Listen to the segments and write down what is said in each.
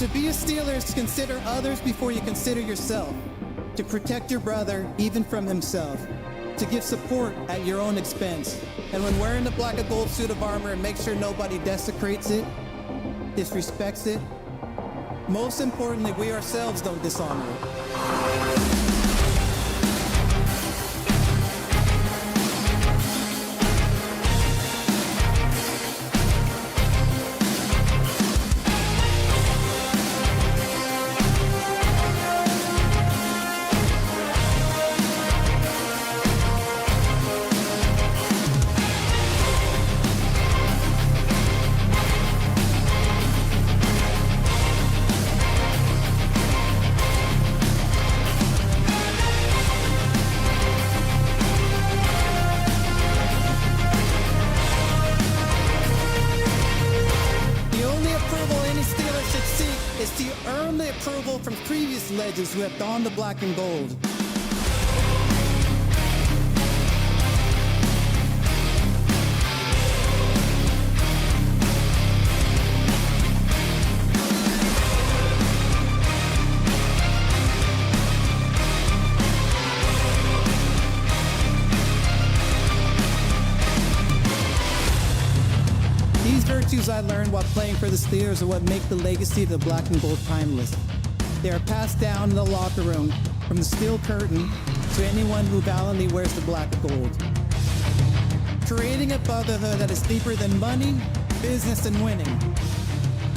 To be a Steelers, consider others before you consider yourself. To protect your brother, even from himself. To give support at your own expense. And when wearing the black and gold suit of armor, make sure nobody desecrates it, disrespects it. Most importantly, we ourselves don't dishonor it. Is to earn the approval from previous legends who have donned the black and gold. These virtues I learned while playing for the Steelers are what make the legacy of the black and gold timeless. They are passed down in the locker room from the steel curtain to anyone who valiantly wears the black and gold. Creating a brotherhood that is deeper than money, business, and winning.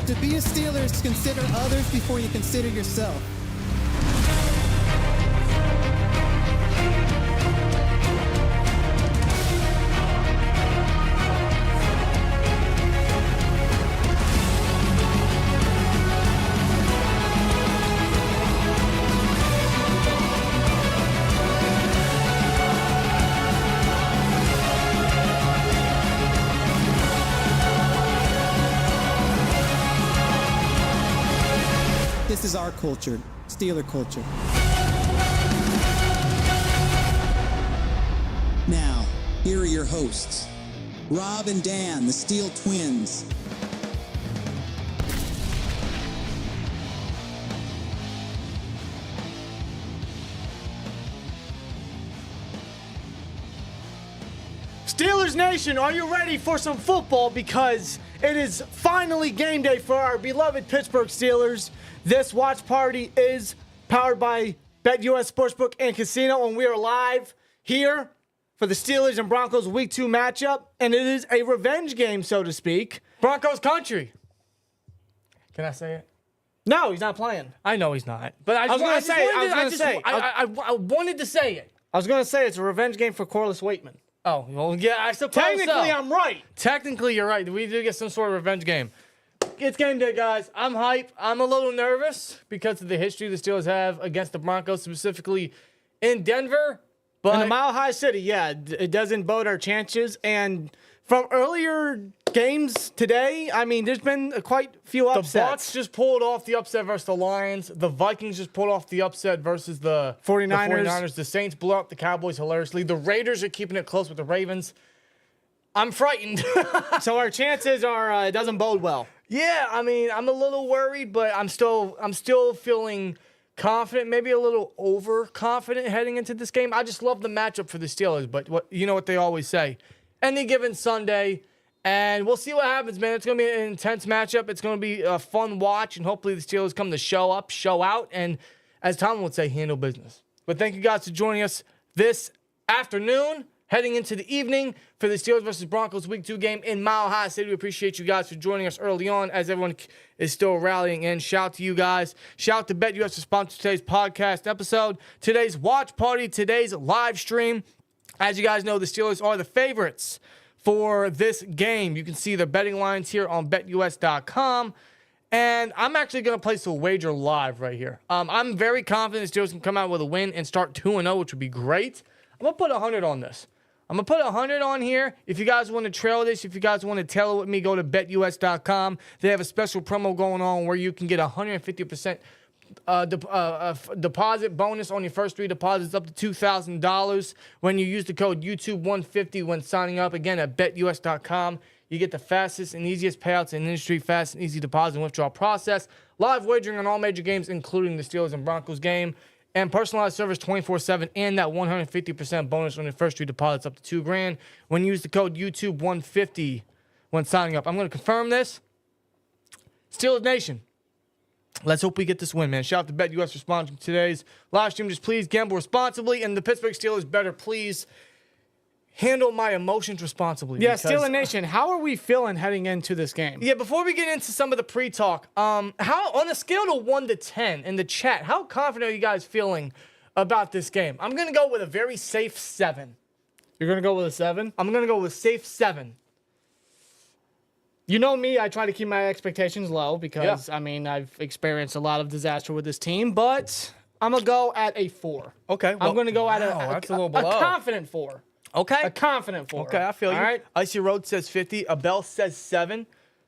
To be a Steelers, consider others before you consider yourself. This is our culture, Steeler culture. Now, here are your hosts, Rob and Dan, the SteelTwins. Steelers Nation, are you ready for some football? Because it is finally game day for our beloved Pittsburgh Steelers. This watch party is powered by BetUS Sportsbook and Casino, and we are live here for the Steelers and Broncos Week 2 matchup, and it is a revenge game, so to speak. Broncos country. Can I say it? No, he's not playing. I know he's not. But I wanted to say it. I was going to say it's a revenge game for Corliss Waitman. Oh, well, yeah, I suppose Technically, so. I'm right. Technically, you're right. We do get some sort of revenge game. It's game day, guys. I'm hype. I'm a little nervous because of the history the Steelers have against the Broncos, specifically in Denver. But in the Mile High City, yeah, it doesn't bode our chances. And from earlier games today, I mean, there's been quite a few upsets. The Bucs just pulled off the upset versus the Lions. The Vikings just pulled off the upset versus the 49ers. The Saints blew out the Cowboys hilariously. The Raiders are keeping it close with the Ravens. I'm frightened. So our chances are it doesn't bode well. Yeah, I mean, I'm a little worried, but I'm still feeling confident, maybe a little overconfident heading into this game. I just love the matchup for the Steelers, but you know what they always say. Any given Sunday, and we'll see what happens, man. It's going to be an intense matchup. It's going to be a fun watch, and hopefully the Steelers come to show up, show out, and as Tom would say, handle business. But thank you guys for joining us this afternoon, heading into the evening for the Steelers versus Broncos Week 2 game in Mile High City. We appreciate you guys for joining us early on as everyone is still rallying in. Shout out to you guys. Shout out to BetUS to sponsor today's podcast episode, today's watch party, today's live stream. As you guys know, the Steelers are the favorites for this game. You can see the betting lines here on BetUS.com. And I'm actually going to place a wager live right here. I'm very confident the Steelers can come out with a win and start 2-0, which would be great. I'm going to put 100 on this. I'm going to put 100 on here. If you guys want to trail this, if you guys want to tail it with me, go to BetUS.com. They have a special promo going on where you can get 150% deposit bonus on your first 3 deposits up to $2,000 when you use the code YouTube150 when signing up. Again, at BetUS.com. You get the fastest and easiest payouts in the industry, fast and easy deposit and withdrawal process, live wagering on all major games, including the Steelers and Broncos game, and personalized service 24/7, and that 150% bonus on your first 3 deposits up to $2,000 when you use the code YouTube150 when signing up. I'm going to confirm this. Steelers Nation, let's hope we get this win, man. Shout out to BetUS for sponsoring today's live stream. Just please gamble responsibly, and the Pittsburgh Steelers better please handle my emotions responsibly. Yeah, Steelers Nation, how are we feeling heading into this game? Yeah, before we get into some of the pre-talk, how on a scale of 1 to 10 in the chat, how confident are you guys feeling about this game? I'm going to go with a very safe 7. You're going to go with a 7? I'm going to go with safe 7. You know me, I try to keep my expectations low because, I mean, I've experienced a lot of disaster with this team, but I'm going to go at a 4. Okay. Well, I'm going to go at that's a little below. a confident 4. Okay. A confident 4. Okay, I feel you. All right. Icy Road says 50. Abel says 7.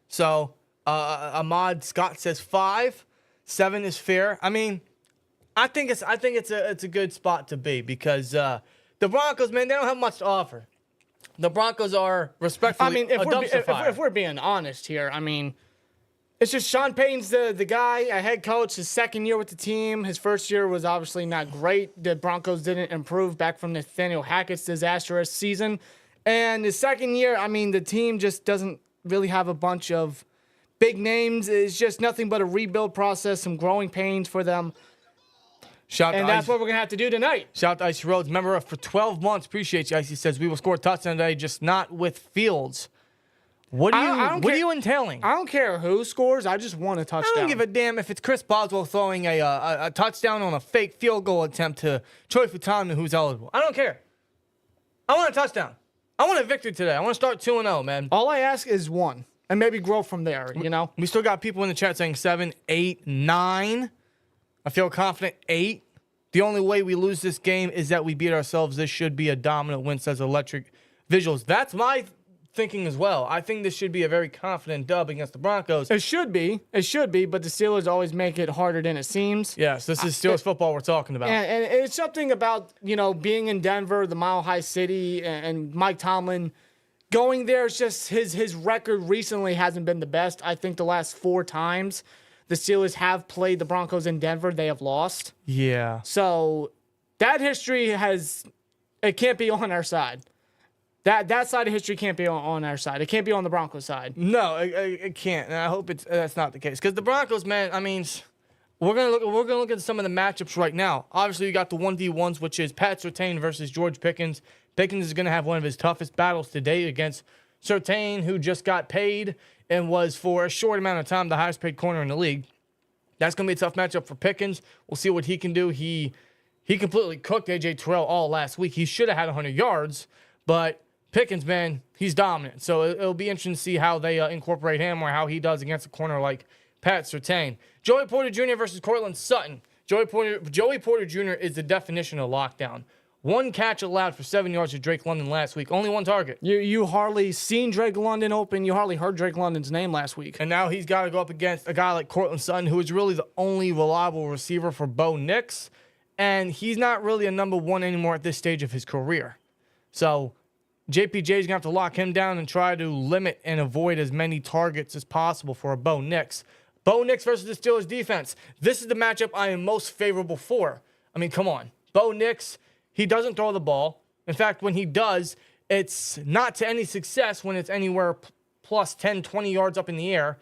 So Ahmad Scott says 5. 7 is fair. I mean, I think it's a good spot to be because the Broncos, man, they don't have much to offer. The Broncos are respectfully I mean, if we're being honest here, I mean, it's just Sean Payton's the guy, a head coach, his second year with the team. His first year was obviously not great. The Broncos didn't improve back from Nathaniel Hackett's disastrous season. And his second year, I mean, the team just doesn't really have a bunch of big names. It's just nothing but a rebuild process, some growing pains for them. And that's what we're going to have to do tonight. Shout out to Icy Rhodes. Remember, for 12 months, appreciate you, Icy says, we will score a touchdown today, just not with Fields. What are you entailing? I don't care who scores. I just want a touchdown. I don't give a damn if it's Chris Boswell throwing a touchdown on a fake field goal attempt to Troy Futanu, who's eligible. I don't care. I want a touchdown. I want a victory today. I want to start 2-0, man. All I ask is 1, and maybe grow from there, you know? We still got people in the chat saying 7, 8, 9. I feel confident 8. The only way we lose this game is that we beat ourselves. This should be a dominant win, says Electric Visuals. That's my thinking as well. I think this should be a very confident dub against the Broncos. It should be, but the Steelers always make it harder than it seems. Yes, this is Steelers football we're talking about. And it's something about, you know, being in Denver, the Mile High City, and Mike Tomlin going there. It's just his record recently hasn't been the best. I think the last 4 times the Steelers have played the Broncos in Denver, they have lost. Yeah. So that history it can't be on our side. That side of history can't be on our side. It can't be on the Broncos side. No, it can't. And I hope that's not the case. Because the Broncos, man, I mean, we're gonna look at some of the matchups right now. Obviously, you got the 1v1s, which is Pat Surtain versus George Pickens. Pickens is gonna have one of his toughest battles today against Surtain, who just got paid and was for a short amount of time the highest paid corner in the league. That's gonna be a tough matchup for Pickens. We'll see what he can do. He completely cooked AJ Terrell all last week. He should have had 100 yards, but Pickens, man, he's dominant. So it'll be interesting to see how they incorporate him or how he does against a corner like Pat Surtain. Joey Porter Jr. versus Cortland Sutton. Joey Porter Jr. is the definition of lockdown. 1 catch allowed for 7 yards to Drake London last week. Only 1 target. You hardly seen Drake London open. You hardly heard Drake London's name last week. And now he's got to go up against a guy like Cortland Sutton, who is really the only reliable receiver for Bo Nix. And he's not really a number 1 anymore at this stage of his career. So JPJ is going to have to lock him down and try to limit and avoid as many targets as possible for a Bo Nix. Bo Nix versus the Steelers defense. This is the matchup I am most favorable for. I mean, come on. Bo Nix, he doesn't throw the ball. In fact, when he does, it's not to any success when it's anywhere plus 10, 20 yards up in the air.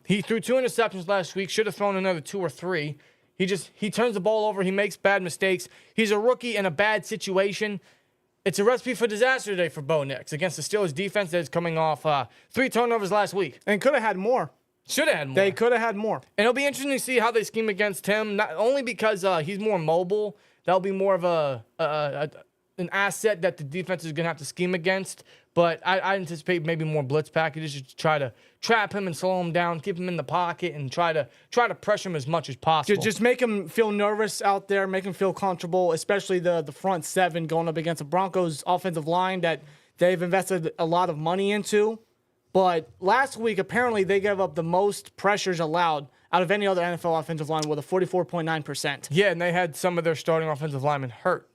He threw 2 interceptions last week. Should have thrown another 2 or 3. He turns the ball over. He makes bad mistakes. He's a rookie in a bad situation. It's a recipe for disaster today for Bo Nix against the Steelers defense that is coming off 3 turnovers last week. And could have had more. Should have had more. They could have had more. And it'll be interesting to see how they scheme against him, not only because he's more mobile. That'll be more of an asset that the defense is going to have to scheme against. But I anticipate maybe more blitz packages to try to trap him and slow him down, keep him in the pocket, and try to pressure him as much as possible. Just make him feel nervous out there, make him feel comfortable, especially the front 7 going up against the Broncos offensive line that they've invested a lot of money into. But last week, apparently, they gave up the most pressures allowed out of any other NFL offensive line with a 44.9%. Yeah, and they had some of their starting offensive linemen hurt.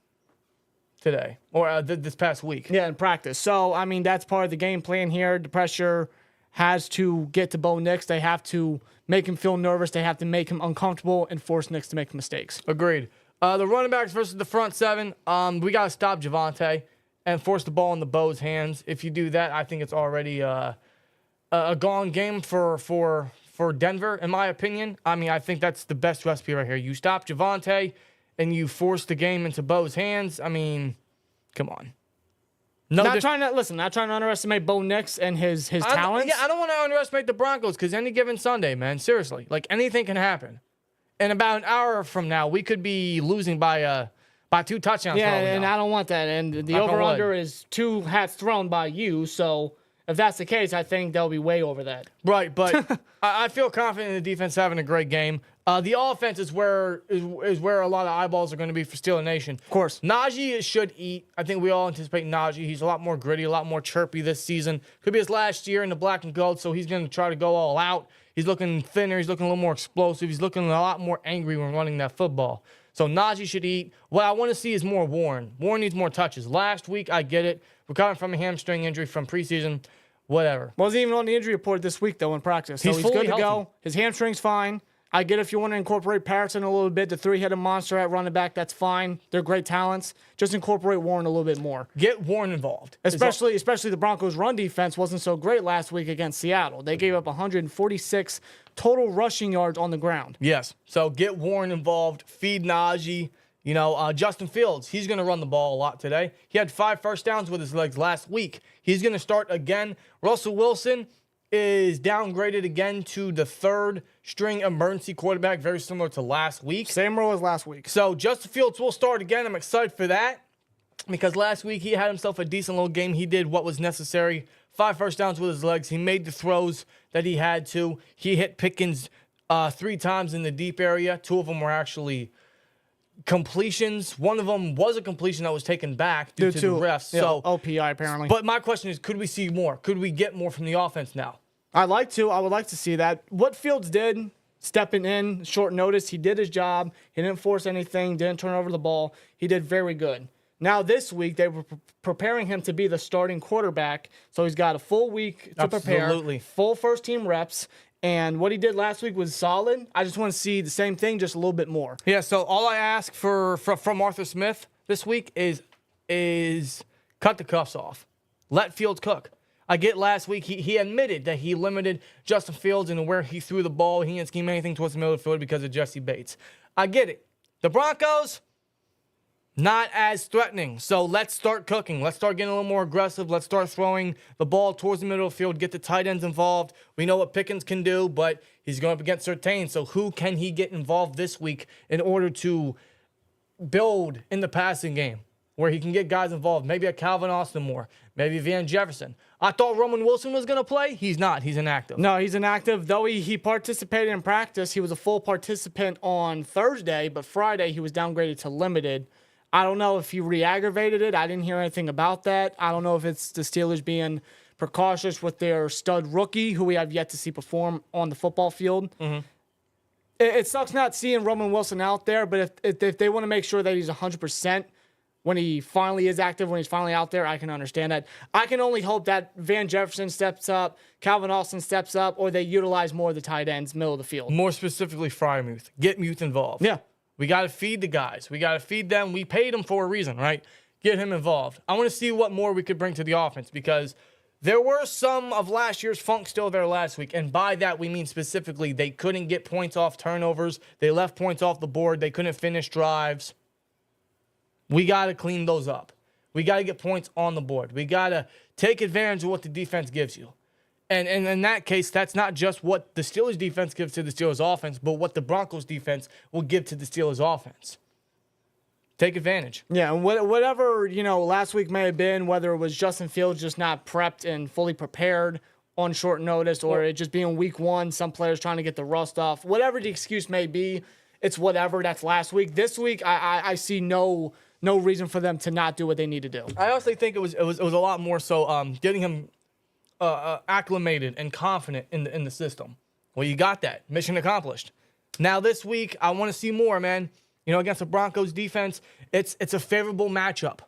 today or this past week. Yeah, in practice. So, I mean, that's part of the game plan here. The pressure has to get to Bo Nix. They have to make him feel nervous. They have to make him uncomfortable and force Nix to make mistakes. Agreed. The running backs versus the front seven, we got to stop Javonte and force the ball in the Bo's hands. If you do that, I think it's already a gone game for Denver, in my opinion. I mean, I think that's the best recipe right here. You stop Javonte and you force the game into Bo's hands. I mean, come on. Not trying to underestimate Bo Nix and his talents. Yeah, I don't want to underestimate the Broncos because any given Sunday, man, seriously, like anything can happen. In about an hour from now, we could be losing by 2 touchdowns. Yeah, and I don't want that. And the over-under is 2 hats thrown by you. So if that's the case, I think they'll be way over that. Right, but I feel confident in the defense having a great game. The offense is where a lot of eyeballs are going to be for Steelers Nation. Of course. Najee should eat. I think we all anticipate Najee. He's a lot more gritty, a lot more chirpy this season. Could be his last year in the black and gold, so he's going to try to go all out. He's looking thinner. He's looking a little more explosive. He's looking a lot more angry when running that football. So Najee should eat. What I want to see is more Warren. Warren needs more touches. Last week, I get it. Recovering from a hamstring injury from preseason. Whatever. Wasn't even on the injury report this week, though, in practice. So he's good to go. His hamstring's fine. I get if you want to incorporate Patterson a little bit, the 3-headed monster at running back, that's fine. They're great talents. Just incorporate Warren a little bit more. Get Warren involved. Especially the Broncos' run defense wasn't so great last week against Seattle. They gave up 146 total rushing yards on the ground. Yes. So get Warren involved. Feed Najee. You know, Justin Fields, he's going to run the ball a lot today. He had 5 first downs with his legs last week. He's going to start again. Russell Wilson is downgraded again to the 3rd-string emergency quarterback, very similar to last week. Same role as last week. So Justin Fields will start again. I'm excited for that because last week he had himself a decent little game. He did what was necessary. 5 first downs with his legs. He made the throws that he had to. He hit Pickens 3 times in the deep area. 2 of them were actually completions. One of them was a completion that was taken back due to the refs. Yeah, so OPI apparently. But my question is, could we see more? Could we get more from the offense now? I would like to see that. What Fields did, stepping in, short notice, he did his job. He didn't force anything, didn't turn over the ball. He did very good. Now this week, they were preparing him to be the starting quarterback, so he's got a full week to prepare. Full first-team reps. And what he did last week was solid. I just want to see the same thing, just a little bit more. Yeah, so all I ask from Arthur Smith this week is cut the cuffs off. Let Fields cook. I get last week he admitted that he limited Justin Fields in where he threw the ball. He didn't scheme anything towards the middle of the field because of Jesse Bates. I get it. The Broncos, not as threatening. So let's start cooking. Let's start getting a little more aggressive. Let's start throwing the ball towards the middle of the field, get the tight ends involved. We know what Pickens can do, but he's going up against Surtain. So who can he get involved this week in order to build in the passing game where he can get guys involved? Maybe a Calvin Austin more. Maybe Van Jefferson. I thought Roman Wilson was going to play. He's not. He's inactive. No, he's inactive. Though he participated in practice, he was a full participant on Thursday, but Friday he was downgraded to limited. I don't know if he re-aggravated it. I didn't hear anything about that. I don't know if it's the Steelers being precautious with their stud rookie, who we have yet to see perform on the football field. Mm-hmm. It sucks not seeing Roman Wilson out there, but if they want to make sure that he's 100% when he finally is active, when he's finally out there, I can understand that. I can only hope that Van Jefferson steps up, Calvin Austin steps up, or they utilize more of the tight ends, middle of the field. More specifically, Freiermuth. Get Muth involved. Yeah. We got to feed the guys. We got to feed them. We paid them for a reason, right? Get him involved. I want to see what more we could bring to the offense because there were some of last year's funk still there last week. And by that, we mean specifically they couldn't get points off turnovers. They left points off the board. They couldn't finish drives. We got to clean those up. We got to get points on the board. We got to take advantage of what the defense gives you. And in that case, that's not just what the Steelers defense gives to the Steelers offense, but what the Broncos defense will give to the Steelers offense. Take advantage. Yeah, and whatever, last week may have been, whether it was Justin Fields just not prepped and fully prepared on short notice or it just being week 1, some players trying to get the rust off, whatever the excuse may be, it's whatever. That's last week. This week, I see no reason for them to not do what they need to do. I honestly think it was a lot more so getting him acclimated and confident in the system. Well, you got that. Mission accomplished. Now this week, I want to see more, man. Against the Broncos defense, it's a favorable matchup.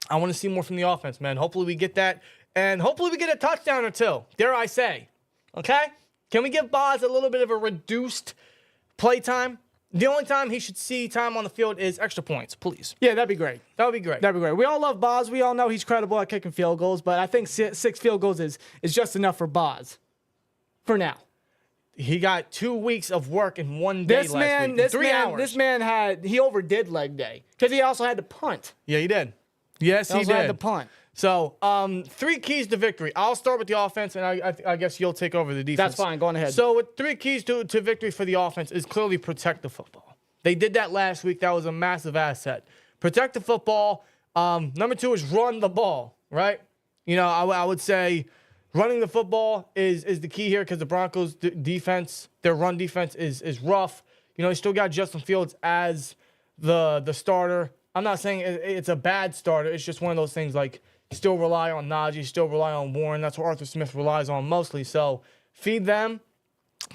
I want to see more from the offense, man. Hopefully we get that, and hopefully we get a touchdown or two, dare I say. Okay? Can we give Boz a little bit of a reduced play time? The only time he should see time on the field is extra points, please. Yeah, that'd be great. That would be great. That'd be great. We all love Boz. We all know he's credible at kicking field goals, but I think 6 field goals is just enough for Boz for now. He got 2 weeks of work in one day last week. 3 hours. This man he overdid leg day because he also had to punt. Yeah, he did. Yes, he also did. had to punt. So, 3 keys to victory. I'll start with the offense, and I guess you'll take over the defense. That's fine. Go on ahead. So, with 3 keys to victory for the offense is clearly protect the football. They did that last week. That was a massive asset. Protect the football. Number 2 is run the ball, right? You know, I would say running the football is the key here because the Broncos' defense, their run defense is rough. You know, you still got Justin Fields as the starter. I'm not saying it's a bad starter. It's just one of those things like you still rely on Najee, still rely on Warren. That's what Arthur Smith relies on mostly. So feed them.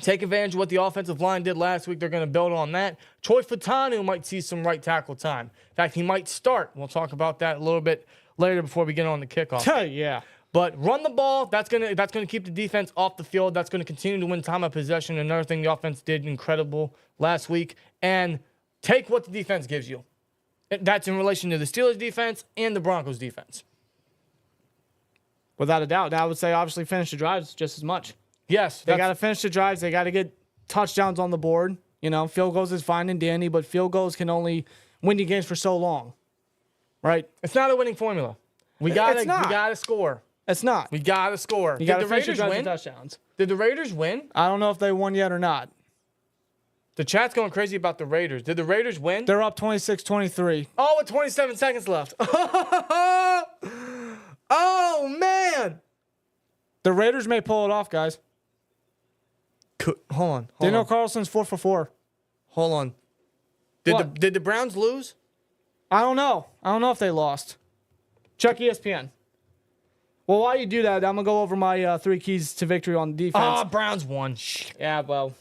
Take advantage of what the offensive line did last week. They're going to build on that. Troy Fautanu might see some right tackle time. In fact, he might start. We'll talk about that a little bit later before we get on the kickoff. Yeah. But run the ball. That's gonna keep the defense off the field. That's going to continue to win time of possession. Another thing the offense did incredible last week. And take what the defense gives you. That's in relation to the Steelers defense and the Broncos defense. Without a doubt. Now, I would say obviously finish the drives just as much. Yes. They got to finish the drives. They got to get touchdowns on the board. You know, field goals is fine and dandy, but field goals can only win you games for so long. Right? It's not a winning formula. We gotta score. It's not. We gotta score. You got to Did the finish your Raiders drives win? with touchdowns. Did the Raiders win? I don't know if they won yet or not. The chat's going crazy about the Raiders. Did the Raiders win? They're up 26-23. Oh, with 27 seconds left. Oh, man. The Raiders may pull it off, guys. Hold on. Daniel Carlson's 4 for 4. Hold on. What? Did the Browns lose? I don't know. I don't know if they lost. Check ESPN. Well, while you do that, I'm going to go over my 3 keys to victory on defense. Ah, Browns won. Yeah, well.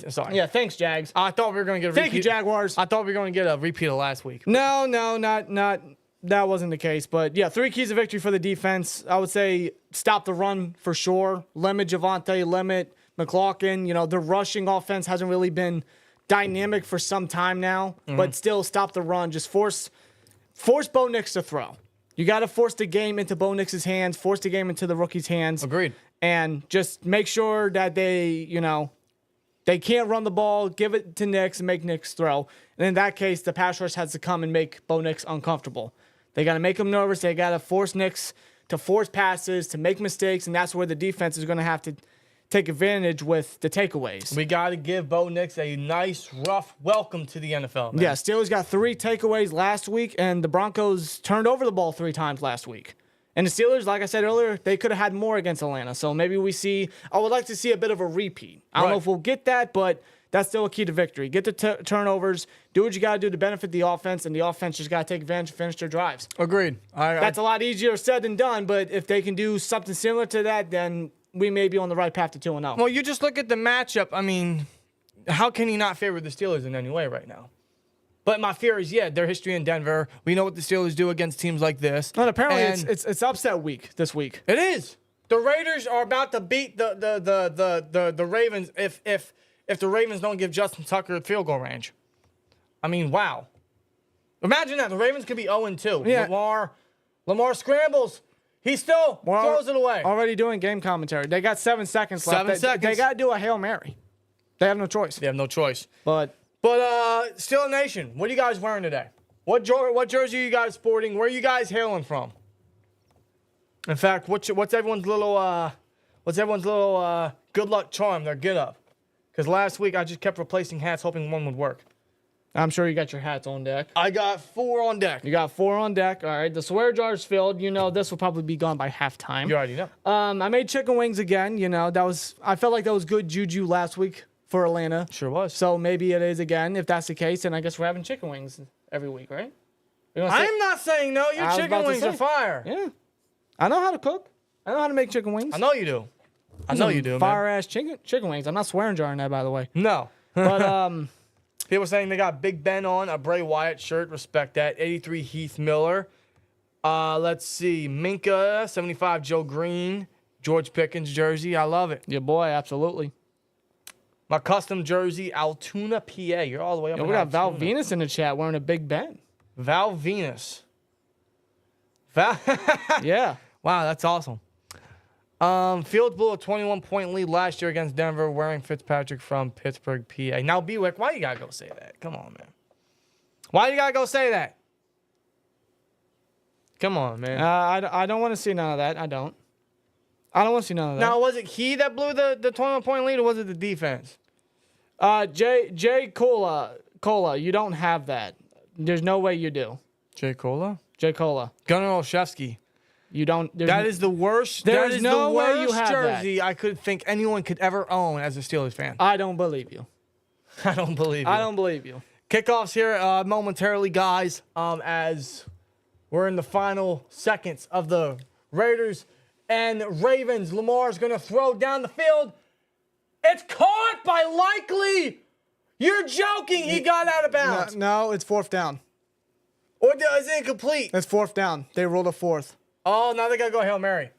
Sorry. Yeah, thanks, Jags. I thought we were going to get a repeat. Thank you, Jaguars. I thought we were going to get a repeat of last week. No, not. That wasn't the case. But, yeah, 3 keys of victory for the defense. I would say stop the run for sure. Limit Javonte, limit McLaughlin. You know, the rushing offense hasn't really been dynamic for some time now. But still stop the run. Just force Bo Nix to throw. You got to force the game into Bo Nix's hands, force the game into the rookie's hands. Agreed. And just make sure that they can't run the ball, give it to Nix and make Nix throw. And in that case, the pass rush has to come and make Bo Nix uncomfortable. They got to make him nervous. They got to force Nix to force passes, to make mistakes, and that's where the defense is going to have to take advantage with the takeaways. We got to give Bo Nix a nice, rough welcome to the NFL, man. Yeah, Steelers got 3 takeaways last week, and the Broncos turned over the ball 3 times last week. And the Steelers, like I said earlier, they could have had more against Atlanta. So maybe I would like to see a bit of a repeat. I don't know if we'll get that, but that's still a key to victory. Get the turnovers, do what you got to do to benefit the offense, and the offense just got to take advantage and finish their drives. Agreed. That's a lot easier said than done, but if they can do something similar to that, then we may be on the right path to 2-0. Well, you just look at the matchup. I mean, how can he not favor the Steelers in any way right now? But my fear is, their history in Denver. We know what the Steelers do against teams like this. And apparently it's upset week this week. It is. The Raiders are about to beat the Ravens if the Ravens don't give Justin Tucker field goal range. I mean, wow. Imagine that. The Ravens could be 0-2. Yeah. Lamar scrambles. He still throws it away. Already doing game commentary. They got 7 seconds left. 7 seconds. They got to do a Hail Mary. They have no choice. They have no choice. But Steelers Nation, what are you guys wearing today? What jersey are you guys sporting? Where are you guys hailing from? In fact, what's everyone's little good luck charm, their get up? Because last week I just kept replacing hats, hoping one would work. I'm sure you got your hats on deck. I got 4 on deck. You got 4 on deck. All right. The swear jar's filled. You know, this will probably be gone by halftime. You already know. I made chicken wings again. You know, I felt like that was good juju last week for Atlanta. Sure was. So maybe it is again. If that's the case, then I guess we're having chicken wings every week, right? I'm not saying no. Your chicken wings are fire. Yeah. I know how to cook. I know how to make chicken wings. I know you do. I know you do, man. Fire-ass chicken wings. I'm not swearing jarring that, by the way. No. But, people saying they got Big Ben on, a Bray Wyatt shirt. Respect that. 83 Heath Miller. Let's see. Minka, 75, Joe Green, George Pickens jersey. I love it. Your boy, absolutely. My custom jersey, Altoona, PA. You're all the way up Yo, in we got Val Altoona. Venus in the chat wearing a Big Ben. Val Venus. Yeah. Wow, that's awesome. Fields blew a 21-point lead last year against Denver wearing Fitzpatrick from Pittsburgh, PA. Now, Bewick, why you got to go say that? Come on, man. Why you got to go say that? Come on, man. I don't want to see none of that. I don't want to see none of that. Now, was it he that blew the 21-point lead, or was it the defense? Jay Cola, you don't have that. There's no way you do. Jay Cola? Jay Cola. Gunnar Olszewski. You don't. That is the worst. There That is is no the way worst you have jersey I could think anyone could ever own as a Steelers fan. I don't believe you. I don't believe you. I don't believe you. Kickoffs here momentarily, guys, as we're in the final seconds of the Raiders and Ravens. Lamar's going to throw down the field. It's caught by Likely. You're joking. He got out of bounds. No, it's fourth down. Or is it incomplete? It's fourth down. They ruled a fourth. Oh, now they got to go Hail Mary.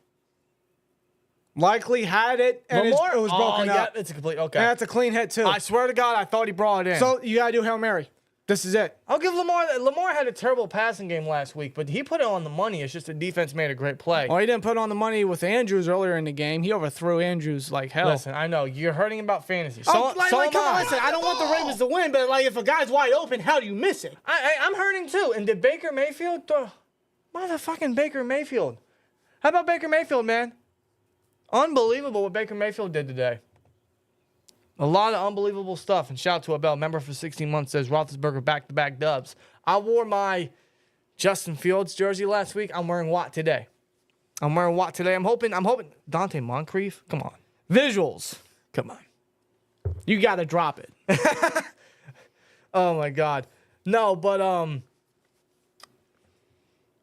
Likely had it, and it was broken yeah, up. it's complete. Okay. And that's a clean hit, too. I swear to God, I thought he brought it in. So you got to do Hail Mary. This is it. I'll give Lamar that. Lamar had a terrible passing game last week, but he put it on the money. It's just the defense made a great play. Well, he didn't put on the money with Andrews earlier in the game. He overthrew Andrews like hell. Listen, I know you're hurting about fantasy. Come on, listen, I don't want the Ravens to win, but like if a guy's wide open, how do you miss it? I'm hurting too. And did Baker Mayfield? Motherfucking Baker Mayfield. How about Baker Mayfield, man? Unbelievable what Baker Mayfield did today. A lot of unbelievable stuff. And shout out to Abel, member for 16 months, says Roethlisberger back-to-back dubs. I wore my Justin Fields jersey last week. I'm wearing Watt today. I'm hoping Dante Moncrief. Come on. Visuals. Come on. You got to drop it. Oh my God. No, but I'm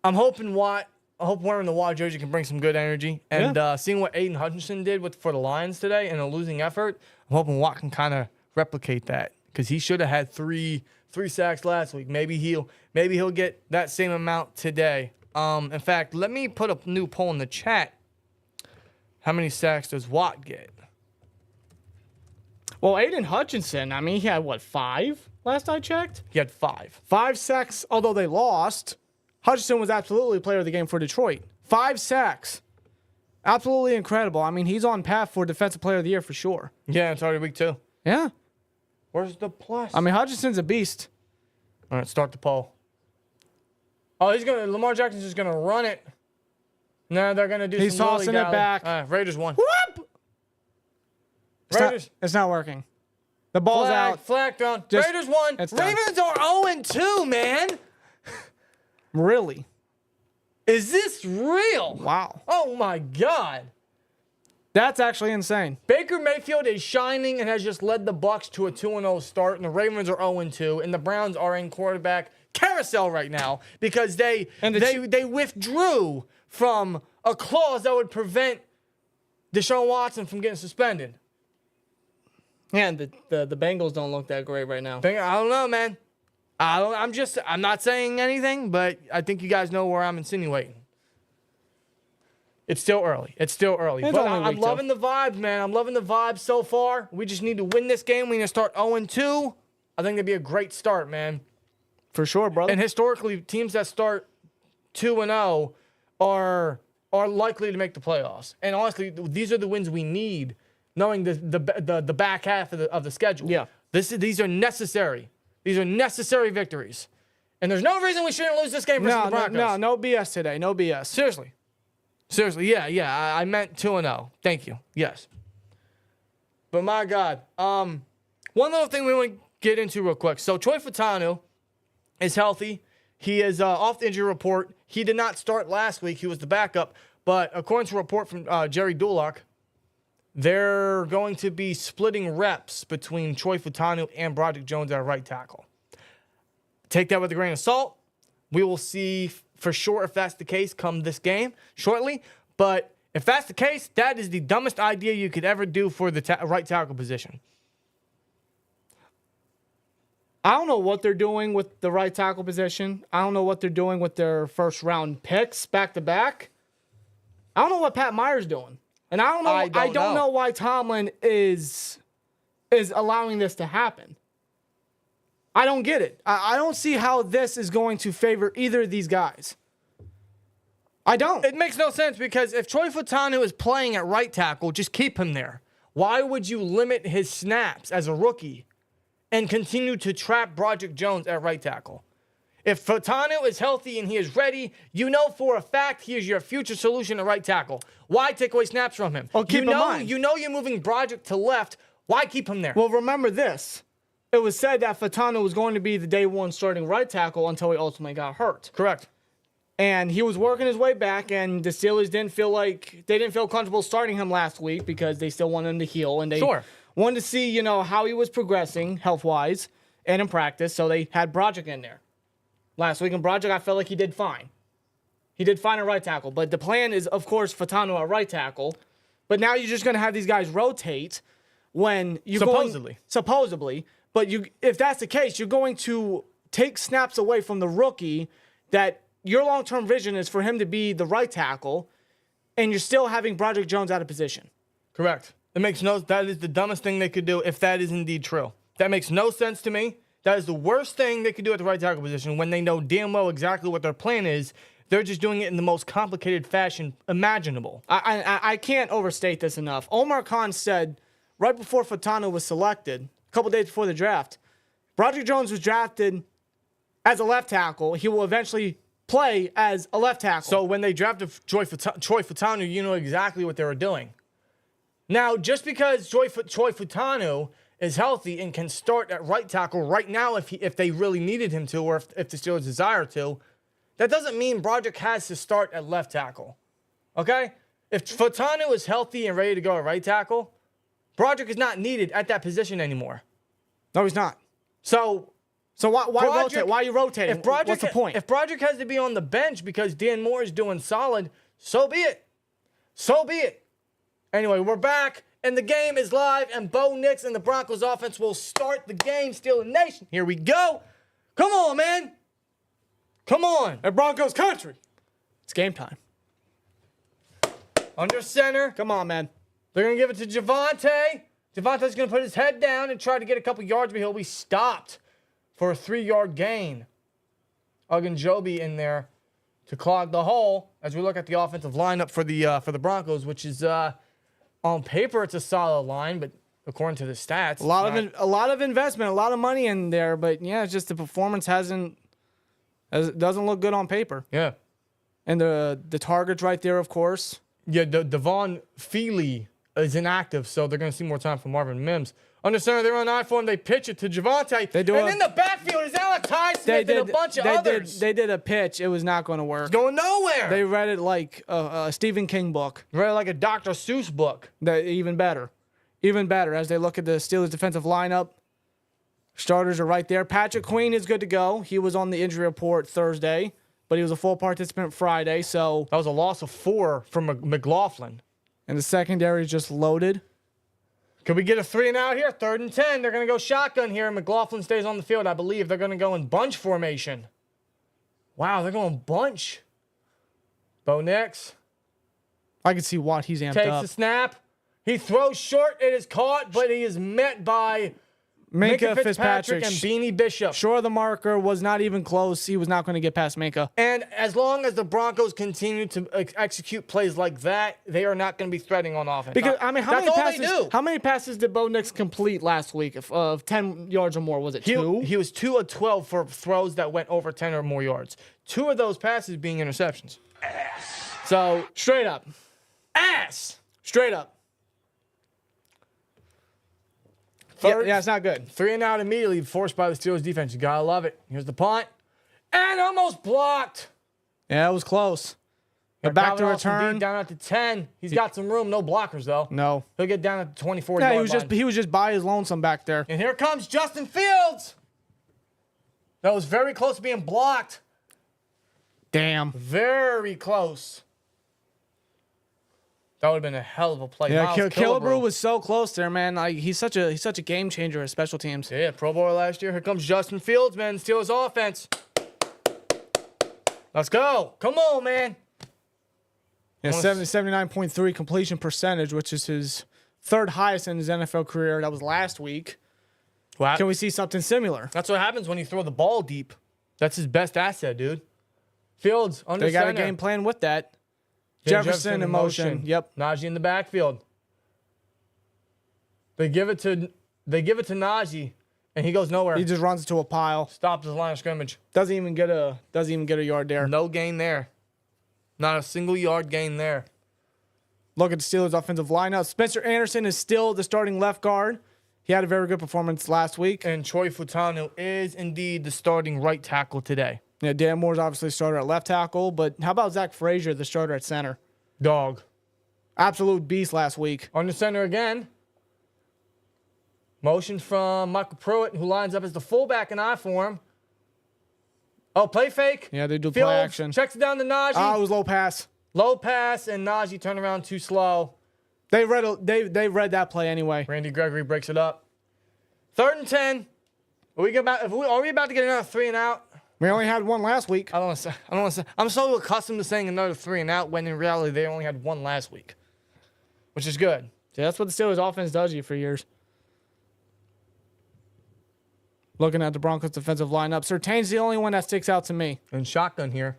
hoping Watt. I hope wearing the Watt jersey can bring some good energy. And seeing what Aiden Hutchinson did for the Lions today in a losing effort, I'm hoping Watt can kind of replicate that because he should have had three sacks last week. Maybe he'll get that same amount today. In fact, let me put a new poll in the chat. How many sacks does Watt get? Well, Aiden Hutchinson, I mean, he had, 5 last I checked? He had 5. 5 sacks, although they lost. Hutchinson was absolutely player of the game for Detroit. 5 sacks. Absolutely incredible. I mean, he's on path for Defensive Player of the Year for sure. Yeah, it's already week 2. Yeah. Where's the plus? I mean, Hutchinson's a beast. All right, start the poll. Oh, Lamar Jackson's just going to run it. No, they're going to do He's some tossing it back. Raiders won. Whoop! Raiders. It's not working. The ball's out. Flag down. Just- Raiders won. it's done. Ravens are 0-2, man. Really? Is this real? Wow. Oh, my God. That's actually insane. Baker Mayfield is shining and has just led the Bucs to a 2-0 start, and the Ravens are 0-2, and the Browns are in quarterback carousel right now because they withdrew from a clause that would prevent Deshaun Watson from getting suspended. Yeah, the Bengals don't look that great right now. I don't know, man. I'm not saying anything, but I think you guys know where I'm insinuating. It's still early. But only I'm week loving the vibes, man. I'm loving the vibes so far. We just need to win this game. We need to start 0-2. I think that'd be a great start, man. For sure, brother. And historically, teams that start 2-0 are likely to make the playoffs. And honestly, these are the wins we need, knowing the back half of the schedule. Yeah. These are necessary. These are necessary victories. And there's no reason we shouldn't lose this game versus the Broncos. No BS today. No BS. Seriously, yeah. I meant 2-0. Thank you. Yes. But my God. One little thing we want to get into real quick. So Troy Fautanu is healthy. He is off the injury report. He did not start last week. He was the backup. But according to a report from Jerry Dulac, they're going to be splitting reps between Troy Fautanu and Broderick Jones at right tackle. Take that with a grain of salt. We will see for sure if that's the case come this game shortly. But if that's the case, that is the dumbest idea you could ever do for the right tackle position. I don't know what they're doing with the right tackle position. I don't know what they're doing with their first round picks back to back. I don't know what Pat Meyer's doing. And I don't know why Tomlin is allowing this to happen. I don't get it. I don't see how this is going to favor either of these guys. I don't. It makes no sense because if Troy Fautanu is playing at right tackle, just keep him there. Why would you limit his snaps as a rookie and continue to trap Broderick Jones at right tackle? If Fautanu is healthy and he is ready, you know for a fact he is your future solution at right tackle. Why take away snaps from him? Oh, keep him on. You know you're moving Broderick to left. Why keep him there? Well, remember this. It was said that Fautanu was going to be the day one starting right tackle until he ultimately got hurt. Correct. And he was working his way back, and the Steelers didn't feel comfortable starting him last week because they still wanted him to heal, and they wanted to see, how he was progressing health-wise and in practice, so they had Broderick in there. Last week, and Broderick, I felt like he did fine. He did fine at right tackle, but the plan is, of course, Fautanu at right tackle, but now you're just going to have these guys rotate when you supposedly, but if that's the case, you're going to take snaps away from the rookie that your long-term vision is for him to be the right tackle, and you're still having Broderick Jones out of position. Correct. That is the dumbest thing they could do if that is indeed true. That makes no sense to me. That is the worst thing they could do at the right tackle position when they know damn well exactly what their plan is. They're just doing it in the most complicated fashion imaginable. I can't overstate this enough. Omar Khan said right before Fautanu was selected, a couple days before the draft, Broderick Jones was drafted as a left tackle. He will eventually play as a left tackle. So when they drafted Troy Fautanu, you know exactly what they were doing. Now, just because Troy Fautanu is healthy and can start at right tackle right now if they really needed him to, or if the Steelers desire to, that doesn't mean Broderick has to start at left tackle. Okay? If Fautanu is healthy and ready to go at right tackle, Broderick is not needed at that position anymore. No, he's not. So why rotate? Why are you rotating? What's the point? If Broderick has to be on the bench because Dan Moore is doing solid, so be it. So be it. Anyway, we're back, and the game is live, and Bo Nix and the Broncos offense will start the game. SteelTwins Nation, here we go. Come on, man. Come on. At Broncos country. It's game time. Under center. Come on, man. They're going to give it to Javonte. Javonte's going to put his head down and try to get a couple yards, but he'll be stopped for a 3-yard gain. Ogunjobi in there to clog the hole as we look at the offensive lineup for the Broncos, which is on paper it's a solid line, but according to the stats, a lot of investment, a lot of money in there, but yeah, it's just the performance doesn't look good on paper. Yeah, and the target's right there, of course. Yeah, Devon Feely is inactive, so they're going to see more time from Marvin Mims. Under center, they're on I for him. They pitch it to Javonte. And in the backfield is Alex Highsmith and a bunch of others. They did a pitch. It was not going to work. It's going nowhere. They read it like a Stephen King book. Read it like a Dr. Seuss book. Even better. Even better as they look at the Steelers' defensive lineup. Starters are right there. Patrick Queen is good to go. He was on the injury report Thursday, but he was a full participant Friday. So that was a loss of 4 from McLaughlin. And the secondary is just loaded. Could we get a 3-and-out here? 3rd and 10. They're going to go shotgun here. McLaughlin stays on the field. I believe they're going to go in bunch formation. Wow, they're going bunch. Bo Nix. I can see what he's amped takes up. Takes the snap. He throws short. It is caught, but he is met by Minka Fitzpatrick and Beanie Bishop. Sure, the marker was not even close. He was not going to get past Minka. And as long as the Broncos continue to execute plays like that, they are not going to be threatening on offense. Because how many passes did Bo Nix complete last week of 10 yards or more? Was it 2? He was 2 of 12 for throws that went over 10 or more yards. 2 of those passes being interceptions. Ass. So straight up, ass. Straight up. Yeah, it's not good. 3-and-out immediately, forced by the Steelers defense. You gotta love it. Here's the punt. And almost blocked. Yeah, it was close. But back to return. Down at the 10. He's got some room. No blockers, though. No. He'll get down at the 24-yard line. He was just by his lonesome back there. And here comes Justin Fields. That was very close to being blocked. Damn. Very close. That would have been a hell of a play. Yeah, Miles Killebrew was so close there, man. Like he's such a game changer at special teams. Yeah, Pro Bowler last year. Here comes Justin Fields, man. Steelers offense. Let's go. Come on, man. Yeah, 79.3 completion percentage, which is his third highest in his NFL career. That was last week. Wow. Can we see something similar? That's what happens when you throw the ball deep. That's his best asset, dude. Fields under They got center. a game plan with that. Yeah, Jefferson in motion. Yep. Najee in the backfield. They give it to Najee, and he goes nowhere. He just runs into a pile. Stops his line of scrimmage. Doesn't even get a yard there. No gain there. Not a single yard gain there. Look at the Steelers' offensive lineup. Spencer Anderson is still the starting left guard. He had a very good performance last week. And Troy Futanu is indeed the starting right tackle today. Yeah, Dan Moore's obviously starter at left tackle, but how about Zach Frazier, the starter at center? Dog. Absolute beast last week. Under center again. Motion from Michael Pruitt, who lines up as the fullback in I form. Oh, play fake. Yeah, they do Fields play action. checks it down to Najee. It was low pass. Low pass, and Najee turned around too slow. They read that play anyway. Randy Gregory breaks it up. 3rd and 10. Are we about to get another 3 and out? We only had one last week. I don't want to say. I'm so accustomed to saying another 3 and out when in reality they only had one last week, which is good. See, that's what the Steelers offense does you for years. Looking at the Broncos defensive lineup, Surtain's the only one that sticks out to me. And shotgun here.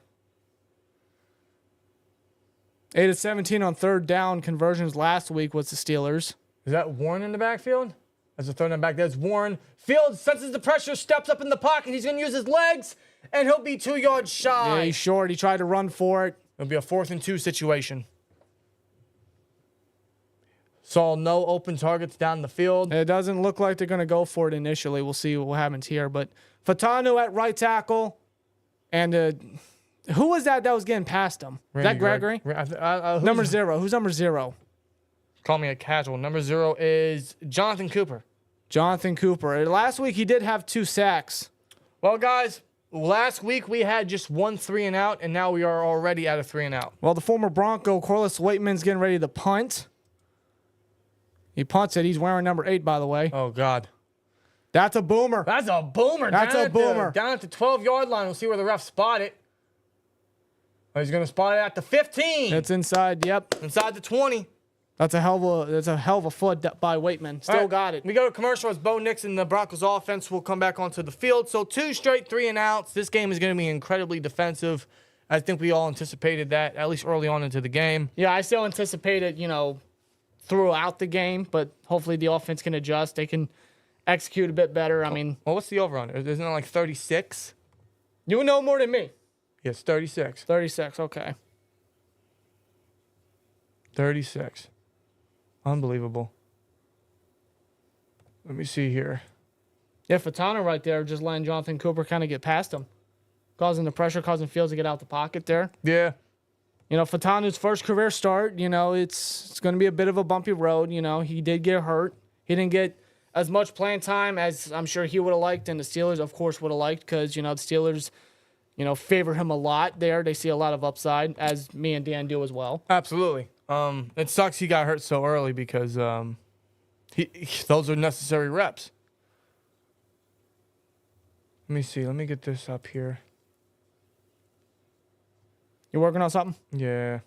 8 of 17 on 3rd down conversions last week was the Steelers. Is that Warren in the backfield? That's a 3rd down back. That's Warren. Fields senses the pressure, steps up in the pocket. He's going to use his legs, and he'll be 2 yards shy. Yeah, he's short. He tried to run for it. It'll be a 4th and 2 situation. Saw no open targets down the field. It doesn't look like they're going to go for it initially. We'll see what happens here. But Futanu at right tackle. And who was that was getting past him? Is that Gregory? Number 0. Who's number 0? Call me a casual. Number 0 is Jonathan Cooper. Jonathan Cooper. Last week he did have 2 sacks. Well, guys, last week we had just 1 3 and out, and now we are already at a 3 and out. Well, the former Bronco, Corliss Waitman's getting ready to punt. He punts it. He's wearing number 8, by the way. Oh, God. That's a boomer. That's a boomer. That's a boomer. Down at the 12-yard line. We'll see where the ref spot it. Oh, he's going to spot it at the 15. It's inside. Yep. Inside the 20. That's a hell of a foot by Waitman. Still got it. We go to commercial as Bo Nix and the Broncos offense will come back onto the field. So 2 straight 3 and outs. This game is going to be incredibly defensive. I think we all anticipated that, at least early on into the game. Yeah, I still anticipated, throughout the game, but hopefully the offense can adjust. They can execute a bit better. I mean, well, what's the over-under? Isn't it like 36? You know more than me. Yes, 36. 36, okay. 36. Unbelievable. Let me see here. Yeah, Futanu right there, just letting Jonathan Cooper kind of get past him. Causing the pressure, causing Fields to get out the pocket there. Yeah. Futanu's first career start, it's going to be a bit of a bumpy road. He did get hurt. He didn't get as much playing time as I'm sure he would have liked, and the Steelers, of course, would have liked because, the Steelers, favor him a lot there. They see a lot of upside, as me and Dan do as well. Absolutely. It sucks he got hurt so early because those are necessary reps. Let me see. Let me get this up here. You working on something? Yeah.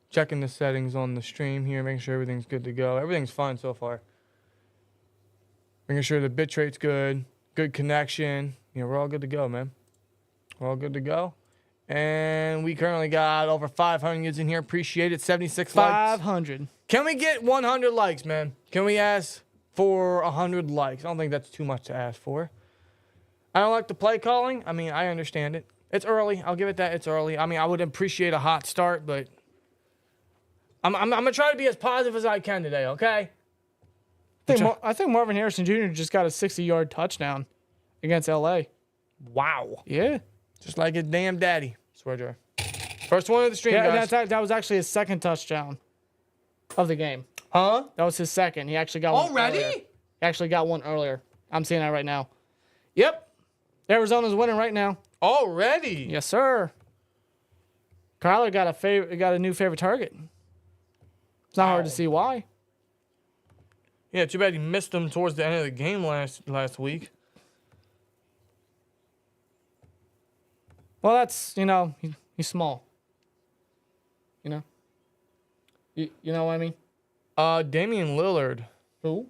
Checking the settings on the stream here, making sure everything's good to go. Everything's fine so far. Making sure the bit rate's good, good connection. We're all good to go, man. We're all good to go. And we currently got over 500 users in here. Appreciate it. 76 likes. 500. Can we get 100 likes, man? Can we ask for 100 likes? I don't think that's too much to ask for. I don't like the play calling. I mean, I understand it. It's early. I'll give it that. It's early. I mean, I would appreciate a hot start, but I'm going to try to be as positive as I can today, okay? I think Marvin Harrison Jr. just got a 60-yard touchdown against L.A. Wow. Yeah. Just like his damn daddy. Swear to her. First one of the stream, guys. That was actually his second touchdown of the game. Huh? That was his second. He actually got one already? earlier. He actually got one earlier. I'm seeing that right now. Yep. Arizona's winning right now. Already? Yes, sir. Kyler got a new favorite target. It's not hard to see why. Yeah, too bad he missed them towards the end of the game last week. Well, that's, he's small. You know what I mean? Damian Lillard. Who?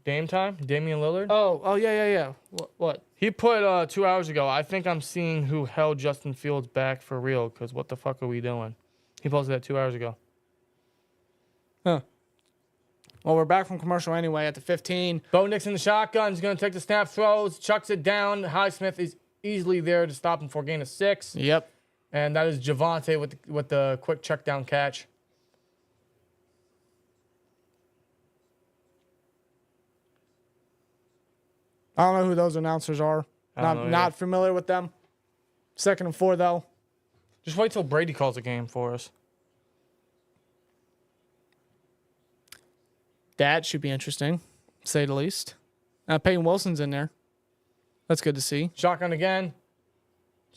Dame time? Damian Lillard? Oh, yeah. What? He put 2 hours ago, I think I'm seeing who held Justin Fields back for real, because what the fuck are we doing? He posted that 2 hours ago. Huh. Well, we're back from commercial anyway at the 15. Bo Nix in the shotgun. He's going to take the snap, throws, chucks it down. Highsmith is easily there to stop him for a gain of 6. Yep. And that is Javonte with the quick check down catch. I don't know who those announcers are. Not familiar with them. 2nd and 4, though. Just wait till Brady calls a game for us. That should be interesting, to say the least. Peyton Wilson's in there. That's good to see. Shotgun again.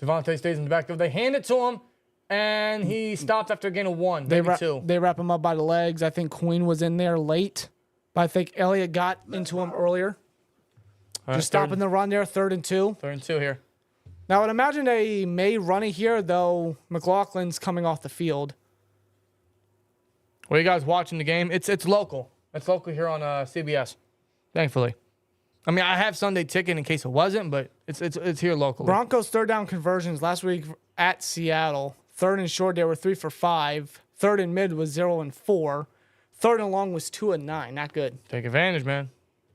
Javonte stays in the backfield. They hand it to him, and he stopped after a gain of 1, maybe 2. They wrap him up by the legs. I think Queen was in there late, but I think Elliott got into him earlier. Just stopping the run there, 3rd and 2. 3rd and 2 here. Now, I would imagine they may run it here, though McLaughlin's coming off the field. What are you guys watching the game? It's local. It's local here on CBS, thankfully. I mean, I have Sunday ticket in case it wasn't, but it's here locally. Broncos 3rd down conversions last week at Seattle. 3rd and short, they were 3 for 5. 3rd and mid was 0 and 4. 3rd and long was 2 and 9. Not good. Take advantage, man.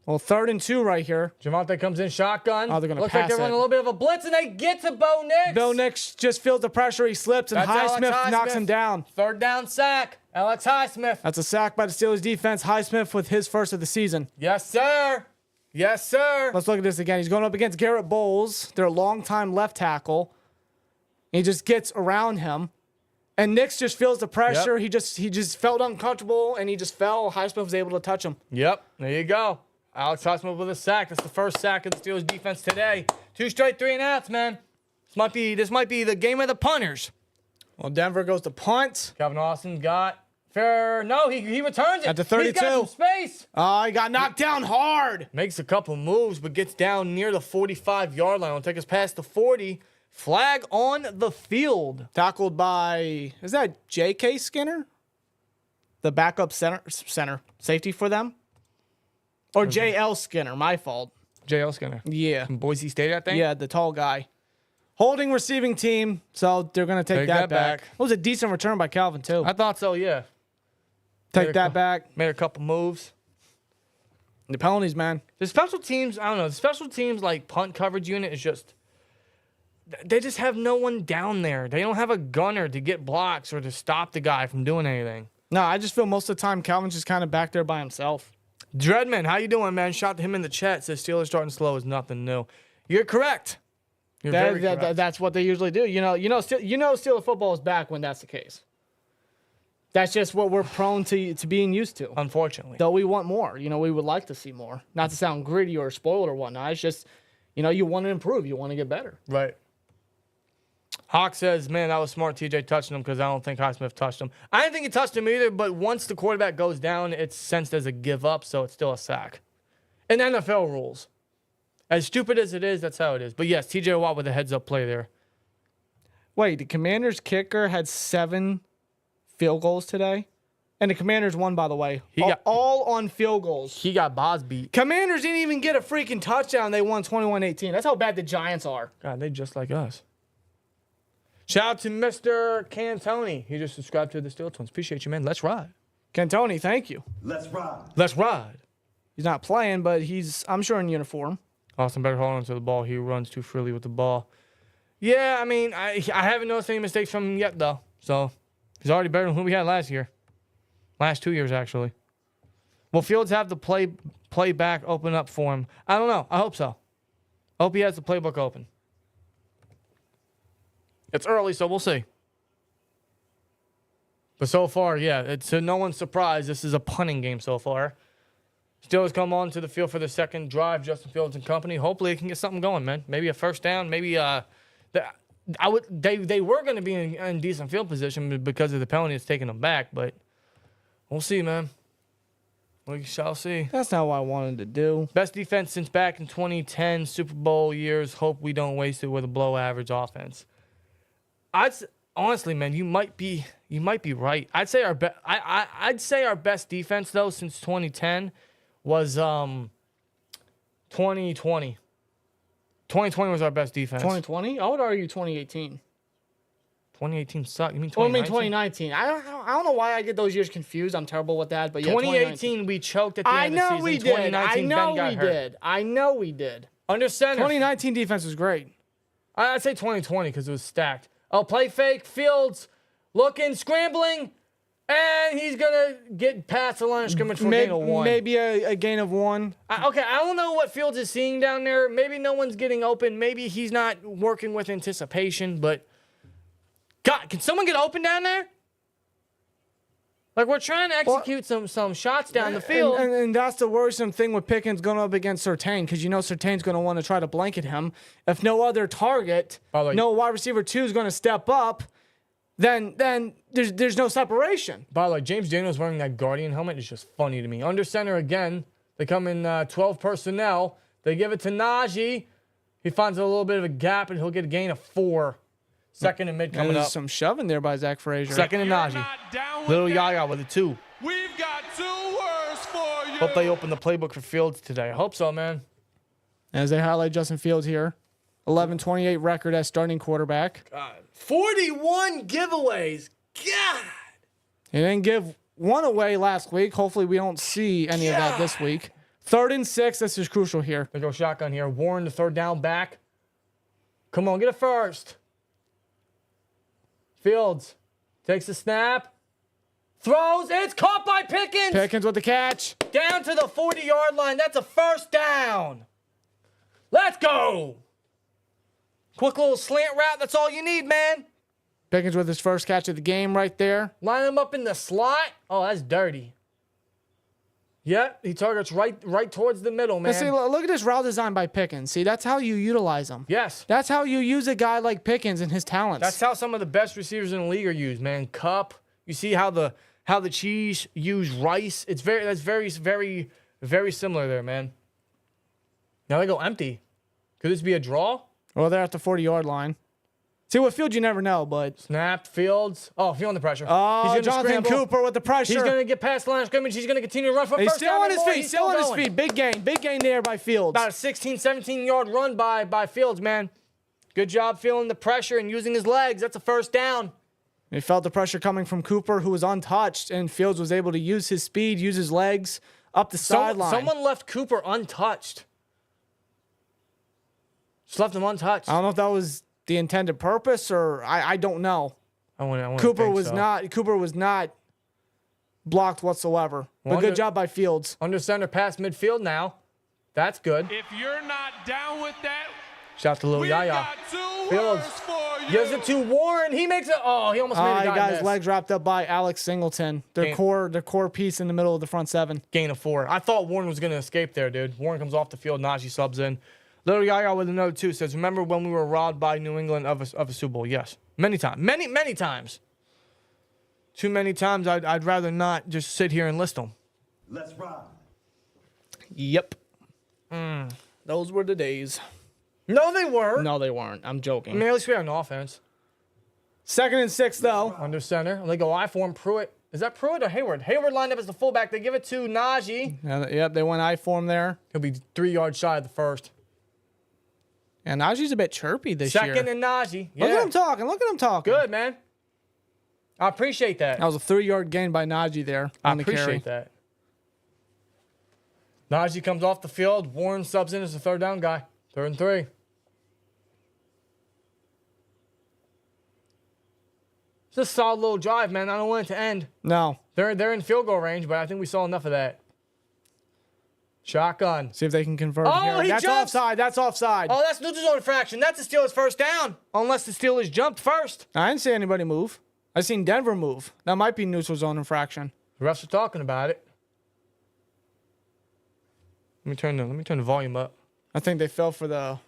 Well, 3rd and 2 right here. Javonte comes in shotgun. Oh, they're going to Looks pass like they're running a little bit of a blitz, and they get to Bo Nix. Bo Nix just feels the pressure. He slips, and Highsmith knocks him down. 3rd down sack. Alex Highsmith. That's a sack by the Steelers defense. Highsmith with his first of the season. Yes, sir. Yes, sir. Let's look at this again. He's going up against Garrett Bowles, their longtime left tackle. He just gets around him. And Nix just feels the pressure. Yep. He just felt uncomfortable, and he just fell. Highsmith was able to touch him. Yep. There you go. Alex Highsmith with a sack. That's the first sack of the Steelers defense today. 2 straight 3 and outs, man. This might be the game of the punters. Well, Denver goes to punt. Calvin Austin got fair. No, he returns it. At the 32. He's got some space. Oh, he got knocked down hard. Makes a couple moves, but gets down near the 45-yard line. Will take us past the 40. Flag on the field. Tackled by, is that J.K. Skinner? The backup center safety for them? Or J.L. Skinner, my fault. J.L. Skinner. Yeah. From Boise State, I think? Yeah, the tall guy. Holding receiving team, so they're going to take that back. It was a decent return by Calvin, too. I thought so, yeah. Take that back. Made a couple moves. The penalties, man. The special teams, I don't know. The special teams, like, punt coverage unit is just... They just have no one down there. They don't have a gunner to get blocks or to stop the guy from doing anything. No, I just feel most of the time Calvin's just kind of back there by himself. Dreadman, how you doing, man? Shot to him in the chat. Says Steelers starting slow is nothing new. You're correct. You're very correct. That's what they usually do. Steeler football is back when that's the case. That's just what we're prone to being used to. Unfortunately. Though we want more. We would like to see more. Not to sound gritty or spoiled or whatnot. It's just, you want to improve. You want to get better. Right. Hawk says, man, that was smart TJ touching him because I don't think Highsmith touched him. I didn't think he touched him either, but once the quarterback goes down, it's sensed as a give up, so it's still a sack. In NFL rules. As stupid as it is, that's how it is. But yes, TJ Watt with a heads-up play there. Wait, the Commanders kicker had 7 field goals today? And the Commanders won, by the way. All on field goals. He got Boz beat. Commanders didn't even get a freaking touchdown. They won 21-18. That's how bad the Giants are. God, they just like us. Shout out to Mr. Cantoni. He just subscribed to the SteelTwins. Appreciate you, man. Let's ride. Cantoni, thank you. Let's ride. Let's ride. He's not playing, but he's, I'm sure, in uniform. Austin better hold on to the ball. He runs too freely with the ball. Yeah, I mean, I haven't noticed any mistakes from him yet, though. So he's already better than who we had last year. Last 2 years, actually. Will Fields have the playback open up for him? I don't know. I hope so. I hope he has the playbook open. It's early, so we'll see. But so far, yeah, it's to no one's surprise. This is a punting game so far. Steelers come on to the field for the second drive. Justin Fields and company. Hopefully, it can get something going, man. Maybe a first down. Maybe they were going to be in decent field position because of the penalty that's taking them back. But We'll see, man. We shall see. That's not what I wanted to do. Best defense since back in 2010 Super Bowl years. Hope we don't waste it with a below average offense. Honestly, man, you might be right. I'd say I'd say our best defense though since 2010 was 2020. 2020 was our best defense. 2020? I would argue 2018. 2018 sucked. You mean 2019? Well, I mean 2019. I don't know why I get those years confused. I'm terrible with that, but yeah, 2018 we choked at the end of the season. We did. 2019 I know we did. Under center. 2019 defense was great. I'd say 2020 because it was stacked. Oh, play fake. Fields looking, scrambling, and he's gonna get past the line of scrimmage for a gain of 1. Maybe a gain of 1. Okay, I don't know what Fields is seeing down there. Maybe no one's getting open. Maybe he's not working with anticipation, but God, can someone get open down there? Like, we're trying to execute some shots down the field. And that's the worrisome thing with Pickens going up against Surtain, because you know Surtain's going to want to try to blanket him. If no other target, no wide receiver 2 is going to step up, then there's no separation. By the way, James Daniels wearing that Guardian helmet is just funny to me. Under center again. They come in 12 personnel. They give it to Najee. He finds a little bit of a gap, and he'll get a gain of 4. Second and mid coming up. Some shoving there by Zach Frazier. Second and Najee. Little Yaya with a 2. We've got 2 words for you. Hope they open the playbook for Fields today. I hope so, man. As they highlight Justin Fields here. 11-28 record as starting quarterback. God. 41 giveaways. God. He didn't give 1 away last week. Hopefully we don't see any of that this week. 3rd and 6. This is crucial here. They go shotgun here. Warren, the 3rd down back. Come on, get it first. Fields takes the snap. Throws. It's caught by Pickens. Pickens with the catch. Down to the 40-yard line. That's a first down. Let's go. Quick little slant route. That's all you need, man. Pickens with his first catch of the game right there. Line him up in the slot. Oh, that's dirty. Yep, he targets right towards the middle, man. And see, look at this route design by Pickens. See, that's how you utilize him. Yes. That's how you use a guy like Pickens and his talents. That's how some of the best receivers in the league are used, man. Cup. You see how the Chiefs use Rice. That's very similar there, man. Now they go empty. Could this be a draw? Well, they're at the 40-yard line. See, with Fields, you never know, but... Snap, Fields. Oh, feeling the pressure. Oh, he's Jonathan Cooper with the pressure. He's going to get past the line of scrimmage. He's going to continue to run for He's first still down. on his feet. Still on his feet. Big gain there by Fields. About a 16, 17-yard run by Fields, man. Good job feeling the pressure and using his legs. That's a first down. He felt the pressure coming from Cooper, who was untouched, and Fields was able to use his speed, use his legs up the sideline. Someone left Cooper untouched. Just left him untouched. I don't know if that was the intended purpose, or I don't know. Cooper was not blocked whatsoever. But good job by Fields. Under center past midfield now. That's good. If you're not down with that, shout out to Lil Yaya. got 2 Fields words for you. gives it to Warren. He makes it. Oh, he almost made a guy He got his miss. legs wrapped up by Alex Singleton. Their core piece in the middle of the front 7. Gain of 4. I thought Warren was going to escape there, dude. Warren comes off the field. Najee subs in. Little Yaya with a note, too, says, remember when we were robbed by New England of a Super Bowl? Yes. Many times. Many times. Too many times I'd rather not just sit here and list them. Let's ride. Yep. Those were the days. No, they were. No, they weren't. I'm I joking. mean, at least we had an offense. 2nd and 6, though. Under center. They go I form Pruitt. Is that Pruitt or Hayward? Hayward lined up as the fullback. They give it to Najee. Yep, they went I form there. He'll be 3 yards shy of the first. And Najee's a bit chirpy this year. Second and Najee. Yeah. Look at him talking. Look at him talking. Good, man. I appreciate that. That was a 3-yard gain by Najee there on the carry. I appreciate that. Najee comes off the field. Warren subs in as the 3rd down guy. 3rd and 3. It's a solid little drive, man. I don't want it to end. No. They're in field goal range, but I think we saw enough of that. Shotgun. See if they can convert Oh, here. he That's jumps. offside. That's offside. Oh, that's neutral zone infraction. That's the Steelers' first down. Unless the Steelers jumped first. I didn't see anybody move. I seen Denver move. That might be neutral zone infraction. The refs are talking about it. Let me turn the volume up. I think they fell for the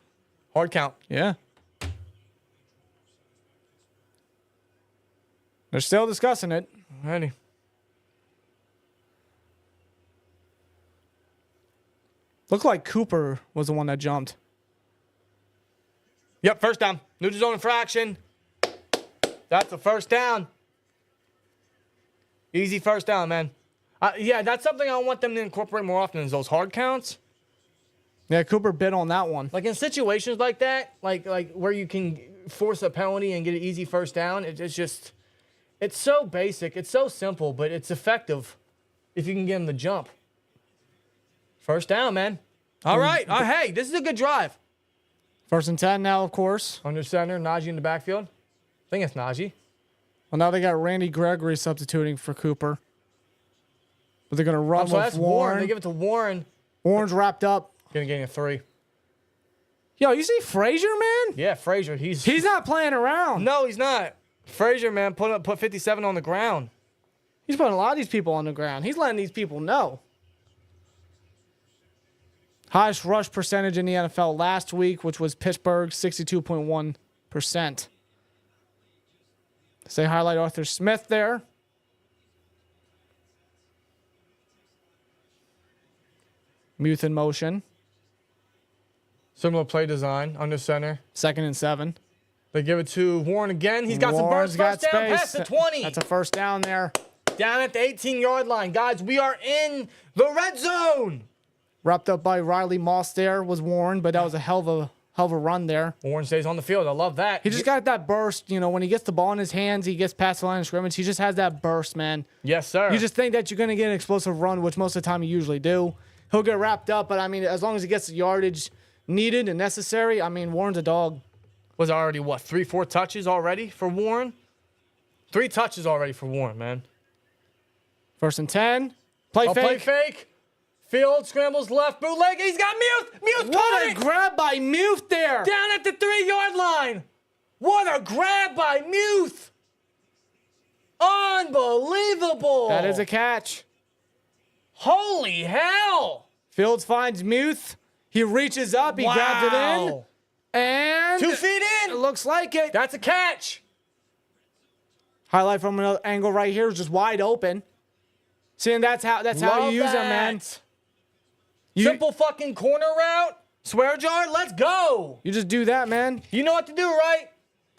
Hard count. Yeah. They're still discussing it. Alrighty. Looked like Cooper was the one that jumped. Yep, first down. Neutral zone infraction. That's a first down. Easy first down, man. Yeah, that's something I want them to incorporate more often is those hard counts. Yeah, Cooper bit on that one. Like in situations like that, like where you can force a penalty and get an easy first down, it's just, it's so basic, it's so simple, but it's effective if you can get them to jump. First down, man. All right. Hey, this is a good drive. 1st and 10 now, of course. Under center, Najee in the backfield. I think it's Najee. Well, now they got Randy Gregory substituting for Cooper. But they're going to run So with that's Warren. They give it to Warren. Warren's wrapped up. Gonna gain a 3. Yo, you see Frazier, man? Yeah, Frazier. He's not playing around. No, he's not. Frazier, man, put 57 on the ground. He's putting a lot of these people on the ground. He's letting these people know. Highest rush percentage in the NFL last week, which was Pittsburgh, 62.1%. Say highlight Arthur Smith there. Muth in motion. Similar play design, under center. 2nd and 7. They give it to Warren again. He's got Warren's some burst. First down, space. past the 20. That's a first down there. Down at the 18-yard line. Guys, we are in the red zone. Wrapped up by Riley Moss there was Warren, but that was a hell of a run there. Warren stays on the field. I love that. He just got that burst. You know, when he gets the ball in his hands, he gets past the line of scrimmage. He just has that burst, man. Yes, sir. You just think that you're going to get an explosive run, which most of the time you usually do. He'll get wrapped up, but, I mean, as long as he gets the yardage needed and necessary, I mean, Warren's a dog. Was already, what, 3-4 touches already for Warren? 3 touches already for Warren, man. 1st and 10. Play fake. Field scrambles left, bootleg. He's got Muth. Muth caught What a it. grab by Muth there. Down at the 3-yard line. What a grab by Muth. Unbelievable. That is a catch. Holy hell. Fields finds Muth. He reaches up. He grabs it in. And 2 feet in. it looks like it. That's a catch. Highlight from another angle right here is just wide open. See, and that's how you use them, man. Simple fucking corner route. Swear jar. Let's go. You just do that, man. You know what to do, right?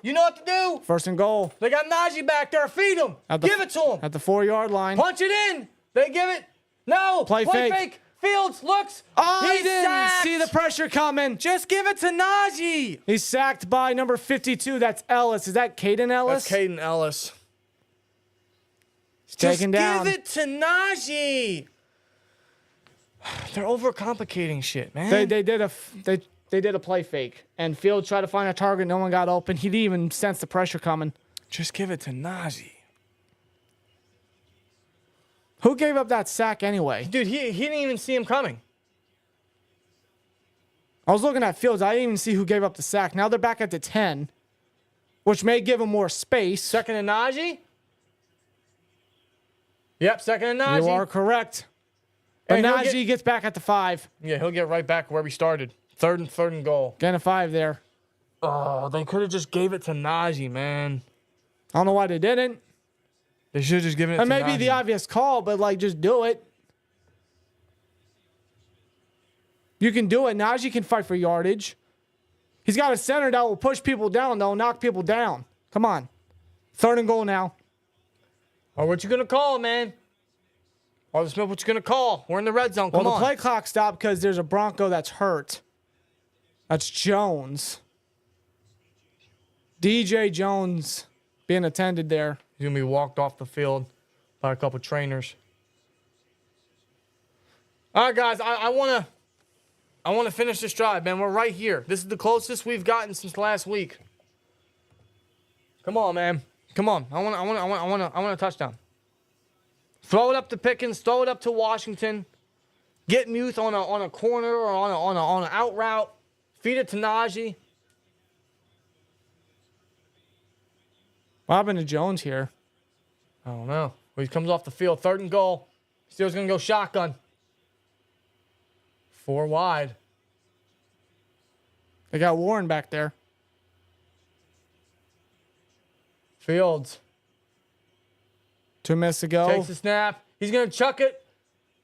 You know what to do. 1st and goal. They got Najee back there. Feed him. Give it to him. At the 4-yard line. Punch it in. They give it. No. Play fake. Fields looks. Oh, he He's didn't sacked. see the pressure coming. Just give it to Najee. He's sacked by number 52. That's Ellis. Is that Caden Ellis? That's Caden Ellis. Taken down. Give it to Najee. They're overcomplicating shit, man. They did a play fake, and Fields tried to find a target. No one got open. He didn't even sense the pressure coming. Just give it to Najee. Who gave up that sack anyway? Dude, he didn't even see him coming. I was looking at Fields. I didn't even see who gave up the sack. Now they're back at the 10, which may give him more space. 2nd and Najee. Yep, 2nd and Najee. You are correct. But And he'll Najee gets back at the 5. Yeah, he'll get right back where we started. 3rd and goal. Getting a 5 there. Oh, they could have just gave it to Najee, man. I don't know why they didn't. They should have just given it It to may Najee. be the obvious call, but, like, just do it. You can do it. Najee can fight for yardage. He's got a center that will push people down, though, knock people down. Come on. 3rd and goal now. Or what you going to call, man? Arthur Smith, what you going to call? We're in the red zone. Come Well, on. the play clock stopped because there's a Bronco that's hurt. That's Jones. DJ Jones being attended there. He's going to be walked off the field by a couple trainers. All right, guys, I want to finish this drive, man. We're right here. This is the closest we've gotten since last week. Come on, man. Come on. I want a touchdown. Throw it up to Pickens. Throw it up to Washington. Get Muth on a corner or on an out route. Feed it to Najee. What happened to Jones here? I don't know. Well, he comes off the field. 3rd and goal. Steelers going to go shotgun. 4 wide. They got Warren back there. Fields 2 minutes to go. takes the snap. He's going to chuck it.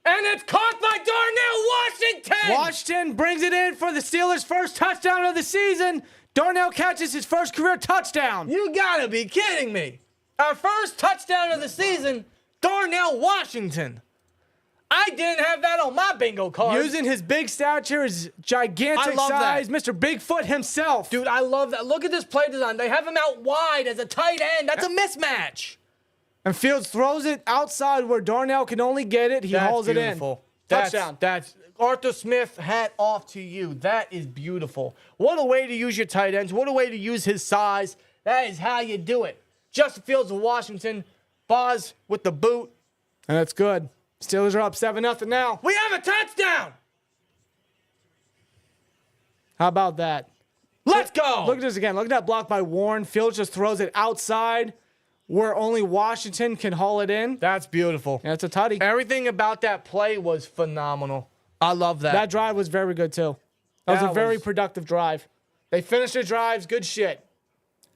And it's caught by Darnell Washington brings it in for the Steelers' first touchdown of the season. Darnell catches his first career touchdown. You gotta be kidding me. Our first touchdown of the season, Darnell Washington. I didn't have that on my bingo card. Using his big stature, his gigantic size, Mr. Bigfoot himself. Dude, I love that. Look at this play design. They have him out wide as a tight end. That's a mismatch. And Fields throws it outside where Darnell can only get it. He hauls it in. Touchdown. That's Arthur Smith, hat off to you. That is beautiful. What a way to use your tight ends. What a way to use his size. That is how you do it. Justin Fields of Washington. Boz with the boot. And that's good. Steelers are up 7-0 now. We have a touchdown. How about that? Let's go. Look at this again. Look at that block by Warren. Fields just throws it outside where only Washington can haul it in. That's beautiful. Yeah, it's a tutty. Everything about that play was phenomenal. I love that. That drive was very good, too. That was a very productive drive. They finished their drives. Good shit.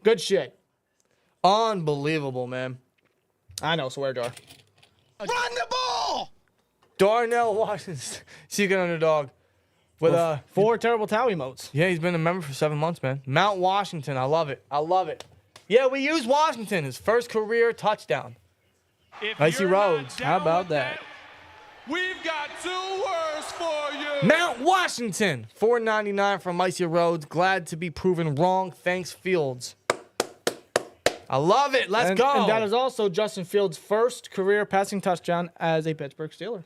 Good shit. Unbelievable, man. I know, swear jar. Run the ball! Darnell Washington, secret underdog. With 4 terrible towel emotes. Yeah, he's been a member for 7 months, man. Mount Washington, I love it. I love it. Yeah, we use Washington, his first career touchdown. Icy Rhodes, how about that? We've got 2 words for you. Mount Washington, $4.99 from Icy Rhodes. Glad to be proven wrong. Thanks, Fields. I love it. Let's go. And that is also Justin Fields' first career passing touchdown as a Pittsburgh Steeler.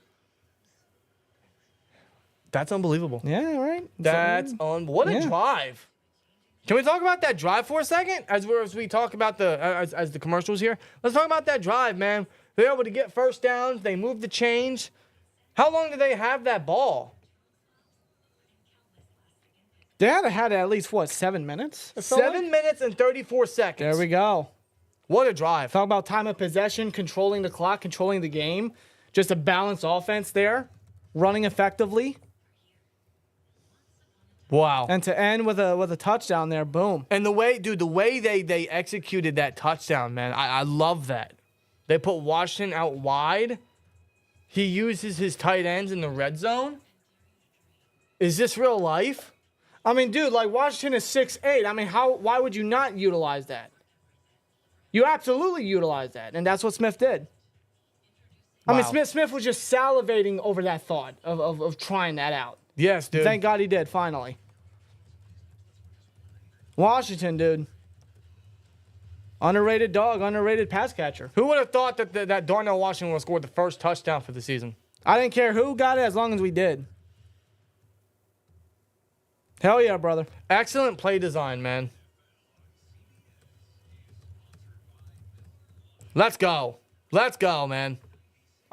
That's unbelievable. Yeah, right. That's what a drive. Can we talk about that drive for a second? As we talk about as the commercials here, let's talk about that drive, man. They're able to get first downs. They moved the chains. How long did they have that ball? They had at least, 7 minutes? 7 minutes and 34 seconds. There we go. What a drive. Talk about time of possession, controlling the clock, controlling the game. Just a balanced offense there. Running effectively. Wow. And to end with a touchdown there, boom. And the way they executed that touchdown, man, I love that. They put Washington out wide. He uses his tight ends in the red zone. Is this real life? I mean, dude, like Washington is 6'8". I mean, why would you not utilize that? You absolutely utilize that, and that's what Smith did. Wow. I mean, Smith was just salivating over that thought of trying that out. Yes, dude. Thank God he did, finally. Washington, dude. Underrated dog, underrated pass catcher. Who would have thought that Darnell Washington would have scored the first touchdown for the season? I didn't care who got it as long as we did. Hell yeah, brother. Excellent play design, man. Let's go. Let's go, man.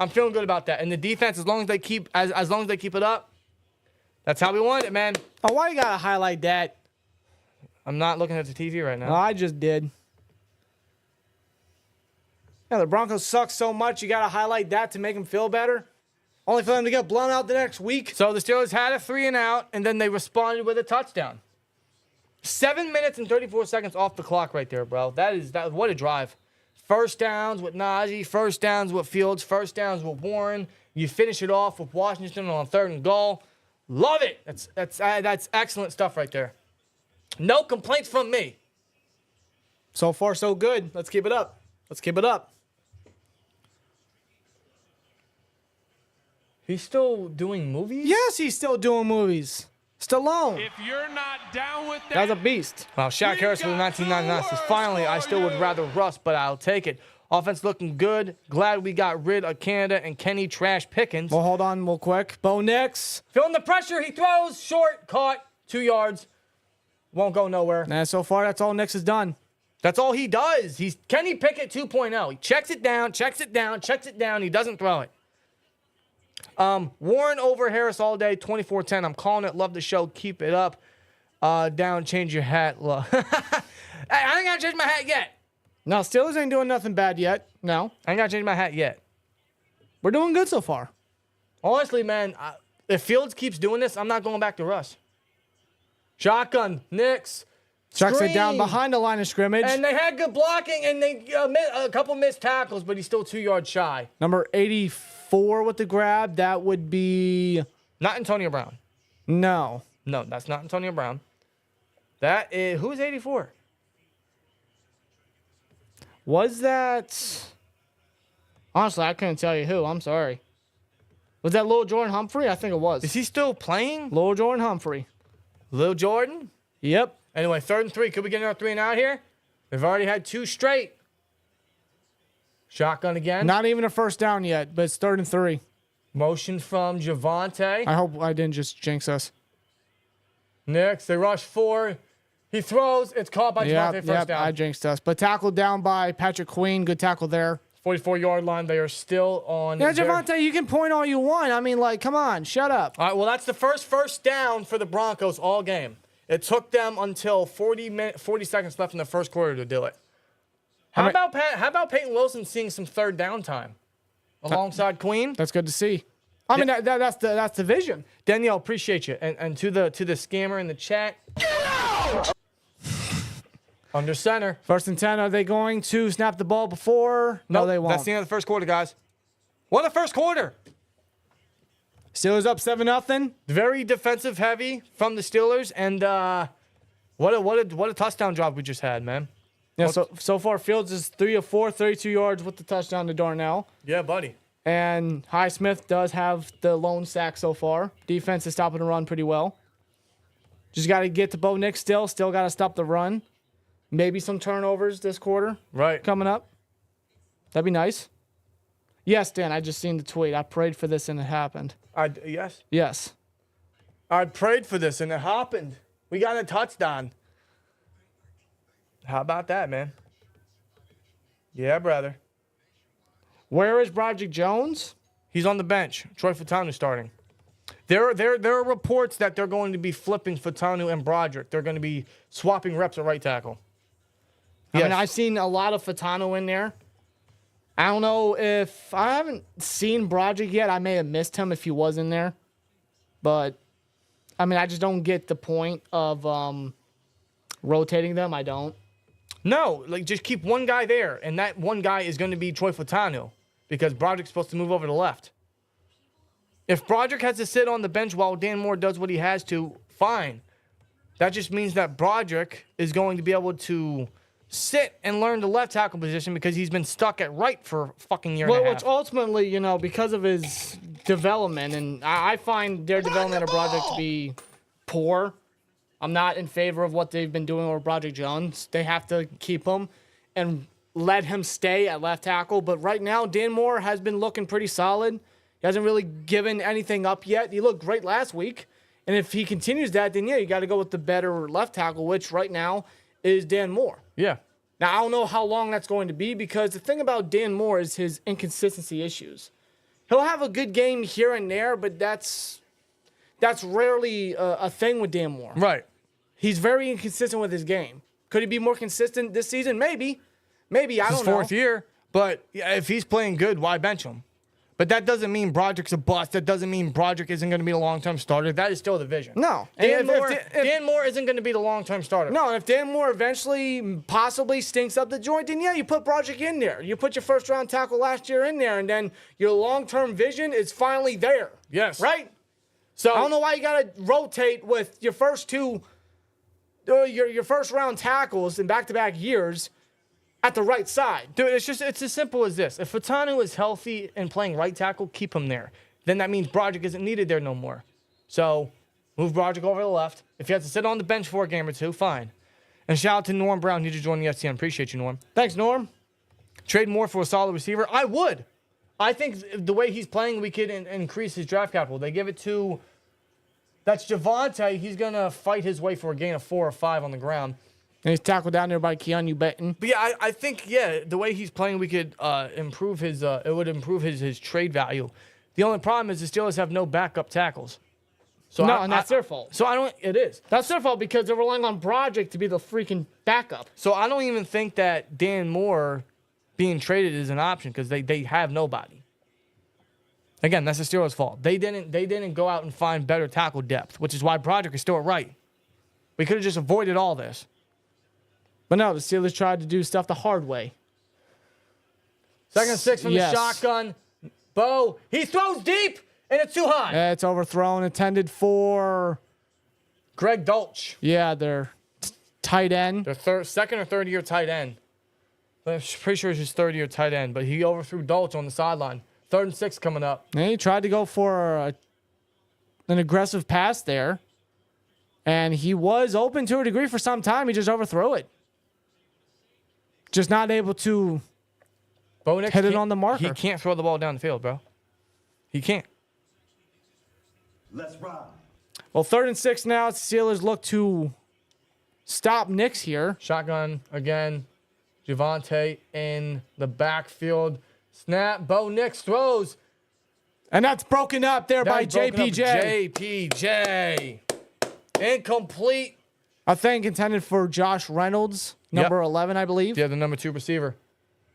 I'm feeling good about that. And the defense, as long as they keep it up, that's how we want it, man. Oh, why you gotta highlight that? I'm not looking at the TV right now. Oh, I just did. Yeah, the Broncos suck so much, you gotta highlight that to make them feel better. Only for them to get blown out the next week. So the Steelers had a 3-and-out, and then they responded with a touchdown. 7 minutes and 34 seconds off the clock right there, bro. What a drive. First downs with Najee, first downs with Fields, first downs with Warren. You finish it off with Washington on 3rd and goal. Love it. That's excellent stuff right there. No complaints from me. So far, so good. Let's keep it up. Let's keep it up. He's still doing movies? Yes, he's still doing movies. Stallone. If you're not down with that, That's a beast. Wow, Shaq Harris for the 1999 says, finally, I still would rather Russ, but I'll take it. Offense looking good. Glad we got rid of Canada and Kenny Trash Pickens. Well, hold on real quick. Bo Nix. Feeling the pressure. He throws short, caught, 2 yards. Won't go nowhere. And so far, that's all Nix has done. That's all he does. He's Kenny Pickett 2.0. He checks it down, checks it down, checks it down. He doesn't throw it. Warren over Harris all day, 24-10. I'm calling it. Love the show. Keep it up. Down, change your hat. I ain't got to change my hat yet. No, Steelers ain't doing nothing bad yet. No. I ain't got to change my hat yet. We're doing good so far. Honestly, man, if Fields keeps doing this, I'm not going back to Russ. Shotgun, Nix. Chucks it down behind the line of scrimmage. And they had good blocking, and they a couple missed tackles, but he's still 2 yards shy. Number 84 with the grab. That would be... Not Antonio Brown. No. No, that's not Antonio Brown. That is, who is 84? Was that... Honestly, I couldn't tell you who. I'm sorry. Was that Lil Jordan Humphrey? I think it was. Is he still playing? Lil Jordan Humphrey. Lil Jordan? Yep. Anyway, 3rd and 3. Could we get another 3 and out here? They've already had 2 straight. Shotgun again. Not even a first down yet, but it's 3rd and 3. Motion from Javonte. I hope I didn't just jinx us. Nix, they rush 4. He throws. It's caught by Javonte, first down. I jinxed us. But tackled down by Patrick Queen. Good tackle there. 44-yard line. They are still on. Yeah, Javonte, you can point all you want. I mean, like, come on, shut up. All right, well, that's the first down for the Broncos all game. It took them until 40 seconds left in the first quarter to do it. How about Peyton Wilson seeing some 3rd down time alongside Queen? That's good to see. I mean, that's the vision. Danielle, appreciate you. And to the scammer in the chat. Get out! Under center. 1st and 10. Are they going to snap the ball before? No, they won't. That's the end of the first quarter, guys. What a first quarter! Steelers up 7-0. Very defensive heavy from the Steelers, and what a touchdown drive we just had, man. Yeah. So far, Fields is 3 of 4, 32 yards with the touchdown to Darnell. Yeah, buddy. And Highsmith does have the lone sack so far. Defense is stopping the run pretty well. Just got to get to Bo Nix still. Still got to stop the run. Maybe some turnovers this quarter. Right. Coming up. That'd be nice. Yes, Dan, I just seen the tweet. I prayed for this and it happened. Yes. Yes. I prayed for this and it happened. We got a touchdown. How about that, man? Yeah, brother. Where is Broderick Jones? He's on the bench. Troy Fautanu starting. There are reports that they're going to be flipping Fautanu and Broderick. They're going to be swapping reps at right tackle. I mean, I've seen a lot of Fautanu in there. I don't know if... I haven't seen Broderick yet. I may have missed him if he was in there. But, I mean, I just don't get the point of rotating them. I don't. No, like just keep one guy there, and that one guy is going to be Troy Fautanu because Broderick's supposed to move over to the left. If Broderick has to sit on the bench while Dan Moore does what he has to, fine. That just means that Broderick is going to be able to sit and learn the left tackle position because he's been stuck at right for a fucking year and a half. Which ultimately, you know, because of his development, and I find their development of Broderick to be poor. I'm not in favor of what they've been doing with Broderick Jones. They have to keep him and let him stay at left tackle. But right now, Dan Moore has been looking pretty solid. He hasn't really given anything up yet. He looked great last week. And if he continues that, then, yeah, you got to go with the better left tackle, which right now is Dan Moore. Yeah. Now, I don't know how long that's going to be because the thing about Dan Moore is his inconsistency issues. He'll have a good game here and there, but that's rarely a thing with Dan Moore. Right. He's very inconsistent with his game. Could he be more consistent this season? Maybe. Maybe, I don't know. His 4th year, but if he's playing good, why bench him? But that doesn't mean Broderick's a bust. That doesn't mean Broderick isn't going to be a long-term starter. That is still the vision. No. Dan Moore isn't going to be the long-term starter. No, and if Dan Moore eventually possibly stinks up the joint, then yeah, you put Broderick in there. You put your first-round tackle last year in there, and then your long-term vision is finally there. Yes. Right? So I don't know why you got to rotate with your first two, your first-round tackles in back-to-back years at the right side. Dude, it's as simple as this. If Fautanu is healthy and playing right tackle, keep him there. Then that means Broderick isn't needed there no more. So move Broderick over to the left. If he has to sit on the bench for a game or two, fine. And shout out to Norm Brown. He just joined the FCN. Appreciate you, Norm. Thanks, Norm. Trade Moore for a solid receiver? I would. I think the way he's playing, we could increase his draft capital. They give it to... That's Javonte. He's going to fight his way for a gain of 4 or 5 on the ground. And he's tackled down there by Keanu Benton. But yeah, I think, the way he's playing, we could improve his, it would improve his trade value. The only problem is the Steelers have no backup tackles. So and that's their fault. So it is. That's their fault because they're relying on Broderick to be the freaking backup. So I don't even think that Dan Moore being traded is an option because they have nobody. Again, that's the Steelers' fault. They didn't go out and find better tackle depth, which is why Broderick is still at right. We could have just avoided all this. But no, the Steelers tried to do stuff the hard way. 2nd and 6 from the shotgun. Bo, he throws deep. And it's too high. It's overthrown, intended for Greg Dolch. Yeah, their tight end. Their second or third year tight end. I'm pretty sure it's his third year tight end, but he overthrew Dolch on the sideline. 3rd and 6 coming up. And he tried to go for an aggressive pass there. And he was open to a degree for some time. He just overthrew it. Just not able to Bo Nix hit it on the marker. He can't throw the ball down the field, bro. He can't. Let's ride. Well, 3rd and 6 now. Steelers look to stop Nix here. Shotgun again. Javonte in the backfield. Snap. Bo Nix throws. And that's broken up there by JPJ. JPJ. Incomplete. I think intended for Josh Reynolds, number 11, I believe. Yeah, the number 2 receiver.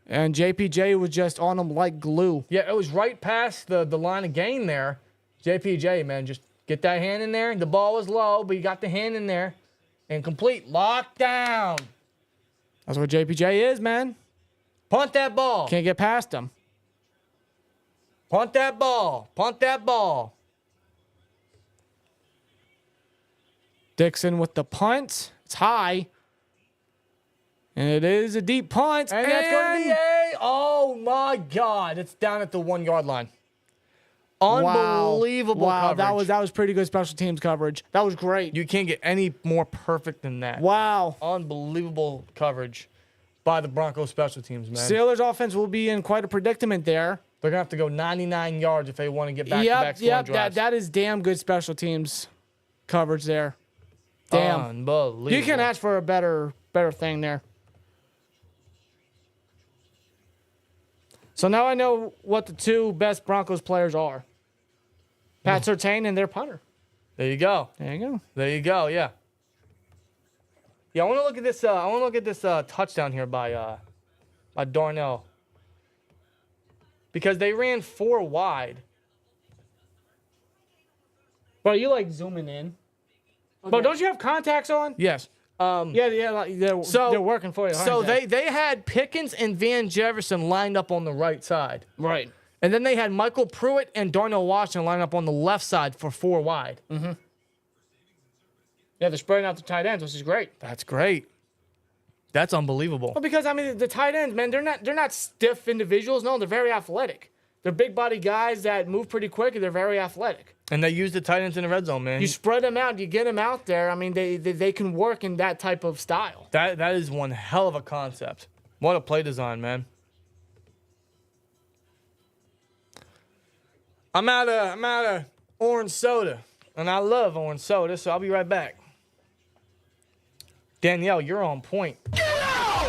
And JPJ was just on him like glue. Yeah, it was right past the line of gain there. JPJ, man, just get that hand in there. The ball was low, but you got the hand in there. Incomplete. Lockdown. That's what JPJ is, man. Punt that ball. Can't get past him. Punt that ball. Punt that ball. Dixon with the punt. It's high. And it is a deep punt. And that's going to be oh my God. It's down at the 1 yard line. Unbelievable coverage. That was pretty good special teams coverage. That was great. You can't get any more perfect than that. Wow. Unbelievable coverage by the Broncos special teams, man. Steelers offense will be in quite a predicament there. They're going to have to go 99 yards if they want to get back-to-back scoring drives. That is damn good special teams coverage there. Damn. Unbelievable. You can ask for a better thing there. So now I know what the 2 best Broncos players are. Pat Surtain and their punter. There you go. There you go. There you go, yeah. Yeah, I want to look at this touchdown here by Darnell. Because they ran 4 wide. Bro, you like zooming in. Okay. Bro, don't you have contacts on? Yes. They're working for you. So aren't they had Pickens and Van Jefferson lined up on the right side. Right. And then they had Michael Pruitt and Darnell Washington lined up on the left side for 4 wide. Mm-hmm. Yeah, they're spreading out the tight ends, which is great. That's great. That's unbelievable. Well, because I mean the tight ends, man, they're not stiff individuals. No, they're very athletic. They're big body guys that move pretty quick and they're very athletic. And they use the tight ends in the red zone, man. You spread them out, you get them out there. I mean, they can work in that type of style. That is one hell of a concept. What a play design, man. I'm out of orange soda, and I love orange soda, so I'll be right back. Danielle, you're on point.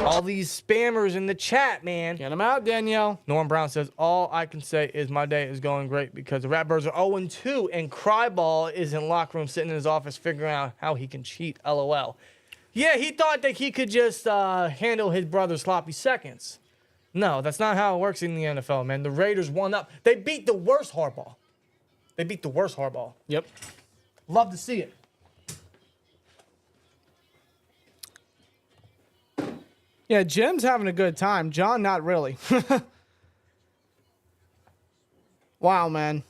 All these spammers in the chat, man. Get them out, Danielle. Norm Brown says, all I can say is my day is going great because the Ratbirds are 0-2 and Cryball is in locker room sitting in his office figuring out how he can cheat, LOL. Yeah, he thought that he could just handle his brother's sloppy seconds. No, that's not how it works in the NFL, man. The Raiders won up. They beat the worst Harbaugh. Yep. Love to see it. Yeah, Jim's having a good time. John, not really. Wow, man.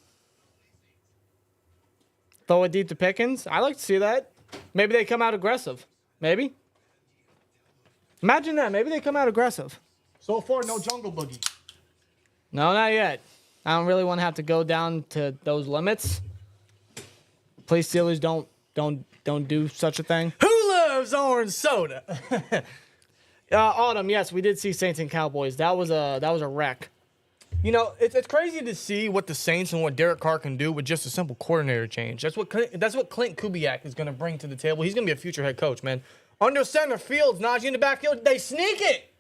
Throw it deep to Pickens. I like to see that. Maybe they come out aggressive. Maybe. Imagine that. Maybe they come out aggressive. So far, no jungle boogie. No, not yet. I don't really want to have to go down to those limits. Please, Steelers, don't do such a thing. Who loves orange soda? Autumn, yes, we did see Saints and Cowboys. That was a wreck. You know, it's crazy to see what the Saints and what Derek Carr can do with just a simple coordinator change. That's what Clint Kubiak is going to bring to the table. He's going to be a future head coach, man. Under center fields, Najee in the backfield, they sneak it.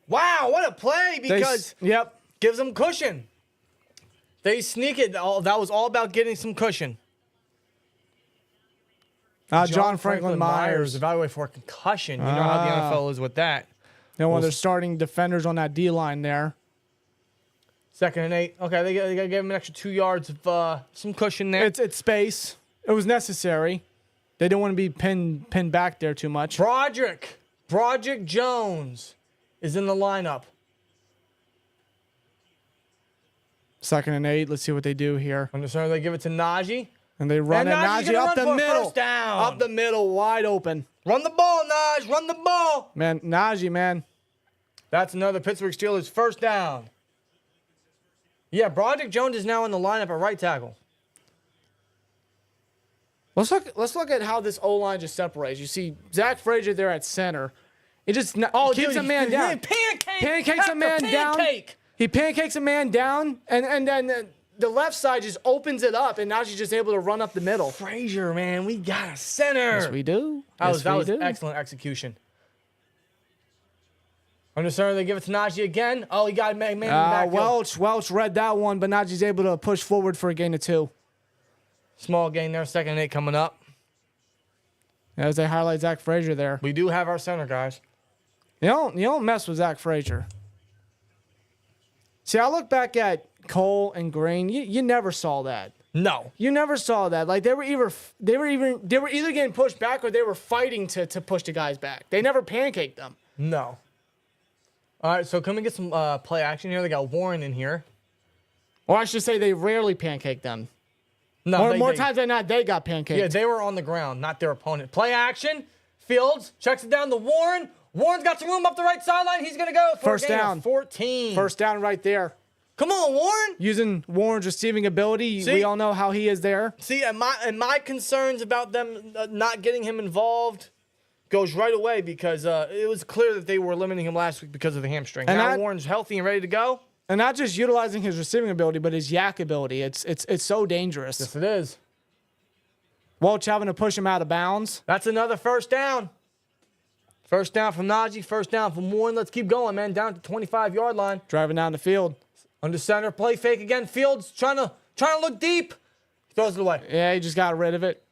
Wow, what a play because gives them cushion. They sneak it. That was all about getting some cushion. John Franklin Myers evaluated for a concussion. You know how the NFL is with that. Then one of their starting defenders on that D-line there. 2nd and 8. Okay, they got to give him an extra 2 yards of some cushion there. It's space. It was necessary. They didn't want to be pinned back there too much. Broderick Jones is in the lineup. 2nd and 8. Let's see what they do here. Under center, they give it to Najee. And they run And it. Najee's Najee gonna up run the for a middle. first down. Up the middle, wide open. Run the ball, Naj. Run the ball. Man, Najee, man. That's another Pittsburgh Steelers first down. Yeah, Broderick Jones is now in the lineup at right tackle. Let's look at how this O-line just separates. You see Zach Frazier there at center. It just keeps a man down. Pancakes a man down. He pancakes a man down, and then the left side just opens it up, and now she's just able to run up the middle. Frazier, man, we got a center. Yes, we do. That was excellent execution. Under center, they give it to Najee again. Oh, he got man in the backfield. Welch read that one, but Najee's able to push forward for a gain of 2. Small gain there, 2nd and 8 coming up. As they highlight Zach Frazier there. We do have our center, guys. You don't mess with Zach Frazier. See, I look back at Cole and Green. You never saw that. No. You never saw that. Like they were either getting pushed back or they were fighting to push the guys back. They never pancaked them. No. All right, so can we get some play action here? They got Warren in here. Or I should say they rarely pancake them. No, more times than not, they got pancaked. Yeah, they were on the ground, not their opponent. Play action. Fields checks it down to Warren. Warren's got some room up the right sideline. He's going to go for First a gain down. of 14. First down right there. Come on, Warren. Using Warren's receiving ability, we all know how he is there. See, and my concerns about them not getting him involved goes right away because it was clear that they were limiting him last week because of the hamstring. And now Warren's healthy and ready to go. And not just utilizing his receiving ability, but his yak ability. It's so dangerous. Yes, it is. Welch having to push him out of bounds. That's another first down. First down from Najee. First down from Warren. Let's keep going, man. Down to the 25-yard line. Driving down the field. Under center, play fake again. Fields trying to look deep. Throws it away. Yeah, he just got rid of it.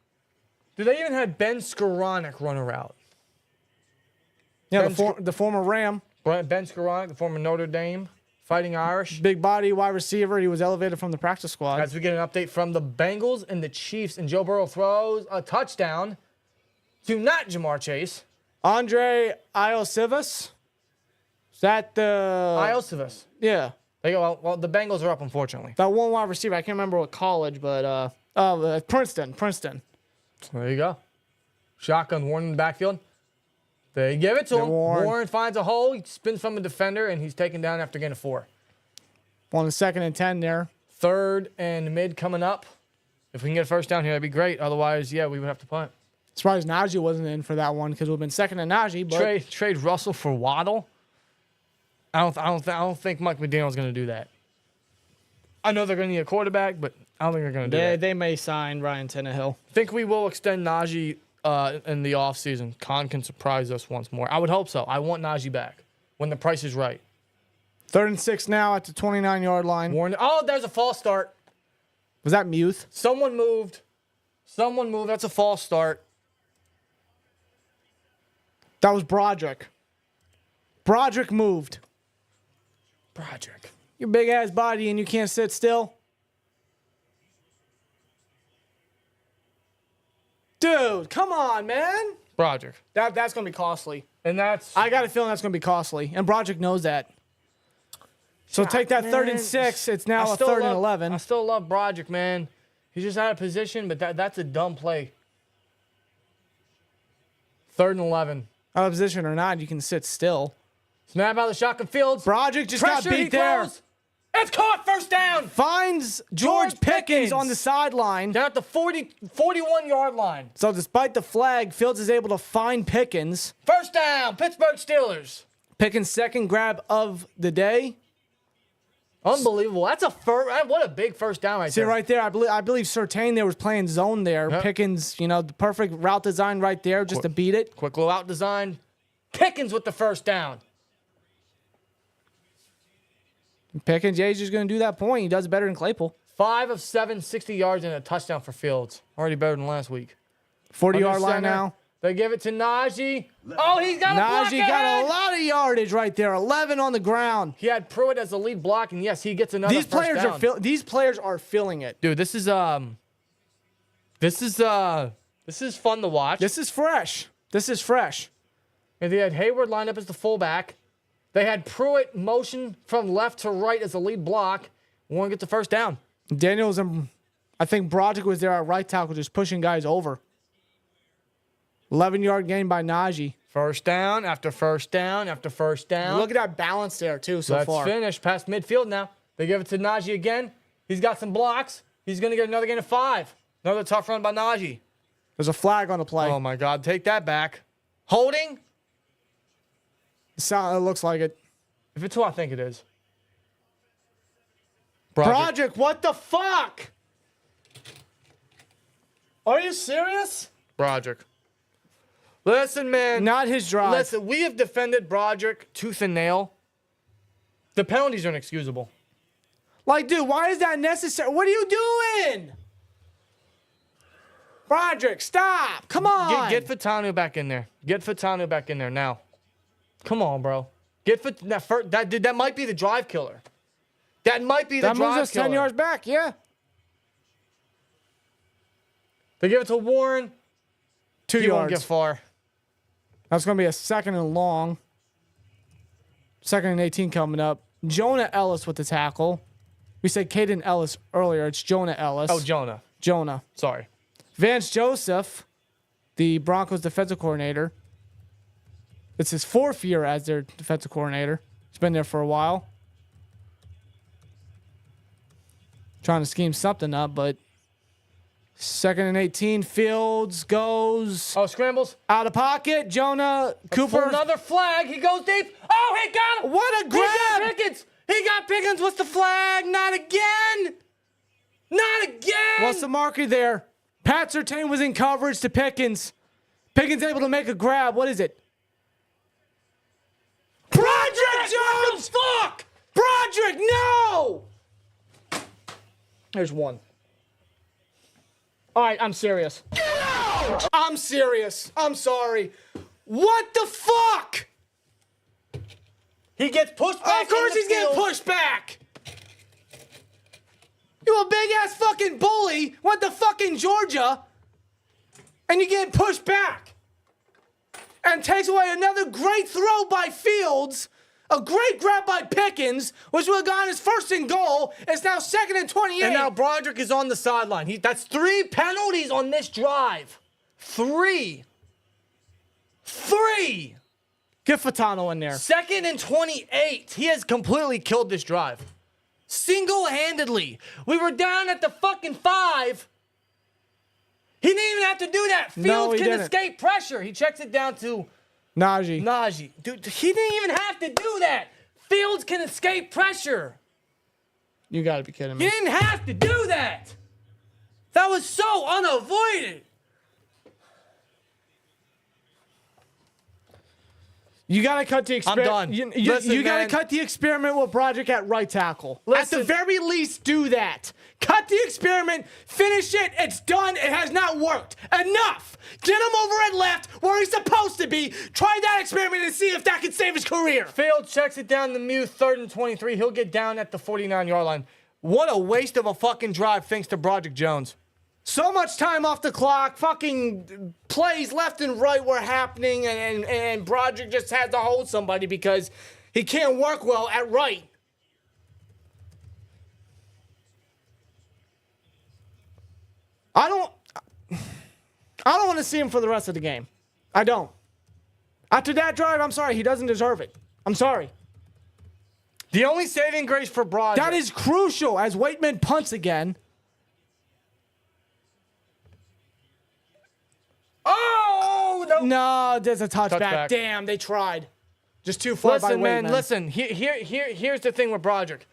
Dude, they even had Ben Skoranek run a route. Yeah, the former Ram. Ben Skoranek, the former Notre Dame Fighting Irish. Big body wide receiver. He was elevated from the practice squad. As we get an update from the Bengals and the Chiefs, and Joe Burrow throws a touchdown to not Jamar Chase. Andre Iosivas. Is that the... Iosivas. Yeah. They go, well, the Bengals are up, unfortunately. That one wide receiver. I can't remember what college, but... Princeton. There you go. Shotgun, Warren in the backfield. They give it to him. Warren finds a hole. He spins from a defender, and he's taken down after gain of 4. On the 2nd and 10 there. 3rd and mid coming up. If we can get a first down here, that'd be great. Otherwise, yeah, we would have to punt. Surprised Najee wasn't in for that one because it would have been 2nd and Najee. But Trade Russell for Waddle. I don't think Mike McDaniel's going to do that. I know they're going to need a quarterback, but I don't think they're going to do that. They may sign Ryan Tannehill. Think we will extend Najee in the offseason. Khan can surprise us once more. I would hope so. I want Najee back when the price is right. 3rd and 6 now at the 29-yard line. Warren. Oh, there's a false start. Was that Muth? Someone moved. That's a false start. That was Broderick. Broderick moved. Broderick. Your big-ass body and you can't sit still? Dude, come on, man. Broderick. That's going to be costly. And I got a feeling that's going to be costly. And Broderick knows that. So take that 3rd and 6. It's now a 3rd and 11. I still love Broderick, man. He's just out of position, but that's a dumb play. 3rd and 11. Out of position or not, you can sit still. Snap out of the shotgun Fields. Broderick just got beat there. It's caught. First down. Finds George Pickens on the sideline. Down at the 41-yard line. So despite the flag, Fields is able to find Pickens. First down, Pittsburgh Steelers. Pickens' second grab of the day. Unbelievable. That's what a big first down right there. See right there, I believe Surtain there was playing zone there. Yep. Pickens, the perfect route design right there just to beat it. Quick little out design. Pickens with the first down. Pickens, yeah, he's just going to do that point. He does better than Claypool. 5 of 7, 60 yards and a touchdown for Fields. Already better than last week. 40-yard line now. They give it to Najee. Oh, he's got a block Najee got a lot of yardage right there. 11 on the ground. He had Pruitt as the lead block, and yes, he gets another These players are feeling it. Dude, this is fun to watch. This is fresh. And they had Hayward lined up as the fullback. They had Pruitt motion from left to right as the lead block. Warren gets the first down. Daniels and I think Broderick was there at right tackle just pushing guys over. 11-yard gain by Najee. First down after first down after first down. Look at that balance there, too, so Let's far. finish past midfield now. They give it to Najee again. He's got some blocks. He's going to get another gain of 5. Another tough run by Najee. There's a flag on the play. Oh, my God. Take that back. Holding. It looks like it. If it's who I think it is. Broderick, what the fuck? Are you serious? Broderick. Listen, man. Not his drive. Listen, we have defended Broderick tooth and nail. The penalties are inexcusable. Like, dude, why is that necessary? What are you doing? Broderick, stop. Come on. Get Fatanu back in there. Get Fatanu back in there now. Come on, bro. That might be the drive killer. That might be the drive killer. That moves us 10 yards back, yeah. They give it to Warren. 2 He yards. won't get far. That's going to be a 2nd and long. 2nd and 18 coming up. Jonah Ellis with the tackle. We said Caden Ellis earlier. It's Jonah Ellis. Oh, Jonah. Jonah. Sorry. Vance Joseph, the Broncos defensive coordinator. It's his 4th year as their defensive coordinator. He's been there for a while. Trying to scheme something up, but 2nd and 18. Fields goes. Oh, scrambles. Out of pocket. Jonah Cooper. For another flag. He goes deep. Oh, he got him. What a grab. He got Pickens. He got Pickens. What's the flag? Not again. Not again. What's the marker there? Pat Surtain was in coverage to Pickens. Pickens able to make a grab. What is it? Broderick Jones! Fuck! Broderick, no! There's one. All right, I'm serious. I'm serious. I'm sorry. What the fuck? He gets pushed back. Of course he's getting pushed back. You a big ass fucking bully. Went to fucking Georgia. And you getting pushed back. And takes away another great throw by Fields. A great grab by Pickens, which would have gotten his 1st and goal. It's now 2nd and 28. And now Broderick is on the sideline. That's 3 penalties on this drive. 3. Get Fatano in there. 2nd and 28. He has completely killed this drive. Single-handedly. We were down at the fucking 5. He didn't even have to do that. Fields can escape pressure. He checks it down to Najee. Dude, he didn't even have to do that. Fields can escape pressure. You gotta be kidding me. He didn't have to do that. That was so unavoided. You gotta cut the experiment. I'm done. You gotta cut the experiment with Broderick at right tackle. At the very least, do that. Cut the experiment. Finish it. It's done. It has not worked. Enough. Get him over at left where he's supposed to be. Try that experiment and see if that can save his career. Field checks it down to Mew, 3rd and 23. He'll get down at the 49-yard line. What a waste of a fucking drive thanks to Broderick Jones. So much time off the clock. Fucking plays left and right were happening, and Broderick just had to hold somebody because he can't work well at right. I don't want to see him for the rest of the game. I don't. After that drive, I'm sorry. He doesn't deserve it. I'm sorry. The only saving grace for Broderick. That is crucial as Waitman punts again. Oh! No, there's a touchback. Touchback. Damn, they tried. Just too far by Waitman. Listen. Here's the thing with Broderick.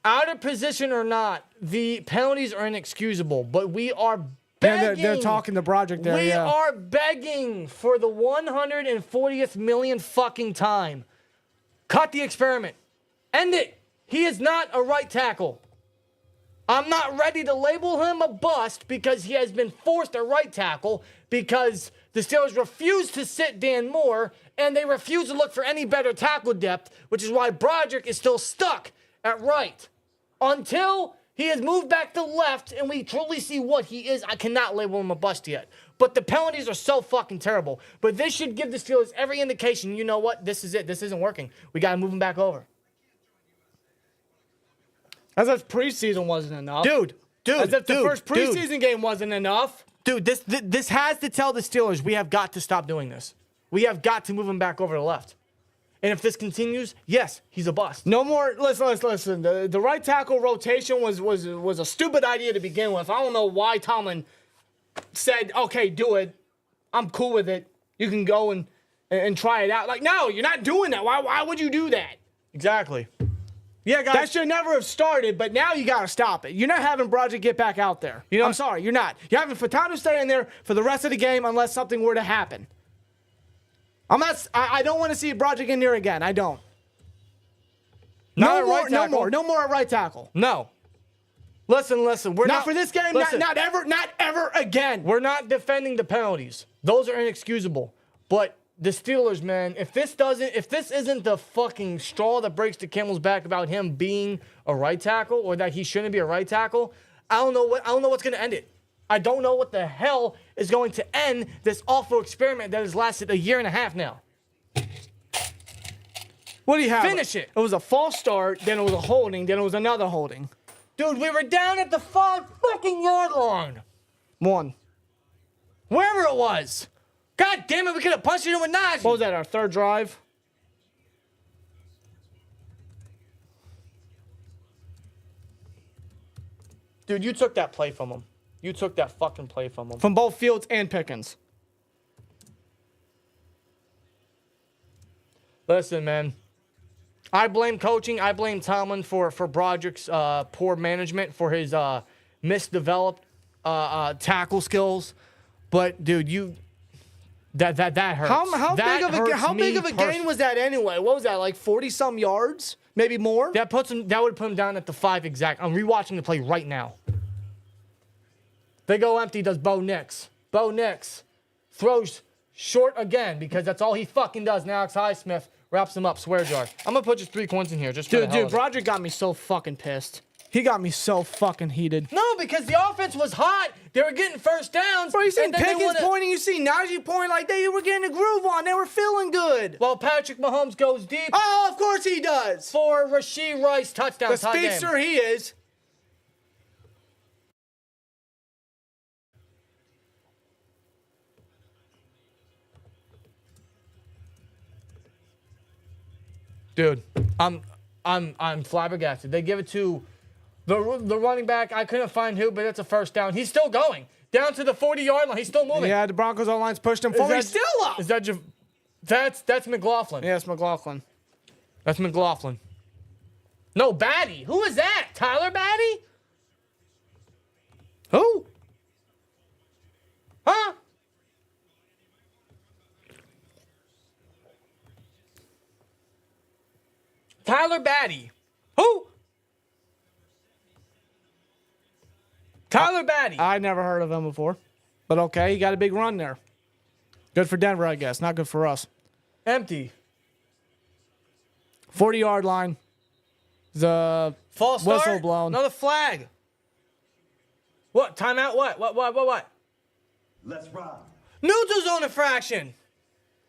Out of position or not, the penalties are inexcusable, but we are begging. They're talking to Broderick there. We are begging for the 140th million fucking time. Cut the experiment. End it. He is not a right tackle. I'm not ready to label him a bust because he has been forced a right tackle because the Steelers refuse to sit Dan Moore and they refuse to look for any better tackle depth, which is why Broderick is still stuck at right. Until he has moved back to left and we truly see what he is, I cannot label him a bust yet. But the penalties are so fucking terrible. But this should give the Steelers every indication, you know what, this is it. This isn't working. We got to move him back over. As if preseason wasn't enough. Dude. As if the first preseason game wasn't enough. Dude, this has to tell the Steelers we have got to stop doing this. We have got to move him back over to the left. And if this continues, yes, he's a bust. No more. Listen. The right tackle rotation was a stupid idea to begin with. I don't know why Tomlin said, "Okay, do it. I'm cool with it. You can go and try it out." Like, no, you're not doing that. Why would you do that? Exactly. Yeah, guys. That should never have started, but now you got to stop it. You're not having Broderick get back out there. You know, I'm sorry, you're not. You're having Furtado stay in there for the rest of the game unless something were to happen. I don't want to see Broderick in there again. I don't. No more at right tackle. No. Listen. We're not for this game. Not ever again. We're not defending the penalties. Those are inexcusable. But the Steelers, man, if this isn't the fucking straw that breaks the camel's back about him being a right tackle or that he shouldn't be a right tackle, I don't know what's gonna end it. I don't know what the hell is going to end this awful experiment that has lasted a year and a half now. What do you have? Finish it. It was a false start, then it was a holding, then it was another holding. Dude, we were down at the 5-fucking-yard line. One. Wherever it was. God damn it, we could have punched it in with Najee. What was that, our third drive? Dude, you took that play from him. You took that fucking play from him. From both Fields and Pickens. Listen, man. I blame coaching. I blame Tomlin for Broderick's poor management, for his misdeveloped tackle skills. But, dude, that hurts. How big of a gain was that anyway? What was that, like 40-some yards? Maybe more? That would put him down at the 5 exact. I'm rewatching the play right now. They go empty, does Bo Nix. Bo Nix throws short again because that's all he fucking does. Now Alex Highsmith wraps him up, swear jar. I'm going to put just 3 coins in here just for the hell of it. Broderick got me so fucking pissed. He got me so fucking heated. No, because the offense was hot. They were getting first downs. Bro, you seen Pickens pointing, you see Najee pointing like they were getting a groove on. They were feeling good. Well, Patrick Mahomes goes deep. Oh, of course he does. For Rashee Rice touchdown. The speedster he is. Dude, I'm flabbergasted. They give it to the running back. I couldn't find who, but it's a first down. He's still going down to the 40-yard line. He's still moving. Yeah, the Broncos O-line's pushed him forward. He's still up. Is that that's McLaughlin? Yeah, it's McLaughlin. That's McLaughlin. No, Batty. Who is that? Tyler Batty? Who? Huh? Tyler Batty. Who? Tyler Batty. I never heard of him before. But okay, he got a big run there. Good for Denver, I guess. Not good for us. Empty. 40-yard line. The false start. Whistle blown. Another flag. What? Timeout? What? Let's ride. Neutral zone infraction.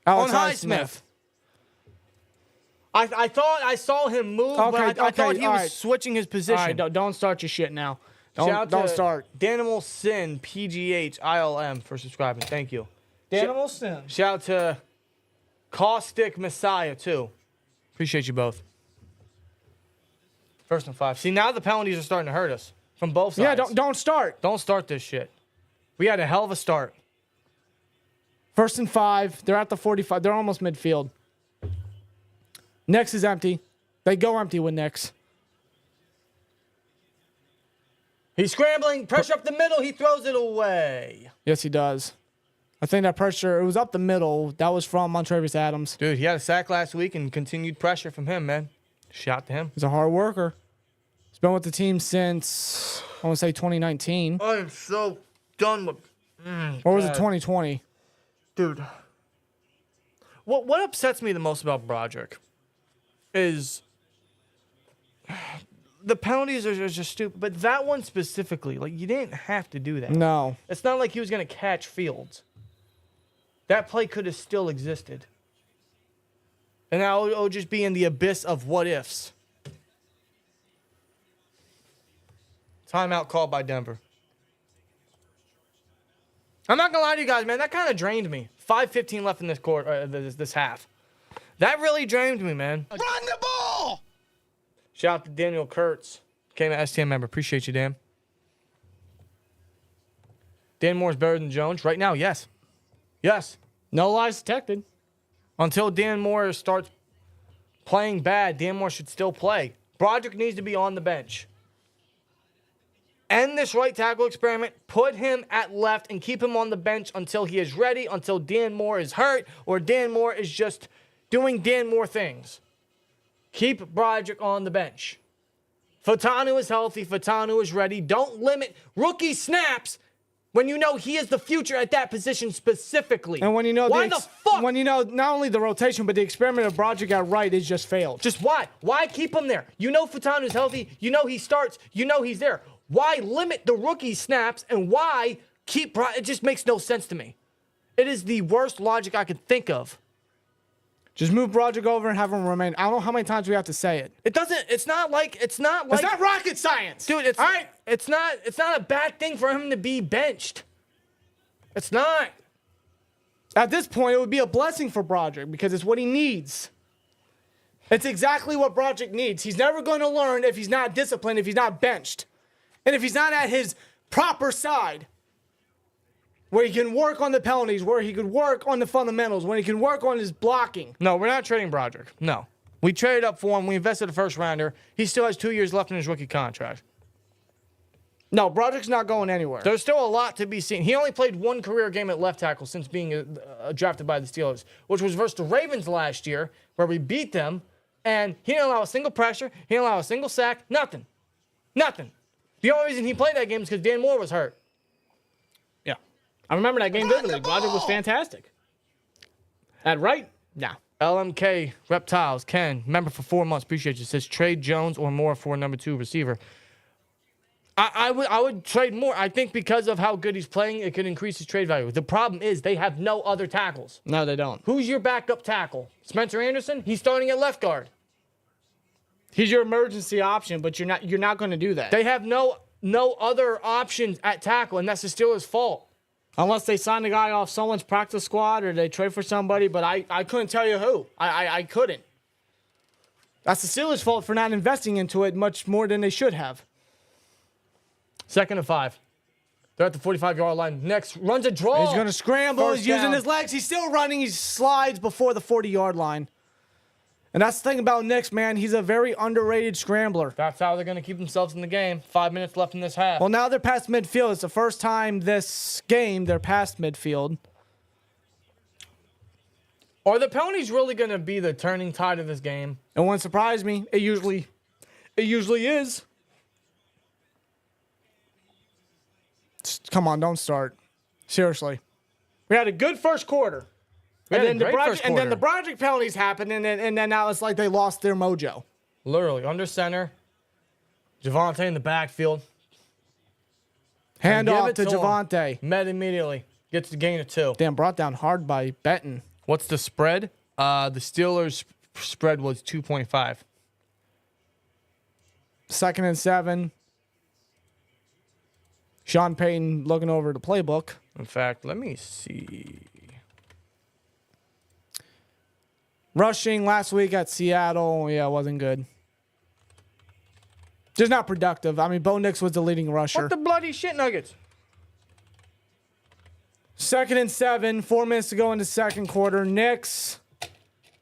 Alex on Highsmith. I thought I saw him move, but I thought he was switching his position. All right, don't start your shit now. Don't start. Danimal Sin, PGH, ILM for subscribing. Thank you. Danimal Sin. Shout out to Caustic Messiah, too. Appreciate you both. 1st and 5. See, now the penalties are starting to hurt us from both sides. Yeah, don't start. Don't start this shit. We had a hell of a start. 1st and 5. They're at the 45. They're almost midfield. Nix is empty. They go empty with Nix. He's scrambling. Pressure up the middle. He throws it away. Yes, he does. I think that pressure, it was up the middle. That was from Montravius Adams. Dude, he had a sack last week and continued pressure from him, man. Shout to him. He's a hard worker. He's been with the team since, I want to say 2019. I am so done with... Or was it 2020? Dude. What upsets me the most about Broderick is the penalties are just stupid. But that one specifically, like, you didn't have to do that. No. It's not like he was going to catch Fields. That play could have still existed. And now it'll just be in the abyss of what ifs. Timeout called by Denver. I'm not going to lie to you guys, man. That kind of drained me. 5:15 left in this quarter, this half. That really drained me, man. Run the ball! Shout out to Daniel Kurtz. Came an STM member. Appreciate you, Dan. Dan Moore's better than Jones. Right now, yes. Yes. No lies detected. Until Dan Moore starts playing bad, Dan Moore should still play. Broderick needs to be on the bench. End this right tackle experiment. Put him at left and keep him on the bench until he is ready, until Dan Moore is hurt, or Dan Moore is just doing Dan Moore things. Keep Broderick on the bench. Fatanu is healthy. Fatanu is ready. Don't limit rookie snaps when you know he is the future at that position specifically. And when you know why the fuck? When you know not only the rotation, but the experiment of Broderick got right is just failed. Just why? Why keep him there? You know Fatanu's healthy. You know he starts. You know he's there. Why limit the rookie snaps and why keep Broderick? It just makes no sense to me. It is the worst logic I could think of. Just move Broderick over and have him remain. I don't know how many times we have to say it. It doesn't. It's not It's not rocket science, dude. It's all right. It's not a bad thing for him to be benched. It's not. At this point, it would be a blessing for Broderick because it's what he needs. It's exactly what Broderick needs. He's never going to learn if he's not disciplined, if he's not benched, and if he's not at his proper side, where he can work on the penalties, where he could work on the fundamentals, when he can work on his blocking. No, we're not trading Broderick. No. We traded up for him. We invested a first rounder. He still has 2 years left in his rookie contract. No, Broderick's not going anywhere. There's still a lot to be seen. He only played one career game at left tackle since being drafted by the Steelers, which was versus the Ravens last year, where we beat them, and he didn't allow a single pressure. He didn't allow a single sack. Nothing. Nothing. The only reason he played that game is because Dan Moore was hurt. Yeah. I remember that game vividly. Broderick was fantastic. At right? No. LMK Reptiles, Ken, member for 4 months. Appreciate you. Says trade Jones or Moore for number 2 receiver. I would trade Moore. I think because of how good he's playing, it could increase his trade value. The problem is they have no other tackles. No, they don't. Who's your backup tackle? Spencer Anderson? He's starting at left guard. He's your emergency option, but you're not going to do that. They have no other options at tackle, and that's the Steelers' fault. Unless they sign the guy off someone's practice squad or they trade for somebody, but I couldn't tell you who. I couldn't. That's the Steelers' fault for not investing into it much more than they should have. 2nd and 5. They're at the 45-yard line. Next, runs a draw. He's going to scramble. First He's using down. his legs. He's still running. He slides before the 40-yard line. And that's the thing about Nix, man. He's a very underrated scrambler. That's how they're going to keep themselves in the game. 5 minutes left in this half. Well, now they're past midfield. It's the first time this game they're past midfield. Are the penalties really going to be the turning tide of this game? It wouldn't surprise me. It usually is. Come on, don't start. Seriously. We had a good first quarter. And then the Broderick penalties happened, and then now it's like they lost their mojo. Literally, under center. Javonte in the backfield. Hand off to Javonte. Met immediately. Gets the gain of 2. Damn, brought down hard by Benton. What's the spread? The Steelers' spread was 2.5. 2nd and 7. Sean Payton looking over the playbook. In fact, let me see. Rushing last week at Seattle, yeah, wasn't good. Just not productive. I mean, Bo Nix was the leading rusher. What the bloody shit nuggets? 2nd and 7, 4 minutes to go in the second quarter. Nix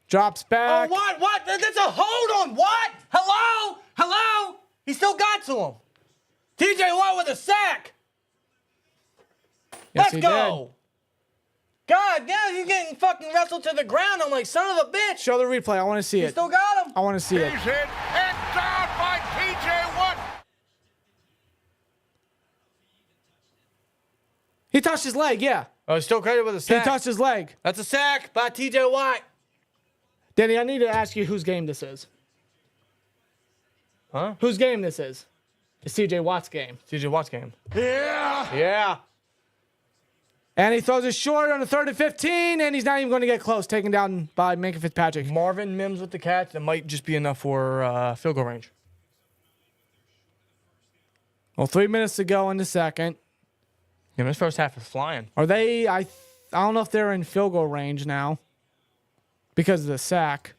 drops back. Oh, what? What? That's a hold on. What? Hello? Hello? He still got to him. TJ Watt with a sack. Yes, Let's go. God, yeah, he's getting fucking wrestled to the ground. I'm like, son of a bitch. Show the replay. I want to see it. Still got him. I want to see it. He's hit and down by TJ Watt. He touched his leg, yeah. Oh, he's still credited with a sack. He touched his leg. That's a sack by TJ Watt. Danny, I need to ask you whose game this is. Huh? Whose game this is? It's TJ Watt's game. TJ Watt's game. Yeah. Yeah. And he throws it short on the 3rd and 15, and he's not even going to get close, taken down by Minka Fitzpatrick. Marvin Mims with the catch. That might just be enough for field goal range. Well, 3 minutes to go in the second. Yeah, this first half is flying. Are they? I don't know if they're in field goal range now because of the sack.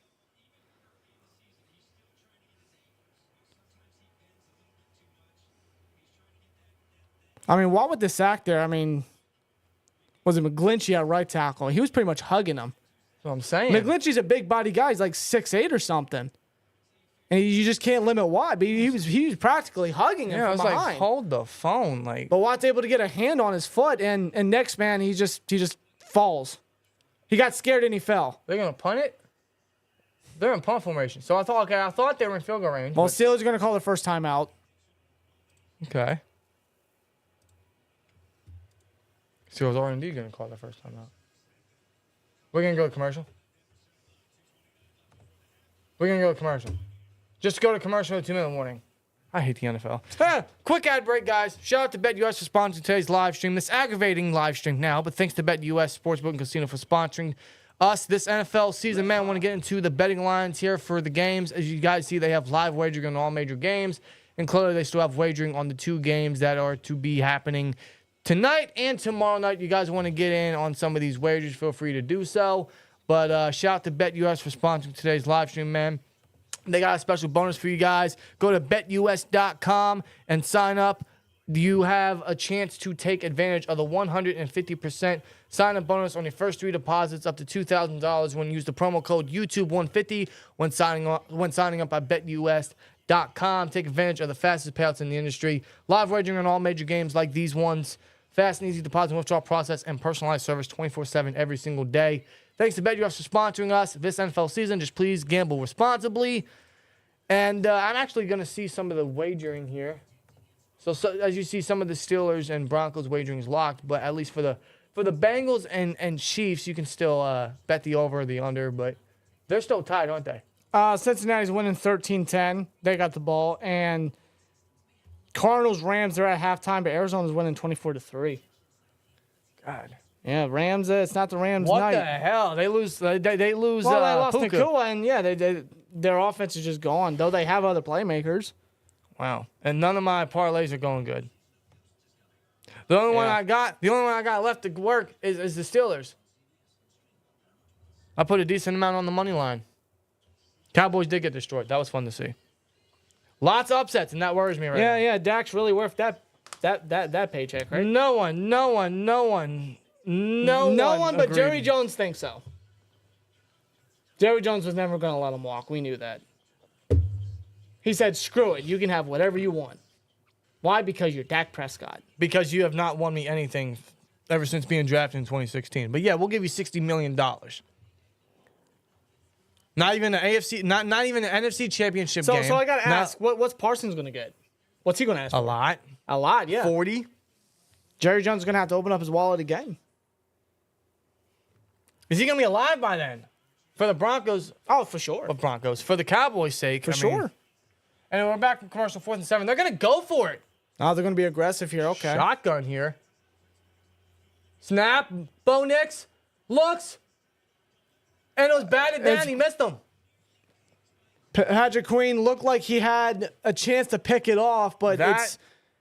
I mean, what with the sack there? I mean, was it McGlinchey at right tackle? He was pretty much hugging him. That's what I'm saying. McGlinchey's a big body guy. He's like 6'8" or something. And you just can't limit Watt. But he was practically hugging him Yeah, I from was behind. like, hold the phone. Like, But Watt's able to get a hand on his foot, and next man, he just falls. He got scared and he fell. they're going to punt it? They're in punt formation. So I thought they were in field goal range. Well, but- Steelers are going to call their first timeout. Okay. Steelers are indeed going to call their first time out. We're going to go to commercial. We're going to go to commercial. Just go to commercial at 2-minute warning. I hate the NFL. Quick ad break, guys. Shout out to BetUS for sponsoring today's live stream. This aggravating live stream now, but thanks to BetUS Sportsbook and Casino for sponsoring us this NFL season. Man, I want to get into the betting lines here for the games. As you guys see, they have live wagering on all major games. And clearly, they still have wagering on the 2 games that are to be happening tonight and tomorrow night. You guys want to get in on some of these wagers, feel free to do so. But shout out to BetUS for sponsoring today's live stream, man. They got a special bonus for you guys. Go to betus.com and sign up. You have a chance to take advantage of the 150% sign-up bonus on your first 3 deposits up to $2,000 when you use the promo code YouTube150 when signing up at betus.com. Take advantage of the fastest payouts in the industry. Live wagering on all major games like these ones. Fast and easy deposit and withdrawal process and personalized service 24/7 every single day. Thanks to BetUS for sponsoring us this NFL season. Just please gamble responsibly. And I'm actually going to see some of the wagering here. So as you see, some of the Steelers and Broncos wagering is locked, but at least for the Bengals and Chiefs, you can still bet the over or the under, but they're still tied, aren't they? Cincinnati's winning 13-10. They got the ball. And Cardinals, Rams, they're at halftime, but Arizona's winning 24-3. God. Yeah, Rams, it's not the Rams' What night. the hell? They lose. They lose. Well, they lost Puka. Nakua, and yeah, their offense is just gone, though they have other playmakers. Wow. And none of my parlays are going good. The only one I got left to work is the Steelers. I put a decent amount on the money line. Cowboys did get destroyed. That was fun to see. Lots of upsets, and that worries me right now. Yeah, Dak's really worth that paycheck, right? No one but agreed. Jerry Jones thinks so. Jerry Jones was never going to let him walk. We knew that. He said, screw it. You can have whatever you want. Why? Because you're Dak Prescott. Because you have not won me anything ever since being drafted in 2016. But yeah, we'll give you $60 million. Not even an AFC, not even an NFC championship game. So I got to ask, what's Parsons going to get? What's he going to ask A for? lot. A lot, yeah. 40. Jerry Jones is going to have to open up his wallet again. Is he going to be alive by then? For the Broncos. Oh, for sure. Of Broncos. For the Cowboys' sake. For sure. And we're back from commercial 4th and 7. They're going to go for it. Oh, they're going to be aggressive here. Okay. Shotgun here. Snap. Bo Nix. Looks. And it was batted down. He missed them. Patrick Queen looked like he had a chance to pick it off, but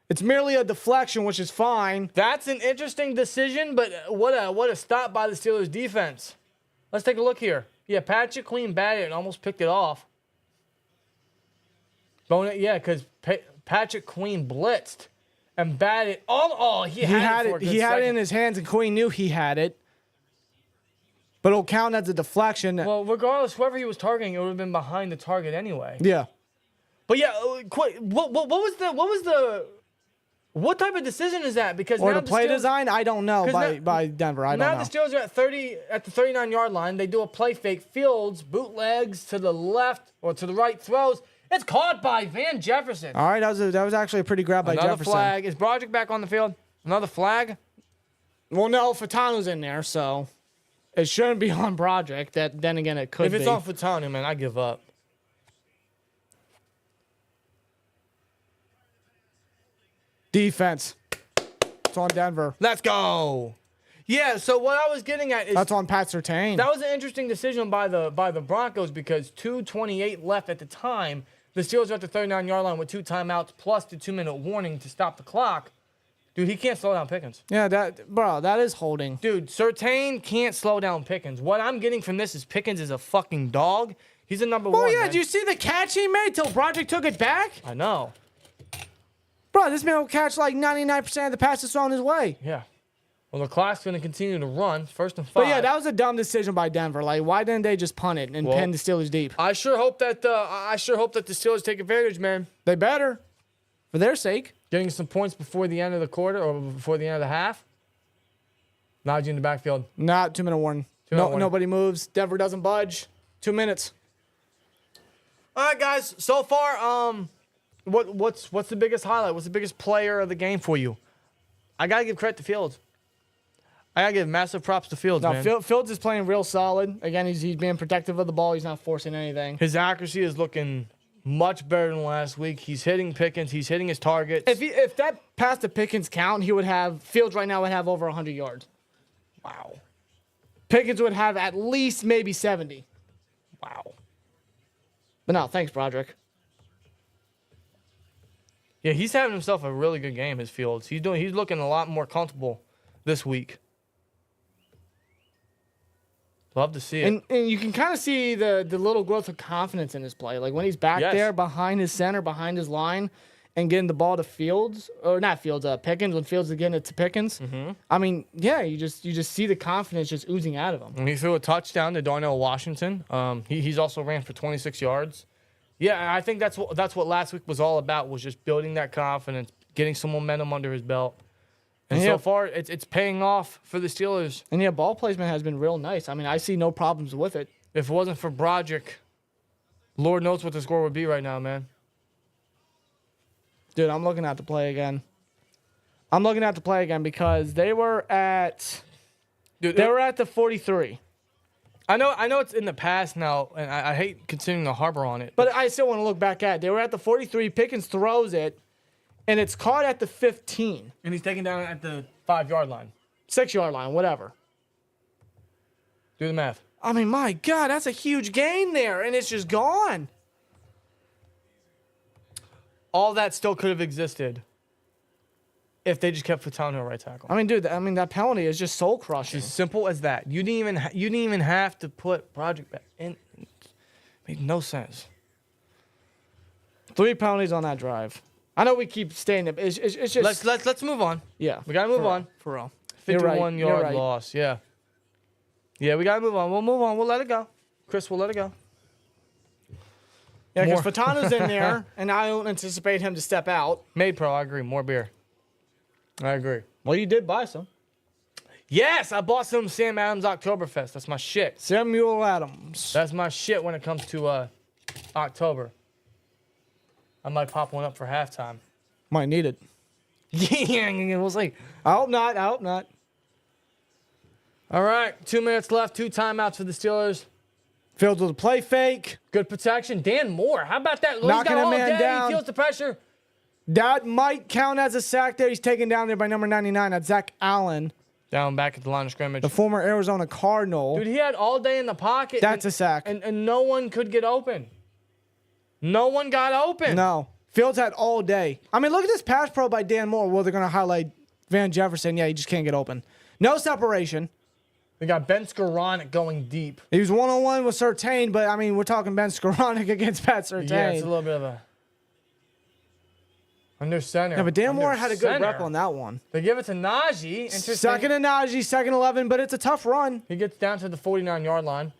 it's merely a deflection, which is fine. That's an interesting decision, but what a stop by the Steelers defense. Let's take a look here. Yeah, Patrick Queen batted and almost picked it off. Yeah, because Patrick Queen blitzed and batted. He had it. He had it in his hands, and Queen knew he had it. But it'll count as a deflection. Well, regardless, whoever he was targeting, it would have been behind the target anyway. Yeah. But yeah, quick. What type of decision is that? Because Or now the play design, I don't know by Denver. I don't know. Now the Steelers are at the 39-yard line. They do a play fake. Fields bootlegs to the left or to the right, throws. It's caught by Van Jefferson. All right, that was actually a pretty grab by Another Jefferson. flag. Is Broderick back on the field? Another flag? Well, no, Fatano's in there, so it shouldn't be on Broderick. Then again, it could be. If it's on Fatanu, man, I give up. Defense. It's on Denver. Let's go. Yeah, so what I was getting at is That's on Pat Surtain. that was an interesting decision by the Broncos because 2:28 left at the time. The Steelers are at the 39-yard line with 2 timeouts plus the 2-minute warning to stop the clock. Dude, he can't slow down Pickens. Yeah, that is holding. Dude, Surtain can't slow down Pickens. What I'm getting from this is Pickens is a fucking dog. He's a number one. Oh, yeah. Man. Did you see the catch he made till Broderick took it back? I know. Bro, this man will catch like 99% of the passes thrown his way. Yeah. Well, the clock's going to continue to run. 1st and 5. But yeah, that was a dumb decision by Denver. Like, why didn't they just punt it and pin the Steelers deep? I sure hope that the Steelers take advantage, man. They better, for their sake. Getting some points before the end of the quarter or before the end of the half. Najee in the backfield. Not 2-minute warning. Nobody moves. Denver doesn't budge. 2 minutes. All right, guys. So far, what's the biggest highlight? What's the biggest player of the game for you? I gotta give credit to Fields. I gotta give massive props to Fields, man. Fields is playing real solid. Again, he's being protective of the ball. He's not forcing anything. His accuracy is looking much better than last week. He's hitting Pickens. He's hitting his targets. If that passed the Pickens count, Fields right now would have over 100 yards. Wow. Pickens would have at least maybe 70. Wow. But no, thanks, Broderick. Yeah, he's having himself a really good game, his Fields. He's looking a lot more comfortable this week. Love to see it. And you can kind of see the little growth of confidence in his play. Like when he's back there behind his center, behind his line, and getting the ball to Fields, or not Fields, Pickens, when Fields is getting it to Pickens. Mm-hmm. I mean, yeah, you just see the confidence just oozing out of him. And he threw a touchdown to Darnell Washington. He's also ran for 26 yards. Yeah, I think that's what last week was all about, was just building that confidence, getting some momentum under his belt. And so far, it's paying off for the Steelers. And yeah, ball placement has been real nice. I mean, I see no problems with it. If it wasn't for Broderick, Lord knows what the score would be right now, man. Dude, I'm looking at the play again. Because they were at the 43. I know it's in the past now, and I hate continuing to harbor on it. But I still want to look back at it. They were at the 43. Pickens throws it, and it's caught at the 15. And he's taken down at the 5-yard line. 6-yard line, whatever. Do the math. I mean, my God, that's a huge gain there, and it's just gone. All that still could have existed if they just kept Fatano right tackle. I mean, dude, that penalty is just soul crushing. It's as simple as that. You didn't even have to put Broderick back in. It made no sense. 3 penalties on that drive. I know we keep staying. It's just let's move on. Yeah, we gotta move on. For real. 51-yard loss. Yeah. Yeah, we gotta move on. We'll move on. We'll let it go. Chris, we'll let it go. Yeah, because Fatano's in there, and I don't anticipate him to step out. Made Pro, I agree. More beer. I agree. Well, you did buy some. Yes, I bought some Sam Adams Oktoberfest. That's my shit. Samuel Adams. That's my shit when it comes to October. I might pop one up for halftime. Might need it. Yeah, we'll see. I hope not. All right, 2 minutes left. 2 timeouts for the Steelers. Fields with a play fake. Good protection. Dan Moore. How about that? Knocking He's got a man all day. down. He feels the pressure. That might count as a sack there. He's taken down there by number 99. That's Zach Allen. Down back at the line of scrimmage. The former Arizona Cardinal. Dude, he had all day in the pocket. That's a sack. And no one could get open. No one got open. No. Fields had all day. I mean, look at this pass pro by Dan Moore. Well, they're going to highlight Van Jefferson. Yeah, he just can't get open. No separation. We got Ben Skoranek going deep. He was one-on-one with Surtain, but, I mean, we're talking Ben Skoranek against Pat Surtain. Yeah, it's a little bit of a under center. Yeah, but Dan Moore had a good center. rep on that one. They give it to Najee. Second to Najee, second 11, but it's a tough run. He gets down to the 49-yard line.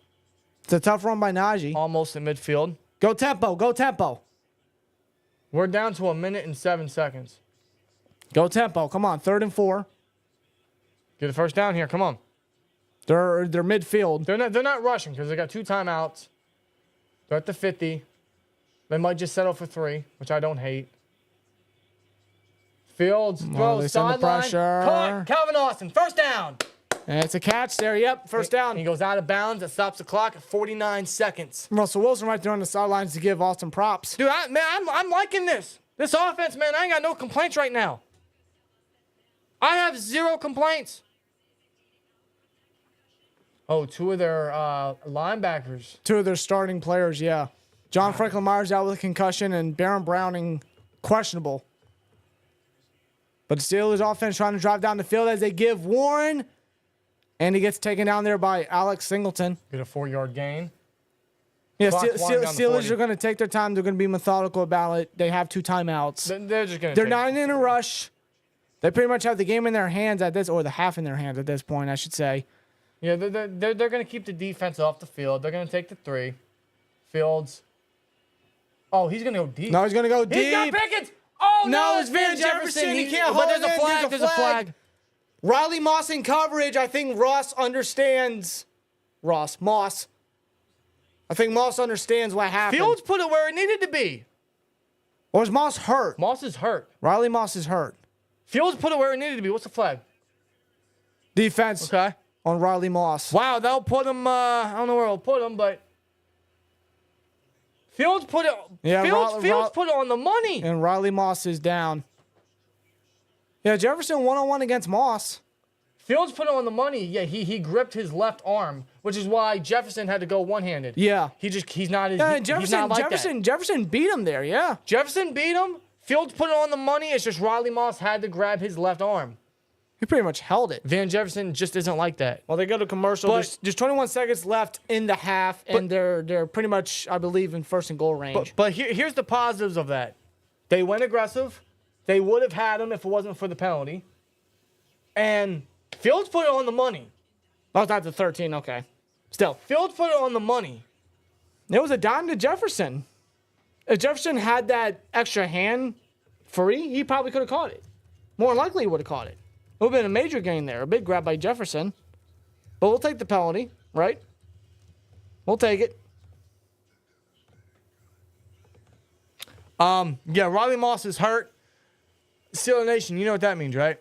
It's a tough run by Najee. Almost in midfield. Go tempo, go tempo. We're down to 1 minute and 7 seconds. Go tempo. Come on, 3rd and 4. Get a first down here. Come on. They're midfield. They're not rushing because they got 2 timeouts. They're at the 50. They might just settle for 3, which I don't hate. Fields throws sideline. Caught. Calvin Austin. First down. And it's a catch there. Yep, first down. He goes out of bounds. That stops the clock at 49 seconds. Russell Wilson right there on the sidelines to give Austin props. Dude, I'm liking this. This offense, man, I ain't got no complaints right now. I have 0 complaints. Oh, 2 of their linebackers. 2 of their starting players, yeah. John Franklin Myers out with a concussion, and Baron Browning questionable. But the Steelers offense trying to drive down the field as they give Warren, and he gets taken down there by Alex Singleton. Get a 4-yard gain. Yeah, Clock's winding down to 40. Steelers are going to take their time. They're going to be methodical about it. They have 2 timeouts. They're just going to. They're not in a rush. They pretty much have the game in their hands at this, or the half in their hands at this point, I should say. Yeah, they're going to keep the defense off the field. They're going to take the 3. Fields. Oh, he's going to go deep. No, he's going to go deep. He's got Pickens. Oh, no, it's Van Jefferson. He can't But hold there's a it. flag. There's a flag. Riley Moss in coverage. I think Moss understands what happened. Fields put it where it needed to be. Or is Moss hurt? Moss is hurt. Riley Moss is hurt. Fields put it where it needed to be. What's the flag? Defense Okay. on Riley Moss. Wow, that'll put him. I don't know where it'll put him, but Fields put it. Yeah, Fields put it on the money. And Riley Moss is down. Yeah, Jefferson 1-on-1 against Moss. Fields put it on the money. Yeah, he gripped his left arm, which is why Jefferson had to go one-handed. Yeah. He's not as Yeah, he's not like that. Jefferson beat him there, yeah. Jefferson beat him. Fields put it on the money. It's just Riley Moss had to grab his left arm. He pretty much held it. Van Jefferson just isn't like that. Well, they go to commercial. But- There's 21 seconds left in the half, and they're pretty much, I believe, in first and goal range. But here's the positives of that. They went aggressive. They would have had him if it wasn't for the penalty. And Fields put it on the money. Oh, it's not the 13, okay. Still. Fields put it on the money. It was a dime to Jefferson. If Jefferson had that extra hand free, he probably could have caught it. More than likely, he would have caught it. It would have been a major gain there. A big grab by Jefferson. But we'll take the penalty, right? We'll take it. Yeah, Riley Moss is hurt. Steelers Nation, you know what that means, right?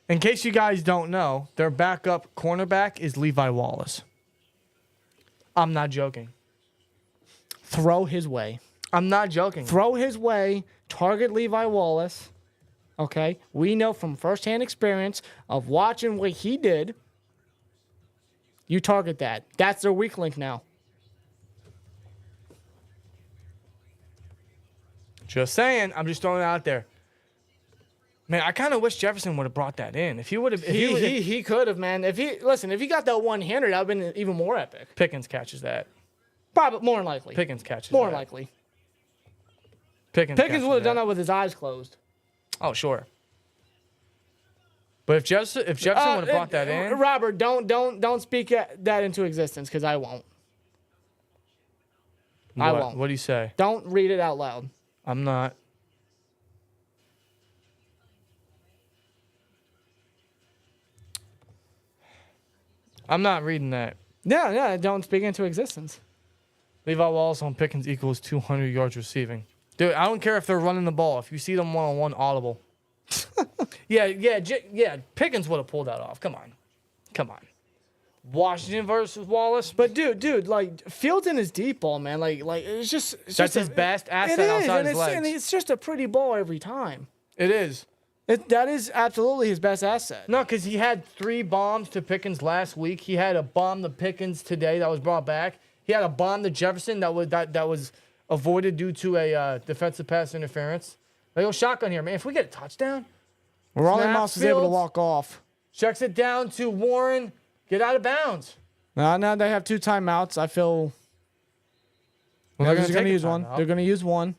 In case you guys don't know, their backup cornerback is Levi Wallace. I'm not joking. Throw his way. I'm not joking. Throw his way. Target Levi Wallace. Okay? We know from firsthand experience of watching what he did. You target that. That's their weak link now. Just saying. I'm just throwing it out there. Man, I kind of wish Jefferson would have brought that in. If he would have, He could have, man. If he got that one-hander, that would have been even more epic. Pickens catches that. Probably more than likely. Pickens catches More that. than likely. Pickens would have done that with his eyes closed. Oh, sure. But if Jefferson would have brought that in, Robert, don't speak that into existence because I won't. I won't. What do you say? Don't read it out loud. I'm not. I'm not reading that. Yeah, don't speak into existence. Levi Wallace on Pickens equals 200 yards receiving. Dude, I don't care if they're running the ball. If you see them one-on-one, audible. Yeah. Pickens would have pulled that off. Come on. Washington versus Wallace. But dude, like Fields in his deep ball, man. Like it's just That's his best asset outside his legs. And it's just a pretty ball every time. It is. That is absolutely his best asset. No, because he had 3 bombs to Pickens last week. He had a bomb to Pickens today that was brought back. He had a bomb to Jefferson that was avoided due to a defensive pass interference. They go shotgun here, man. If we get a touchdown, Riley Moss is able to walk off. Checks it down to Warren. Get out of bounds. Now they have 2 timeouts. I feel they're going to use one. They're going to use one.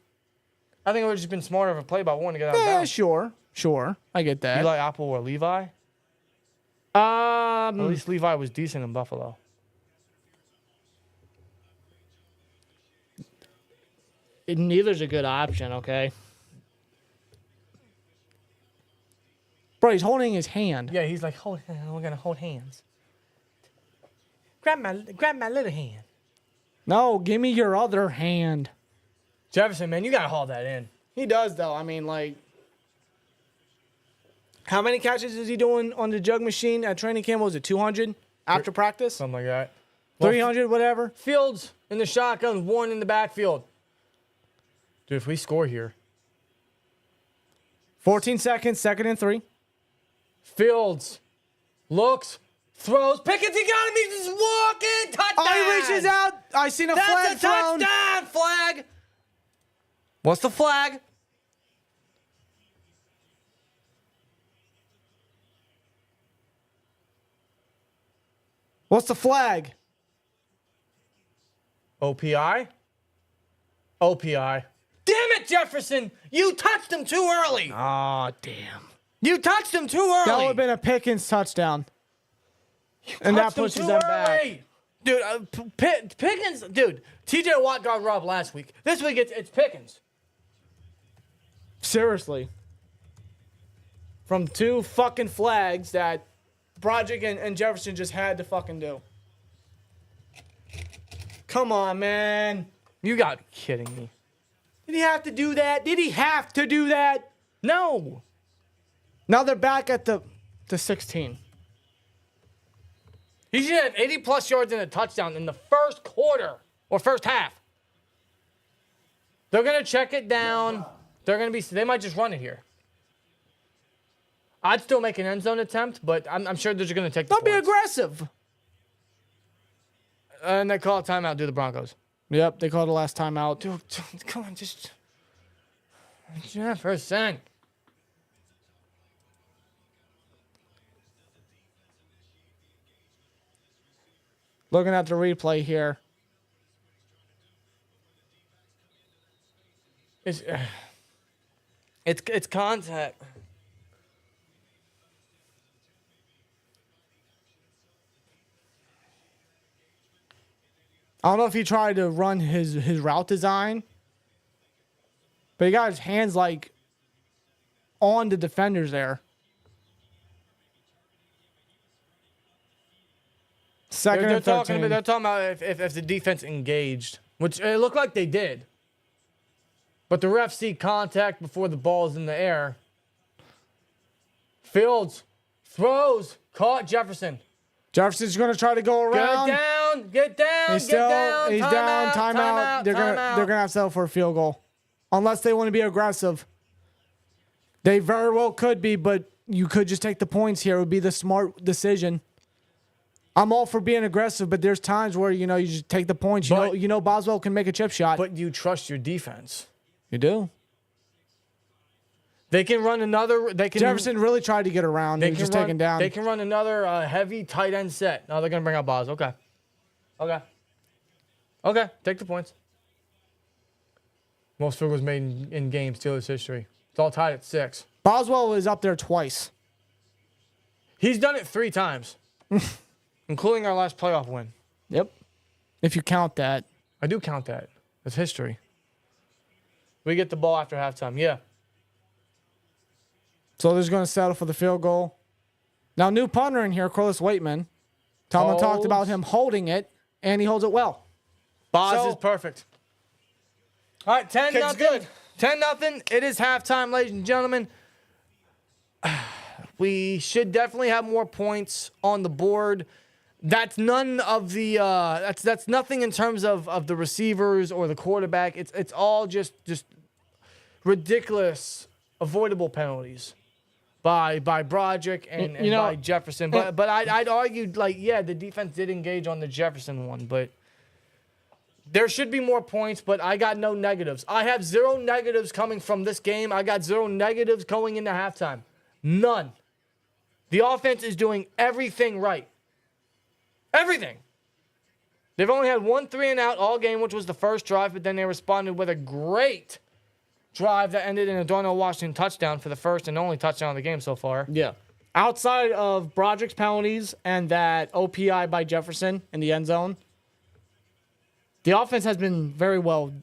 I think it would have just been smarter of a play by Warren to get out of bounds. Sure. I get that. Eli Apple or Levi? At least Levi was decent in Buffalo. Neither's a good option, okay? Bro, he's holding his hand. Yeah, he's like, we're gonna hold hands. Grab my little hand. No, give me your other hand. Jefferson, man, you gotta haul that in. He does, though. I mean, like, how many catches is he doing on the jug machine at training camp? Was it 200 after practice? Something like that. 300, whatever. Fields in the shotgun, Warren in the backfield. Dude, if we score here. 14 seconds, 2nd and 3. Fields looks, Throws. Pickens, he got him. He's just walking. Touchdown. Oh, he reaches out. I seen a flag That's a thrown. touchdown flag. What's the flag? What's the flag? OPI? OPI. Damn it, Jefferson! You touched him too early. Oh, damn. You touched him too early. That would have been a Pickens touchdown. And that pushes them back. Dude, Pickens, dude, TJ Watt got robbed last week. This week it's Pickens. Seriously. From 2 fucking flags that Broderick and Jefferson just had to fucking do. Come on, man. You got to be kidding me. Did he have to do that? Did he have to do that? No. Now they're back at the 16. He should have 80-plus yards and a touchdown in the first quarter or first half. They're going to check it down. They might just run it here. I'd still make an end zone attempt, but I'm sure they're just going to take the Don't be points. aggressive. And they call a timeout, do the Broncos. Yep, they called the last timeout. Dude, come on, just Jefferson. Looking at the replay here. It's contact. I don't know if he tried to run his route design, but he got his hands like on the defenders there. Second and 13. They're talking about if the defense engaged, which it looked like they did. But the refs see contact before the ball's in the air. Fields throws, caught Jefferson. Jefferson's going to try to go around. Get down, He's get down. He's down. Timeout. They're gonna have to settle for a field goal, unless they want to be aggressive. They very well could be, but you could just take the points here. It would be the smart decision. I'm all for being aggressive, but there's times where you just take the points. You know Boswell can make a chip shot. But you trust your defense. You do. They can run another. Jefferson really tried to get around. He was just taken down. They can run another heavy tight end set. Now they're gonna bring out Bos. Okay. Take the points. Most field goals made in game Steelers history. It's all tied at 6. Boswell is up there twice. He's done it 3 times, including our last playoff win. Yep. If you count that. I do count that. That's history. We get the ball after halftime. Yeah. So they're going to settle for the field goal. Now, new punter in here, Corliss Waitman. Tomlin talked about him holding it, and he holds it well. Boz is perfect. All right, 10-0. good. 10-0. It is halftime, ladies and gentlemen. We should definitely have more points on the board. That's none of the that's nothing in terms of the receivers or the quarterback. It's all just ridiculous avoidable penalties by Broderick and by Jefferson. But I'd argue the defense did engage on the Jefferson one, but there should be more points, but I got no negatives. I have 0 negatives coming from this game. I got 0 negatives going into halftime. None. The offense is doing everything right. Everything. They've only had 1 3-and-out all game, which was the first drive, but then they responded with a great drive that ended in a Darnell Washington touchdown for the first and only touchdown of the game so far. Yeah. Outside of Broderick's penalties and that OPI by Jefferson in the end zone, the offense has been very well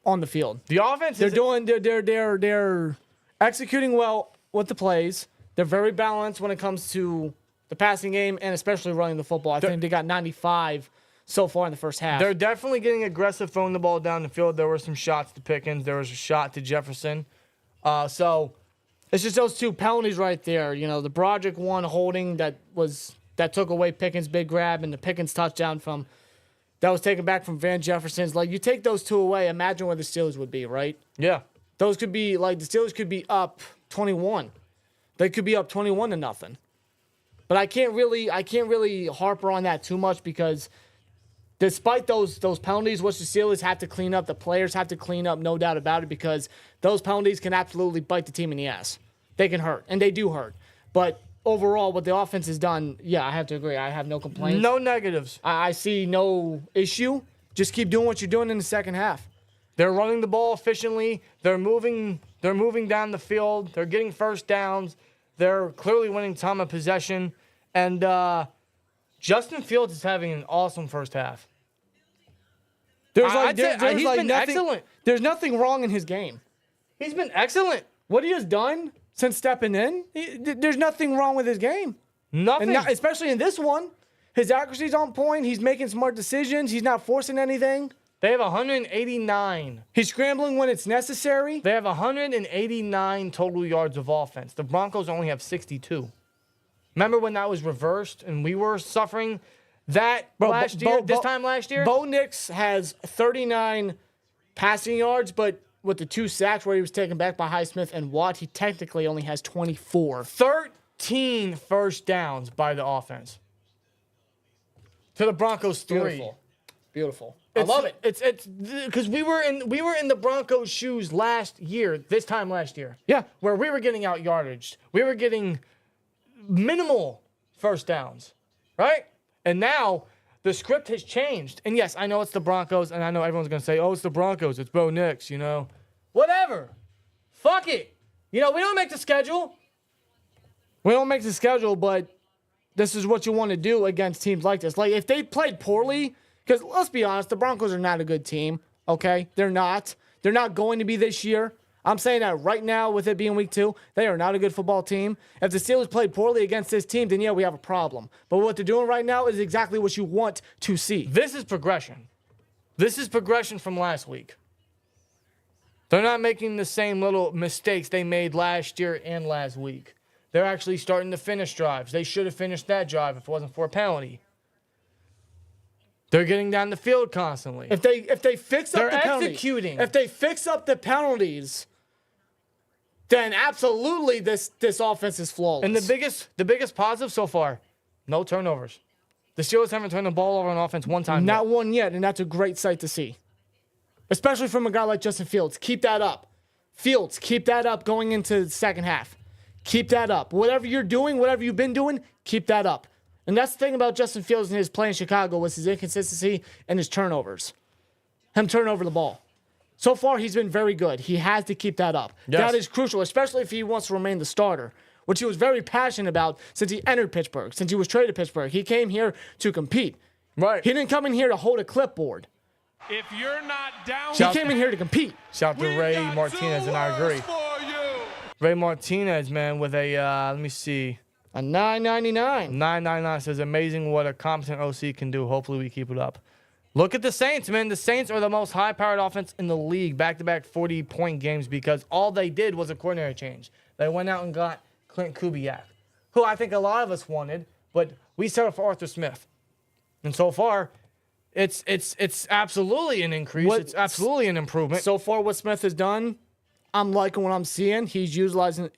on the field. The offense they're executing well with the plays. They're very balanced when it comes to the passing game and especially running the football. I think they got 95 so far in the first half. They're definitely getting aggressive throwing the ball down the field. There were some shots to Pickens. There was a shot to Jefferson. So it's just those 2 penalties right there. The Broderick one holding that took away Pickens' big grab and the Pickens touchdown that was taken back from Van Jefferson's. You take those 2 away, imagine where the Steelers would be, right? Yeah. Those could be, the Steelers could be up 21. They could be up 21-0. But I can't really harper on that too much because despite those penalties, which the Steelers have to clean up, the players have to clean up, no doubt about it, because those penalties can absolutely bite the team in the ass. They can hurt, and they do hurt. But overall, what the offense has done, yeah, I have to agree. I have no complaints. No negatives. I see no issue. Just keep doing what you're doing in the second half. They're running the ball efficiently. They're moving down the field. They're getting first downs. They're clearly winning time of possession. And Justin Fields is having an awesome first half. There's He's been excellent. There's nothing wrong in his game. He's been excellent. What he has done since stepping in, there's nothing wrong with his game. Nothing. And especially in this one, his accuracy's on point. He's making smart decisions. He's not forcing anything. They have 189. He's scrambling when it's necessary. They have 189 total yards of offense. The Broncos only have 62. Remember when that was reversed and we were suffering that this time last year? Bo Nix has 39 passing yards, but with the 2 sacks where he was taken back by Highsmith and Watt, he technically only has 24. 13 first downs by the offense. To the Broncos 3. Beautiful. I love it. It's because we were in the Broncos' shoes this time last year. Yeah. Where we were getting out yardage. We were getting minimal first downs, right? And now the script has changed. And yes, I know it's the Broncos, and I know everyone's going to say, oh, it's the Broncos. It's Bo Nix, you know. Whatever. Fuck it. You know, we don't make the schedule. We don't make the schedule, but this is what you want to do against teams like this. Like, if they played poorly, because let's be honest, the Broncos are not a good team, okay? They're not. They're not going to be this year. I'm saying that right now with it being week 2, they are not a good football team. If the Steelers played poorly against this team, then yeah, we have a problem. But what they're doing right now is exactly what you want to see. This is progression. This is progression from last week. They're not making the same little mistakes they made last year and last week. They're actually starting to finish drives. They should have finished that drive if it wasn't for a penalty. They're getting down the field constantly. If they fix up They're the penalties, executing. If they fix up the penalties, then absolutely this offense is flawless. And the biggest positive so far, no turnovers. The Steelers haven't turned the ball over on offense one time. Not one yet, and that's a great sight to see. Especially from a guy like Justin Fields. Keep that up. Fields, keep that up going into the second half. Keep that up. Whatever you're doing, whatever you've been doing, keep that up. And that's the thing about Justin Fields and his play in Chicago was his inconsistency and his turnovers. Him turning over the ball. So far, he's been very good. He has to keep that up. Yes. That is crucial, especially if he wants to remain the starter, which he was very passionate about since he entered Pittsburgh, since he was traded to Pittsburgh. He came here to compete. Right. He didn't come in here to hold a clipboard. If you're not down, He came in here to compete. Shout out to Ray Martinez, and I agree. Ray Martinez, man, with a, let me see. A $9.99. $9.99 says, amazing what a competent OC can do. Hopefully we keep it up. Look at the Saints, man. The Saints are the most high-powered offense in the league, back-to-back 40-point games, because all they did was a coordinator change. They went out and got Clint Kubiak, who I think a lot of us wanted, but we settled for Arthur Smith. And so far, it's absolutely an increase. It's absolutely an improvement. So far, what Smith has done, I'm liking what I'm seeing. He's utilizing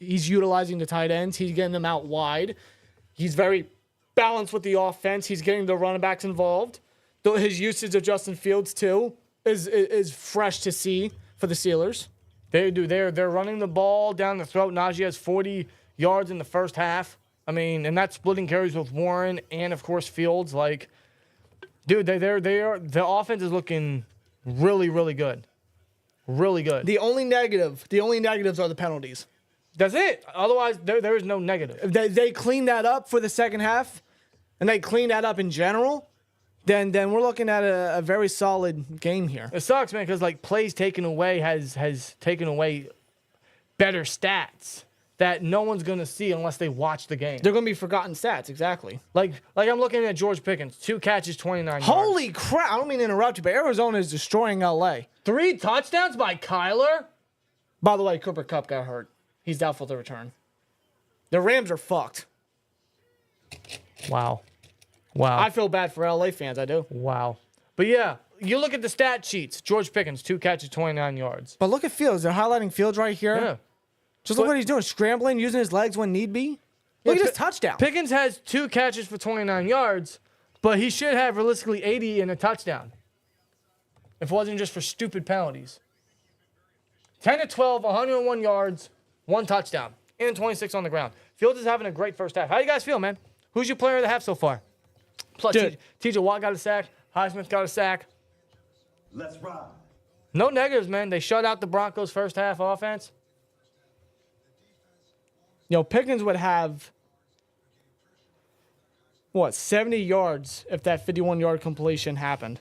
the tight ends. He's getting them out wide. He's very balanced with the offense. He's getting the running backs involved. His usage of Justin Fields too is fresh to see for the Steelers. They do. They're running the ball down the throat. Najee has 40 yards in the first half. I mean, and that's splitting carries with Warren and of course Fields. Like, dude, the offense is looking really, really good. Really good. The only negatives are the penalties. That's it. Otherwise, there is no negative. If they clean that up for the second half, and they clean that up in general, then we're looking at a very solid game here. It sucks, man, because like plays taken away has taken away better stats that no one's gonna see unless they watch the game. They're gonna be forgotten stats, exactly. Like I'm looking at George Pickens, 2 catches, 29 yards. Holy crap! I don't mean to interrupt you, but Arizona is destroying LA. 3 touchdowns by Kyler. By the way, Cooper Kupp got hurt. He's doubtful to return. The Rams are fucked. Wow. I feel bad for LA fans. I do. Wow. But yeah, you look at the stat sheets. George Pickens, 2 catches, 29 yards. But look at Fields. They're highlighting Fields right here. Yeah. Just look what he's doing. Scrambling, using his legs when need be. Look at his touchdown. Pickens has 2 catches for 29 yards, but he should have realistically 80 and a touchdown. If it wasn't just for stupid penalties. 10 to 12, 101 yards, 1 touchdown, and 26 on the ground. Fields is having a great first half. How you guys feel, man? Who's your player of the half so far? Plus, TJ Watt got a sack. Highsmith got a sack. Let's ride. No negatives, man. They shut out the Broncos' first half offense. Pickens would have, 70 yards if that 51-yard completion happened.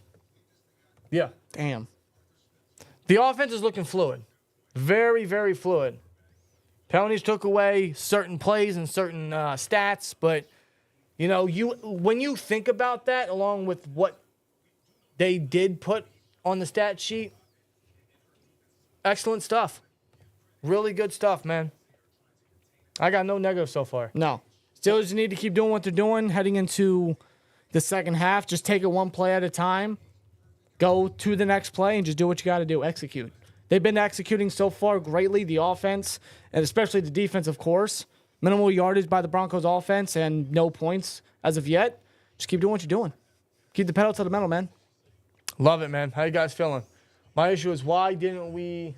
Yeah. Damn. The offense is looking fluid. Very, very fluid. Penalties took away certain plays and certain stats, but, when you think about that, along with what they did put on the stat sheet, excellent stuff. Really good stuff, man. I got no negatives so far. No. Steelers need to keep doing what they're doing heading into the second half. Just take it one play at a time. Go to the next play and just do what you got to do. Execute. They've been executing so far greatly, the offense, and especially the defense, of course. Minimal yardage by the Broncos offense and no points as of yet. Just keep doing what you're doing. Keep the pedal to the metal, man. Love it, man. How you guys feeling? My issue is, why didn't we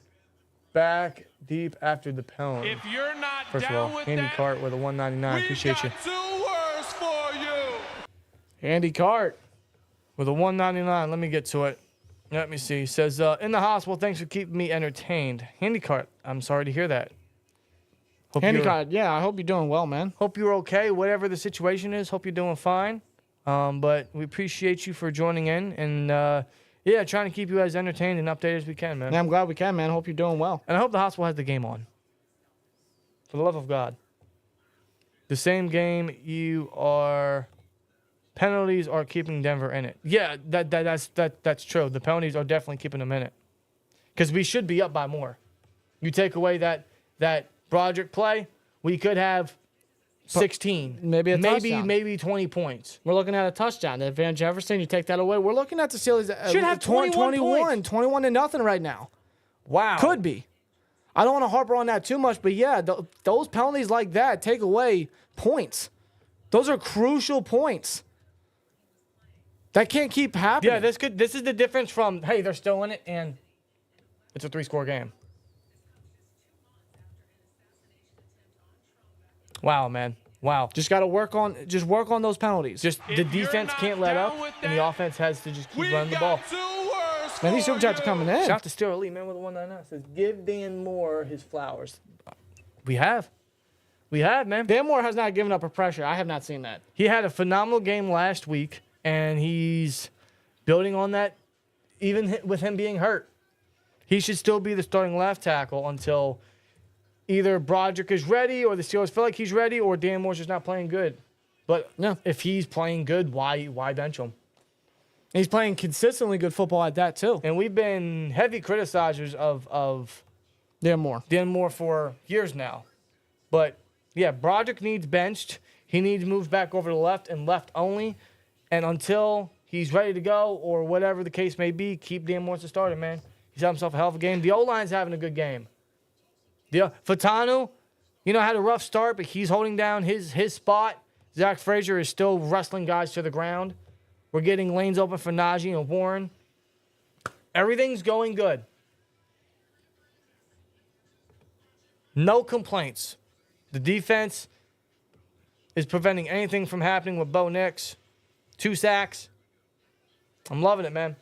back deep after the penalty? If you're not First of down all, with Andy that, Cart with a 199. Appreciate you. we've got 2 words for you. Andy Cart With a 199. Let me get to it. Let me see. He says, in the hospital, thanks for keeping me entertained. Handy Cart, I'm sorry to hear that. Andy Cart, yeah, I hope you're doing well, man. Hope you're okay, whatever the situation is. Hope you're doing fine. But we appreciate you for joining in and, trying to keep you as entertained and updated as we can, man. Yeah, I'm glad we can, man. Hope you're doing well. And I hope the hospital has the game on. For the love of God. The same game penalties are keeping Denver in it. Yeah, that's true. The penalties are definitely keeping them in it. Because we should be up by more. You take away that Broderick play, we could have 16. Maybe a touchdown. Maybe 20 points. We're looking at a touchdown. If Van Jefferson, you take that away. We're looking at the Steelers should have 21 to nothing right now. Wow. Could be. I don't want to harper on that too much, but yeah, those penalties like that take away points. Those are crucial points. That can't keep happening. Yeah, this is the difference from, hey, they're still in it, and it's a 3-score game. Wow, man. Wow. Just got to work on those penalties. Just the defense can't let up, and the offense has to just keep running the ball. Man, these super chats are coming in. Shout out to Steeler Elite, man, with a 199. Says, give Dan Moore his flowers. We have, man. Dan Moore has not given up a pressure. I have not seen that. He had a phenomenal game last week, and he's building on that even with him being hurt. He should still be the starting left tackle until either Broderick is ready or the Steelers feel like he's ready or Dan Moore's just not playing good. But no, if he's playing good, why bench him? He's playing consistently good football at that, too. And we've been heavy criticizers of Dan Moore for years now. But, yeah, Broderick needs benched. He needs moved back over to the left and left only. And until he's ready to go or whatever the case may be, keep Dan Moore as a starter, man. He's having himself a hell of a game. The O-line's having a good game. Fatanu, had a rough start, but he's holding down his spot. Zach Frazier is still wrestling guys to the ground. We're getting lanes open for Najee and Warren. Everything's going good. No complaints. The defense is preventing anything from happening with Bo Nix. 2 sacks. I'm loving it, man.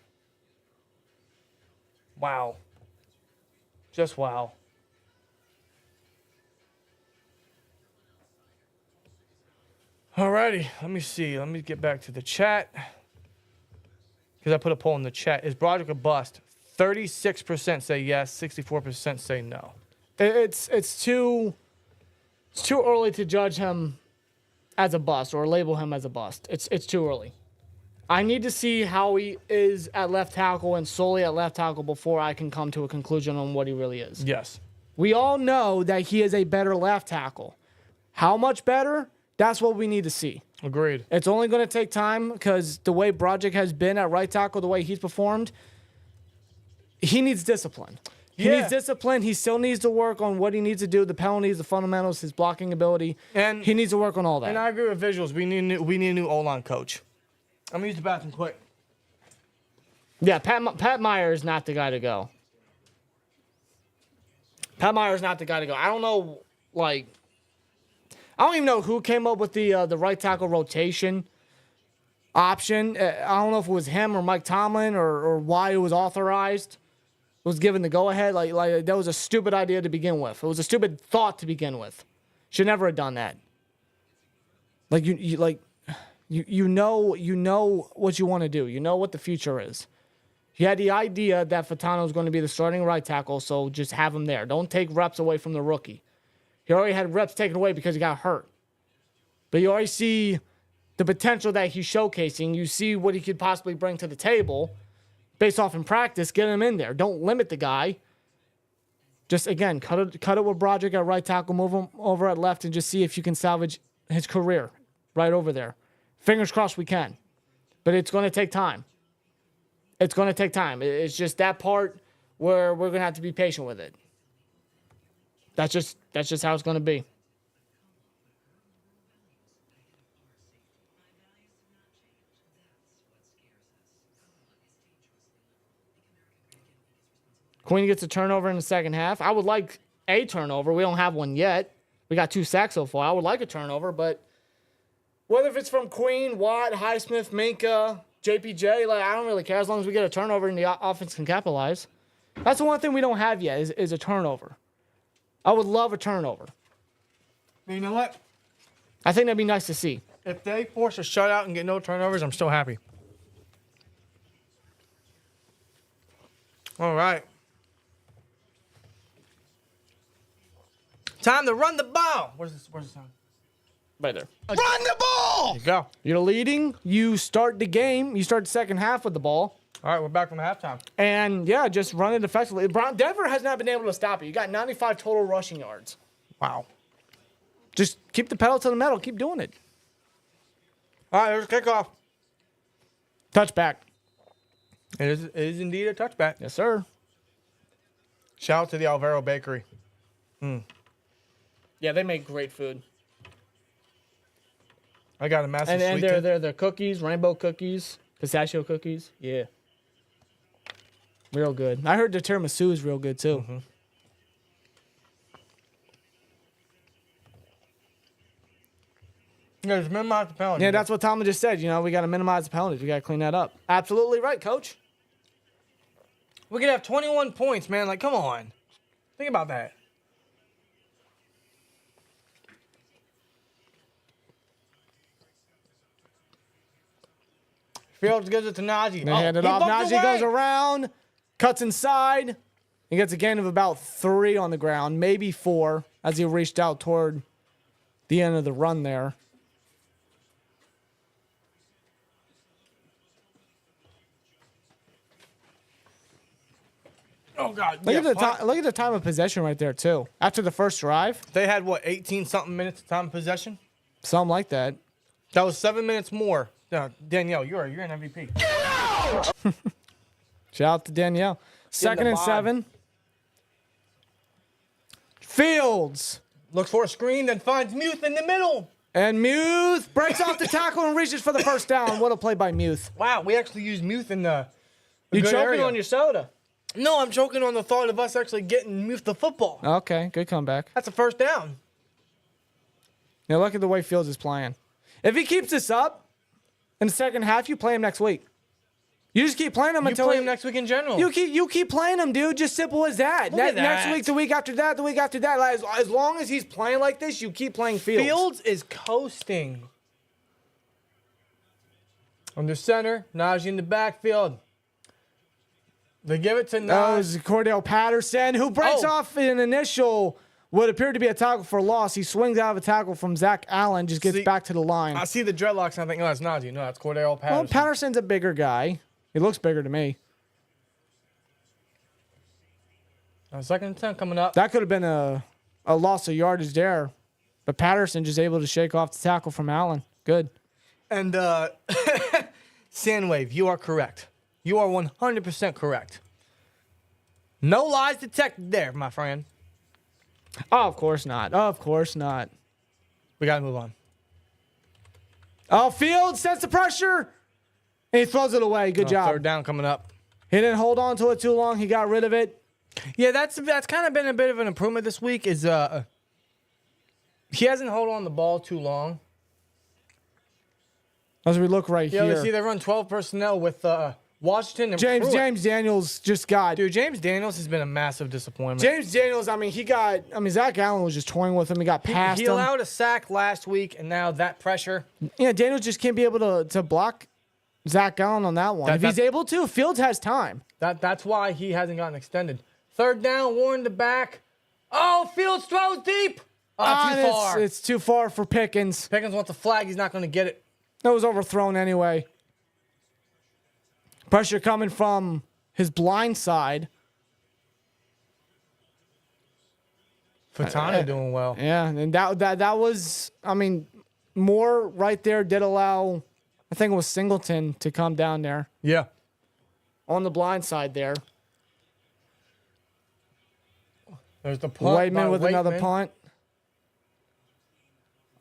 Wow. Just wow. Alrighty, let me see. Let me get back to the chat. Because I put a poll in the chat. Is Broderick a bust? 36% say yes, 64% say no. It's too early to judge him as a bust or label him as a bust. It's too early. I need to see how he is at left tackle and solely at left tackle before I can come to a conclusion on what he really is. Yes. We all know that he is a better left tackle. How much better? That's what we need to see. Agreed. It's only going to take time because the way Broderick has been at right tackle, the way he's performed, he needs discipline. He needs discipline. He still needs to work on what he needs to do, the penalties, the fundamentals, his blocking ability. And he needs to work on all that. And I agree with visuals. We need a new O-line coach. I'm going to use the bathroom quick. Yeah, Pat Meyer is not the guy to go. Pat Meyer is not the guy to go. I don't know, I don't even know who came up with the right tackle rotation option. I don't know if it was him or Mike Tomlin or why it was authorized. It was given the go-ahead. Like that was a stupid idea to begin with. It was a stupid thought to begin with. Should never have done that. You know what you want to do. You know what the future is. He had the idea that Fatano was going to be the starting right tackle, so just have him there. Don't take reps away from the rookie. He already had reps taken away because he got hurt. But you already see the potential that he's showcasing. You see what he could possibly bring to the table based off in practice. Get him in there. Don't limit the guy. Just, again, cut it with Broderick at right tackle, move him over at left, and just see if you can salvage his career right over there. Fingers crossed we can. But it's going to take time. It's going to take time. It's just that part where we're going to have to be patient with it. That's just how it's going to be. Queen gets a turnover in the second half. I would like a turnover. We don't have one yet. We got 2 sacks so far. I would like a turnover, but whether if it's from Queen, Watt, Highsmith, Minka, JPJ, I don't really care as long as we get a turnover and the offense can capitalize. That's the one thing we don't have yet is a turnover. I would love a turnover. You know what? I think that'd be nice to see. If they force a shutout and get no turnovers, I'm still happy. All right. Time to run the ball. Where's the sound? Right there. Run the ball! There you go. You're leading. You start the game. You start the second half with the ball. All right, we're back from halftime. And, yeah, just run it effectively. Denver has not been able to stop it. You got 95 total rushing yards. Wow. Just keep the pedal to the metal. Keep doing it. All right, there's kickoff. Touchback. It is indeed a touchback. Yes, sir. Shout out to the Alvaro Bakery. Yeah, they make great food. I got a massive And sweet they're cookies, rainbow cookies, pistachio cookies. Yeah. Real good. I heard the tiramisu is real good, too. Mm-hmm. Yeah, just minimize the penalty. Yeah, that's what Tomlin just said. You know, we got to minimize the penalties. We got to clean that up. Absolutely right, Coach. We could have 21 points, man. Like, come on. Think about that. Fields gives it to Najee. They hand it off. Najee goes around, cuts inside. He gets a gain of about 3 on the ground, maybe 4, as he reached out toward the end of the run there. Oh, God. Look at the time of possession right there, too. After the first drive. They had, 18-something minutes of time of possession? Something like that. That was 7 minutes more. Danielle, you're an MVP. Shout out to Danielle. 2nd and 7. Fields. Looks for a screen, then finds Muth in the middle. And Muth breaks off the tackle and reaches for the first down. What a play by Muth. Wow, we actually used Muth in the You choking area. on your soda. No, I'm choking on the thought of us actually getting Muth the football. Okay, good comeback. That's a first down. Now look at the way Fields is playing. If he keeps this up in the second half, you play him next week. You just keep playing him until play him next week in general. You keep playing him, dude. Just simple as that. Look at that. Next week, the week after that, the week after that. Like, as long as he's playing like this, you keep playing Fields. Fields is coasting. Under center, Najee in the backfield. They give it to Najee. That was Cordell Patterson, who breaks off an initial, what appeared to be a tackle for loss. He swings out of a tackle from Zach Allen, just gets back to the line. I see the dreadlocks and I think, oh, that's Najee. No, that's Cordell Patterson. Well, Patterson's a bigger guy. He looks bigger to me. 2nd and 10 coming up. That could have been a loss of yardage there. But Patterson just able to shake off the tackle from Allen. Good. And Sandwave, you are correct. You are 100% correct. No lies detected there, my friend. Oh, of course not. Of course not. We got to move on. Oh, Fields sets the pressure. And he throws it away. Good job. Third down coming up. He didn't hold on to it too long. He got rid of it. Yeah, that's kind of been a bit of an improvement this week. Is he hasn't held on the ball too long. As we look right Yeah, here. you see they run 12 personnel with Washington and Pruitt. James Daniels just got. Dude, James Daniels has been a massive disappointment. James Daniels, Zach Allen was just toying with him. He got past He him. allowed a sack last week, and now that pressure. Yeah, Daniels just can't be able to block Zach Allen on that one. If he's able to, Fields has time. That's why he hasn't gotten extended. Third down, Warren to back. Oh, Fields throws deep. Oh, too far. It's too far for Pickens. Pickens wants a flag. He's not going to get it. That was overthrown anyway. Pressure coming from his blind side. Fatana doing well. Yeah, and that was, Moore right there did allow, I think it was Singleton to come down there Yeah. on the blind side there. There's the punt. Whiteman with another punt.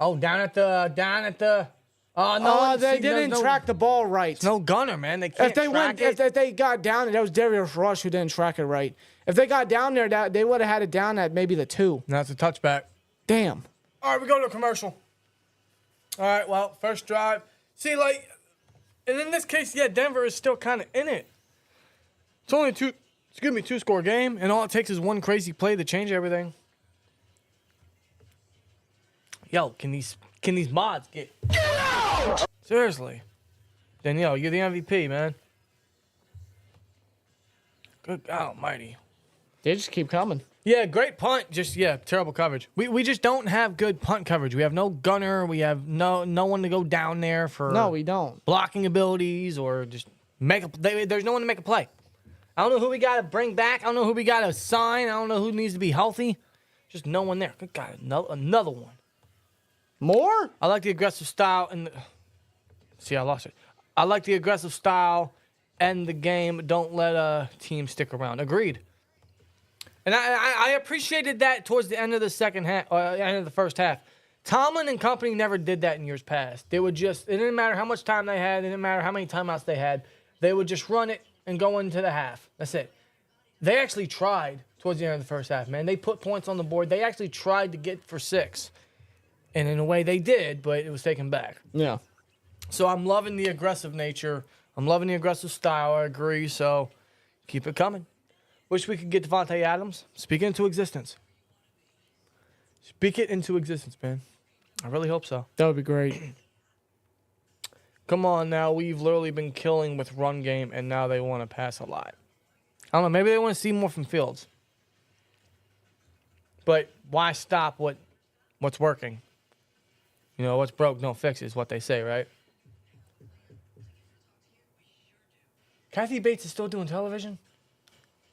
Oh, down at the. Oh no! They didn't track the ball right. No gunner, man. They can't track it. If they got down, that was Darius Rush who didn't track it right. If they got down there, they would have had it down at maybe the 2. Now it's a touchback. Damn. All right, we go to a commercial. All right, well, first drive. See, and in this case, yeah, Denver is still kind of in it. It's only a 2-score game, and all it takes is one crazy play to change everything. Yo, can these mods get out? Seriously. Danielle, you're the MVP, man. Good God almighty. They just keep coming. Yeah, great punt. Just, terrible coverage. We just don't have good punt coverage. We have no gunner. We have no one to go down there for No, we don't. blocking abilities or just there's no one to make a play. I don't know who we got to bring back. I don't know who we got to sign. I don't know who needs to be healthy. Just no one there. Good God, another one. More? I like the aggressive style see, I lost it. I like the aggressive style and the game. Don't let a team stick around. Agreed. And I appreciated that towards the end of the second half, end of the first half. Tomlin and company never did that in years past. They would it didn't matter how much time they had, it didn't matter how many timeouts they had. They would just run it and go into the half. That's it. They actually tried towards the end of the first half, man. They put points on the board. They actually tried to get for 6. And in a way they did, but it was taken back. Yeah. So I'm loving the aggressive nature. I'm loving the aggressive style. I agree. So keep it coming. Wish we could get Devontae Adams. Speak it into existence. Speak it into existence, man. I really hope so. That would be great. Come on now. We've literally been killing with run game, and now they want to pass a lot. I don't know. Maybe they want to see more from Fields. But why stop what's working? You know, what's broke, don't fix it is what they say, right? Kathy Bates is still doing television?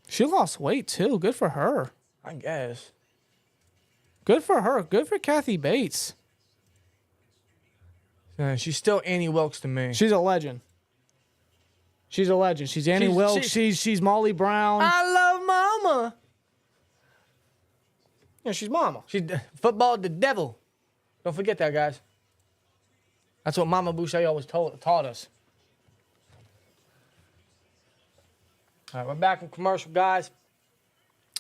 She lost weight, too. Good for her. I guess. Good for her. Good for Kathy Bates. She's still Annie Wilkes to me. She's a legend. She's a legend. She's Annie Wilkes. She's Molly Brown. I love Mama. Yeah, she's Mama. She's football the devil. Don't forget that, guys. That's what Mama Boucher always taught us. All right, we're back in commercial, guys.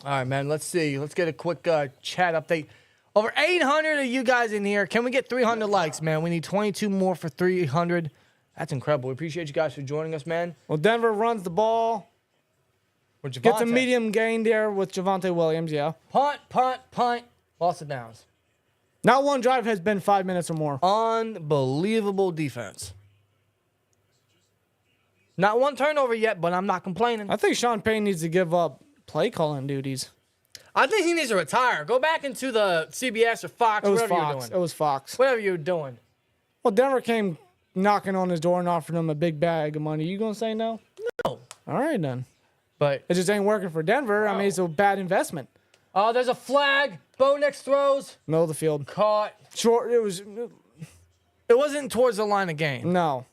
All right, man, let's see. Let's get a quick chat update. Over 800 of you guys in here. Can we get 300 likes, man? We need 22 more for 300. That's incredible. We appreciate you guys for joining us, man. Well, Denver runs the ball. Gets a medium gain there with Javonte Williams, yeah. Punt. Loss of downs. Not one drive has been 5 minutes or more. Unbelievable defense. Not one turnover yet, but I'm not complaining. I think Sean Payne needs to give up play calling duties. I think he needs to retire. Go back into the CBS or Fox, whatever you're doing. It was Fox. Whatever you're doing. Well, Denver came knocking on his door and offered him a big bag of money. You going to say no? No. All right, then. But it just ain't working for Denver. I mean, it's a bad investment. Oh, there's a flag. Bo Nix throws. Middle of the field. Caught. Short. It wasn't towards the line of game. No.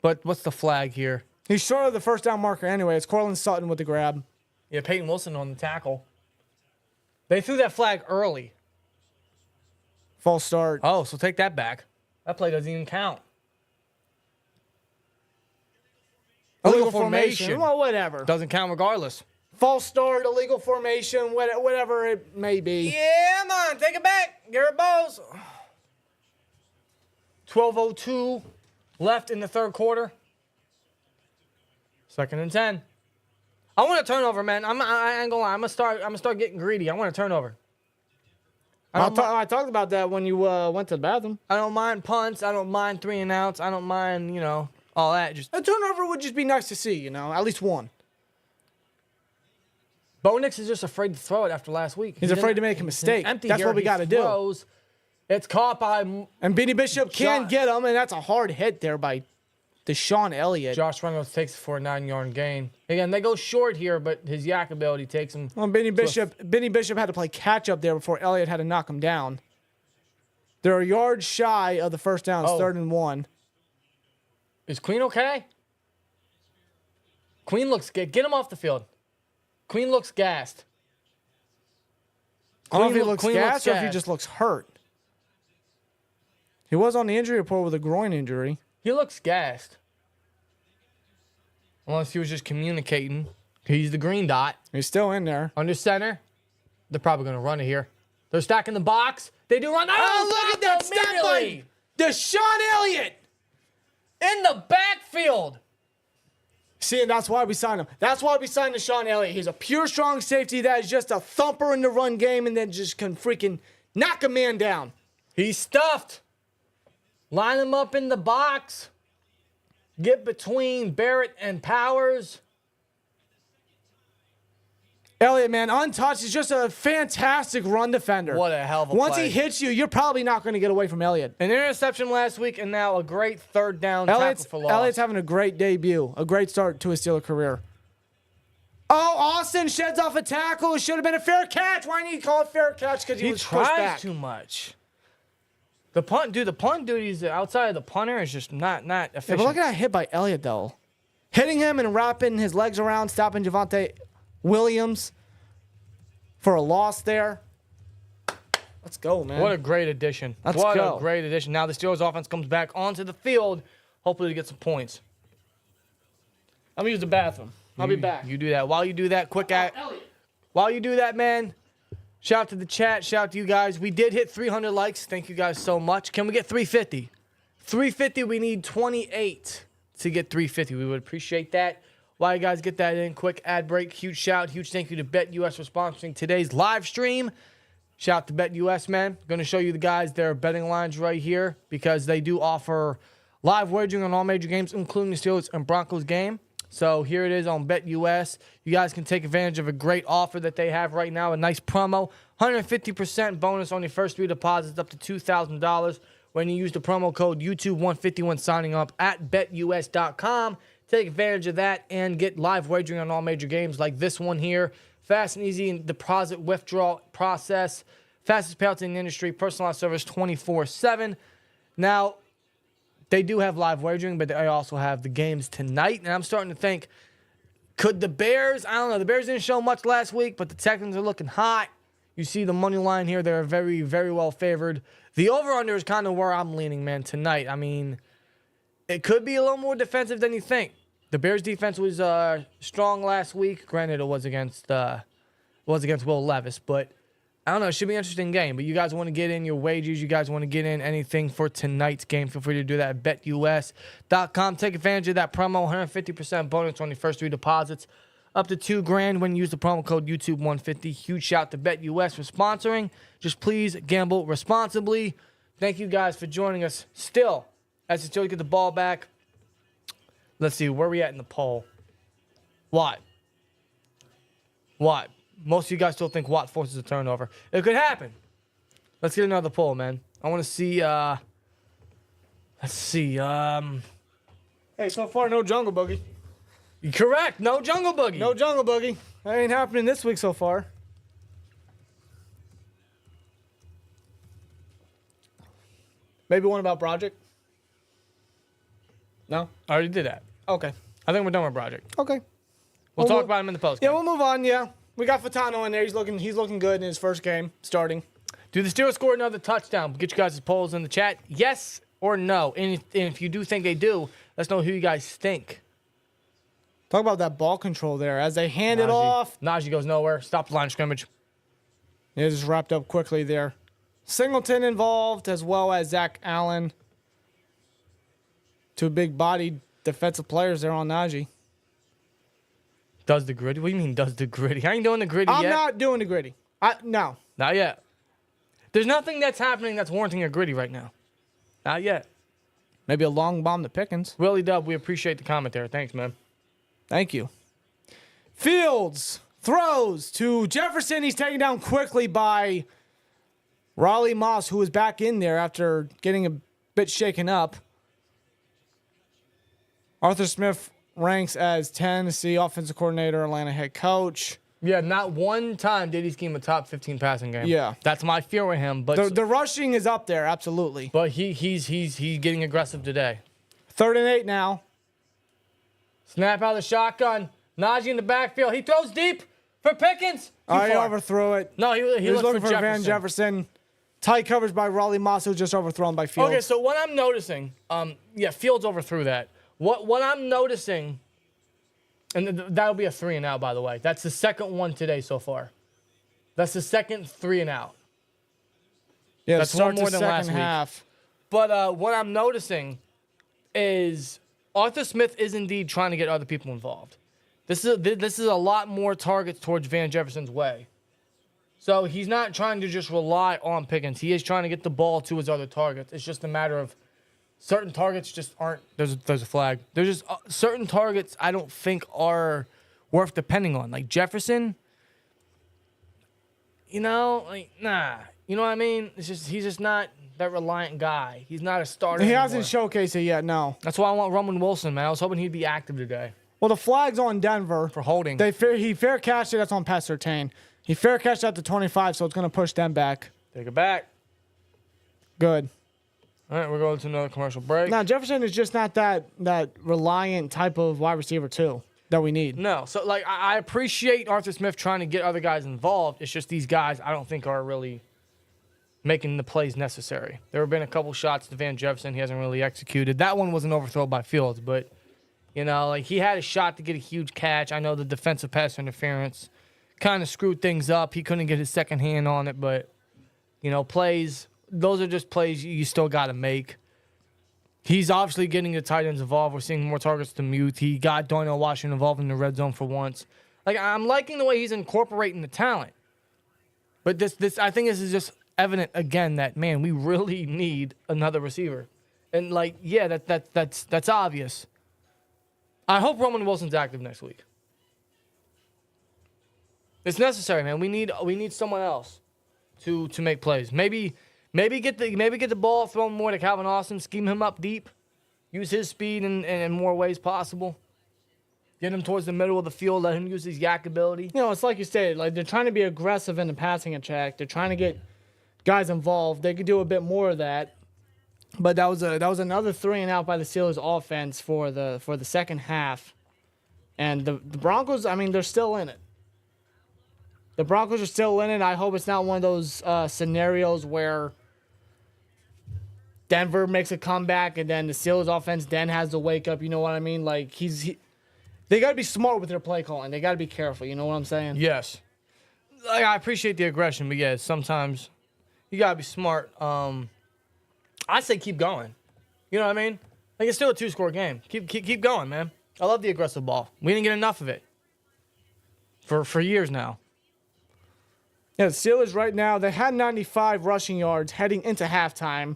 But what's the flag here? He's short of the first down marker anyway. It's Cortland Sutton with the grab. Yeah, Peyton Wilson on the tackle. They threw that flag early. False start. Oh, so take that back. That play doesn't even count. Illegal formation. Well, whatever. Doesn't count regardless. False start, illegal formation, whatever it may be. Yeah, man. Take it back. Garrett Bowles. 12:02 left in the third quarter. 2nd and 10. I want a turnover, man. I ain't gonna lie. I'm gonna start getting greedy. I want a turnover. I talked about that when you went to the bathroom. I don't mind punts. I don't mind 3 and outs. I don't mind, all that. Just A turnover would just be nice to see, at least one. Bo Nix is just afraid to throw it after last week. He's afraid to make a mistake. That's what we got to do. It's caught by And Benny Bishop can get him, and that's a hard hit there by Deshaun Elliott. Josh Reynolds takes it for a 9-yard gain. Again, they go short here, but his yak ability takes him. Well, Benny Bishop had to play catch up there before Elliott had to knock him down. They're a yard shy of the first down. It's 3rd and 1. Is Queen okay? Queen looks good. Get him off the field. Queen looks gassed. I don't know if he looks gassed or if he just looks hurt. He was on the injury report with a groin injury. He looks gassed. Unless he was just communicating. He's the green dot. He's still in there. Under center. They're probably going to run it here. They're stacking the box. They do run. Oh, look at that step by Deshaun Elliott. In the backfield. See, and that's why we signed him. That's why we signed Deshaun Elliott. He's a pure strong safety that is just a thumper in the run game and then just can freaking knock a man down. He's stuffed. Line him up in the box. Get between Barrett and Powers. Elliott, man, untouched. He's just a fantastic run defender. What a hell of a Once play. he hits you, you're probably not going to get away from Elliott. An interception last week and now a great 3rd down tackle for loss. Elliott's having a great debut, a great start to his Steeler career. Oh, Austin sheds off a tackle. It should have been a fair catch. Why didn't he call it fair catch? Because he was pushed back. He tries too much. The punt duties outside of the punter is just not efficient. Yeah, but look at that hit by Elliott, though. Hitting him and wrapping his legs around, stopping Javonte Williams for a loss there. Let's go, man. What a great addition. Let's what go. a great addition. Now the Steelers offense comes back onto the field, hopefully to get some points. I'm going to use the bathroom. I'll be back. You do that. While you do that, while you do that, man, shout out to the chat. Shout out to you guys. We did hit 300 likes. Thank you guys so much. Can we get 350? 350, we need 28 to get 350. We would appreciate that. While you guys get that in, quick ad break. Huge shout, huge thank you to BetUS for sponsoring today's live stream. Shout out to BetUS, man. Going to show you the guys their betting lines right here because they do offer live wagering on all major games, including the Steelers and Broncos game. So here it is on BetUS. You guys can take advantage of a great offer that they have right now, a nice promo. 150% bonus on your first 3 deposits up to $2,000 when you use the promo code YouTube150 when signing up at BetUS.com. Take advantage of that and get live wagering on all major games like this one here. Fast and easy deposit withdrawal process. Fastest payouts in the industry. Personalized service 24/7. Now, they do have live wagering, but they also have the games tonight. And I'm starting to think, could the Bears, I don't know, the Bears didn't show much last week, but the Texans are looking hot. You see the money line here. They're very, very well favored. The over-under is kind of where I'm leaning, man, tonight. I mean, it could be a little more defensive than you think. The Bears' defense was strong last week. Granted, it was against Will Levis, but I don't know. It should be an interesting game. But you guys want to get in your wagers. You guys want to get in anything for tonight's game. Feel free to do that at BetUS.com. Take advantage of that promo. 150% bonus on your first 3 deposits. Up to $2,000 when you use the promo code YouTube150. Huge shout to BetUS for sponsoring. Just please gamble responsibly. Thank you guys for joining us. Still, as the Steelers get the ball back, let's see, where are we at in the poll? Watt. Most of you guys still think Watt forces a turnover. It could happen. Let's get another poll, man. I want to see, let's see. Hey, so far, no Jungle Boogie. Correct. No Jungle Boogie. No Jungle Boogie. That ain't happening this week so far. Maybe one about Project? No? I already did that. Okay. I think we're done with Project. Okay. We'll talk about him in the postgame. Yeah, we'll move on. Yeah, we got Fatano in there. He's looking good in his first game starting. Do the Steelers score another touchdown? Get you guys' polls in the chat. Yes or no? And if you do think they do, let's know who you guys think. Talk about that ball control there as they hand it off. Najee goes nowhere. Stop the line of scrimmage. It just wrapped up quickly there. Singleton involved as well as Zach Allen. Two big-bodied defensive players there on Najee. Does the gritty? What do you mean does the gritty? I ain't doing the gritty yet. I'm not doing the gritty. No. Not yet. There's nothing that's happening that's warranting a gritty right now. Not yet. Maybe a long bomb to Pickens. Willie Dub, we appreciate the comment there. Thanks, man. Thank you. Fields throws to Jefferson. He's taken down quickly by Raleigh Moss, who was back in there after getting a bit shaken up. Arthur Smith ranks as Tennessee offensive coordinator, Atlanta head coach. Yeah, not one time did he scheme a top 15 passing game. Yeah. That's my fear with him. But The rushing is up there, absolutely. But he's getting aggressive today. 3rd and 8 now. Snap out of the shotgun. Najee in the backfield. He throws deep for Pickens. He overthrew it. No, he was looking for for Van Jefferson. Tight coverage by Raleigh Moss, who was just overthrown by Fields. Okay, so what I'm noticing, Fields overthrew that. What I'm noticing, and that'll be a 3 and out, by the way. That's the second one today so far. That's the second 3 and out. Yeah, that's one more than last week. But what I'm noticing is Arthur Smith is indeed trying to get other people involved. This is a lot more targets towards Van Jefferson's way. So he's not trying to just rely on Pickens. He is trying to get the ball to his other targets. It's just a matter of certain targets just aren't. There's a flag. There's just certain targets I don't think are worth depending on. Like Jefferson, nah. You know what I mean? It's just he's just not that reliant guy. He's not a starter. He anymore. hasn't showcased it yet, no. That's why I want Roman Wilson, man. I was hoping he'd be active today. Well, the flag's on Denver. For holding. He fair catched it. That's on pass certain. He fair catched at the 25, so it's going to push them back. Take it back. Good. All right, we're going to another commercial break. Now, Jefferson is just not that reliant type of wide receiver, too, that we need. No. So, I appreciate Arthur Smith trying to get other guys involved. It's just these guys I don't think are really making the plays necessary. There have been a couple shots to Van Jefferson he hasn't really executed. That one was an overthrow by Fields, but, he had a shot to get a huge catch. I know the defensive pass interference kind of screwed things up. He couldn't get his second hand on it, but, plays, those are just plays you still got to make. He's obviously getting the tight ends involved. We're seeing more targets to Muth. He got Darnell Washington involved in the red zone for once. I'm liking the way he's incorporating the talent. But this I think this is just evident again that, man, we really need another receiver. And, that's obvious. I hope Roman Wilson's active next week. It's necessary, man. We need someone else to make plays. Maybe get the ball thrown more to Calvin Austin, scheme him up deep, use his speed in more ways possible. Get him towards the middle of the field, let him use his yak ability. It's like you said, they're trying to be aggressive in the passing attack. They're trying to get guys involved. They could do a bit more of that. But that was another 3 and out by the Steelers offense for the second half. And the Broncos, they're still in it. The Broncos are still in it. I hope it's not one of those scenarios where Denver makes a comeback and then the Steelers offense then has to wake up. You know what I mean? They got to be smart with their play calling. They got to be careful. You know what I'm saying? Yes. I appreciate the aggression, but yeah, sometimes you got to be smart. I say keep going. You know what I mean? It's still a 2-score game. Keep going, man. I love the aggressive ball. We didn't get enough of it for years now. Yeah, the Steelers right now, they had 95 rushing yards heading into halftime.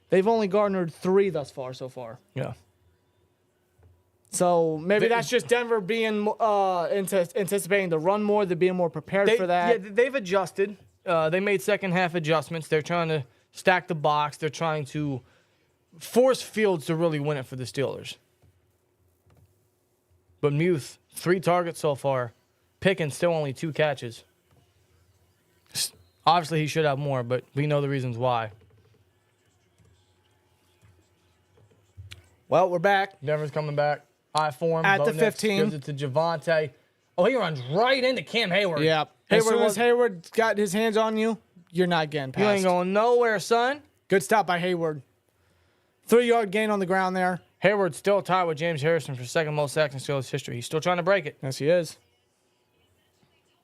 They've only garnered 3 thus far. Yeah. So maybe that's just Denver being anticipating the run more. They're being more prepared for that. Yeah, they've adjusted. They made second half adjustments. They're trying to stack the box. They're trying to force Fields to really win it for the Steelers. But Muth, 3 targets so far. Pickens still only 2 catches. Obviously, he should have more, but we know the reasons why. Well, we're back. Denver's coming back. I form. At Bo the Nix 15. gives it to Javonte. Oh, he runs right into Cam Hayward. Yeah. As soon as Hayward got his hands on you, you're not getting past. You ain't going nowhere, son. Good stop by Hayward. 3-yard gain on the ground there. Hayward's still tied with James Harrison for second most sacks in Steelers history. He's still trying to break it. Yes, he is.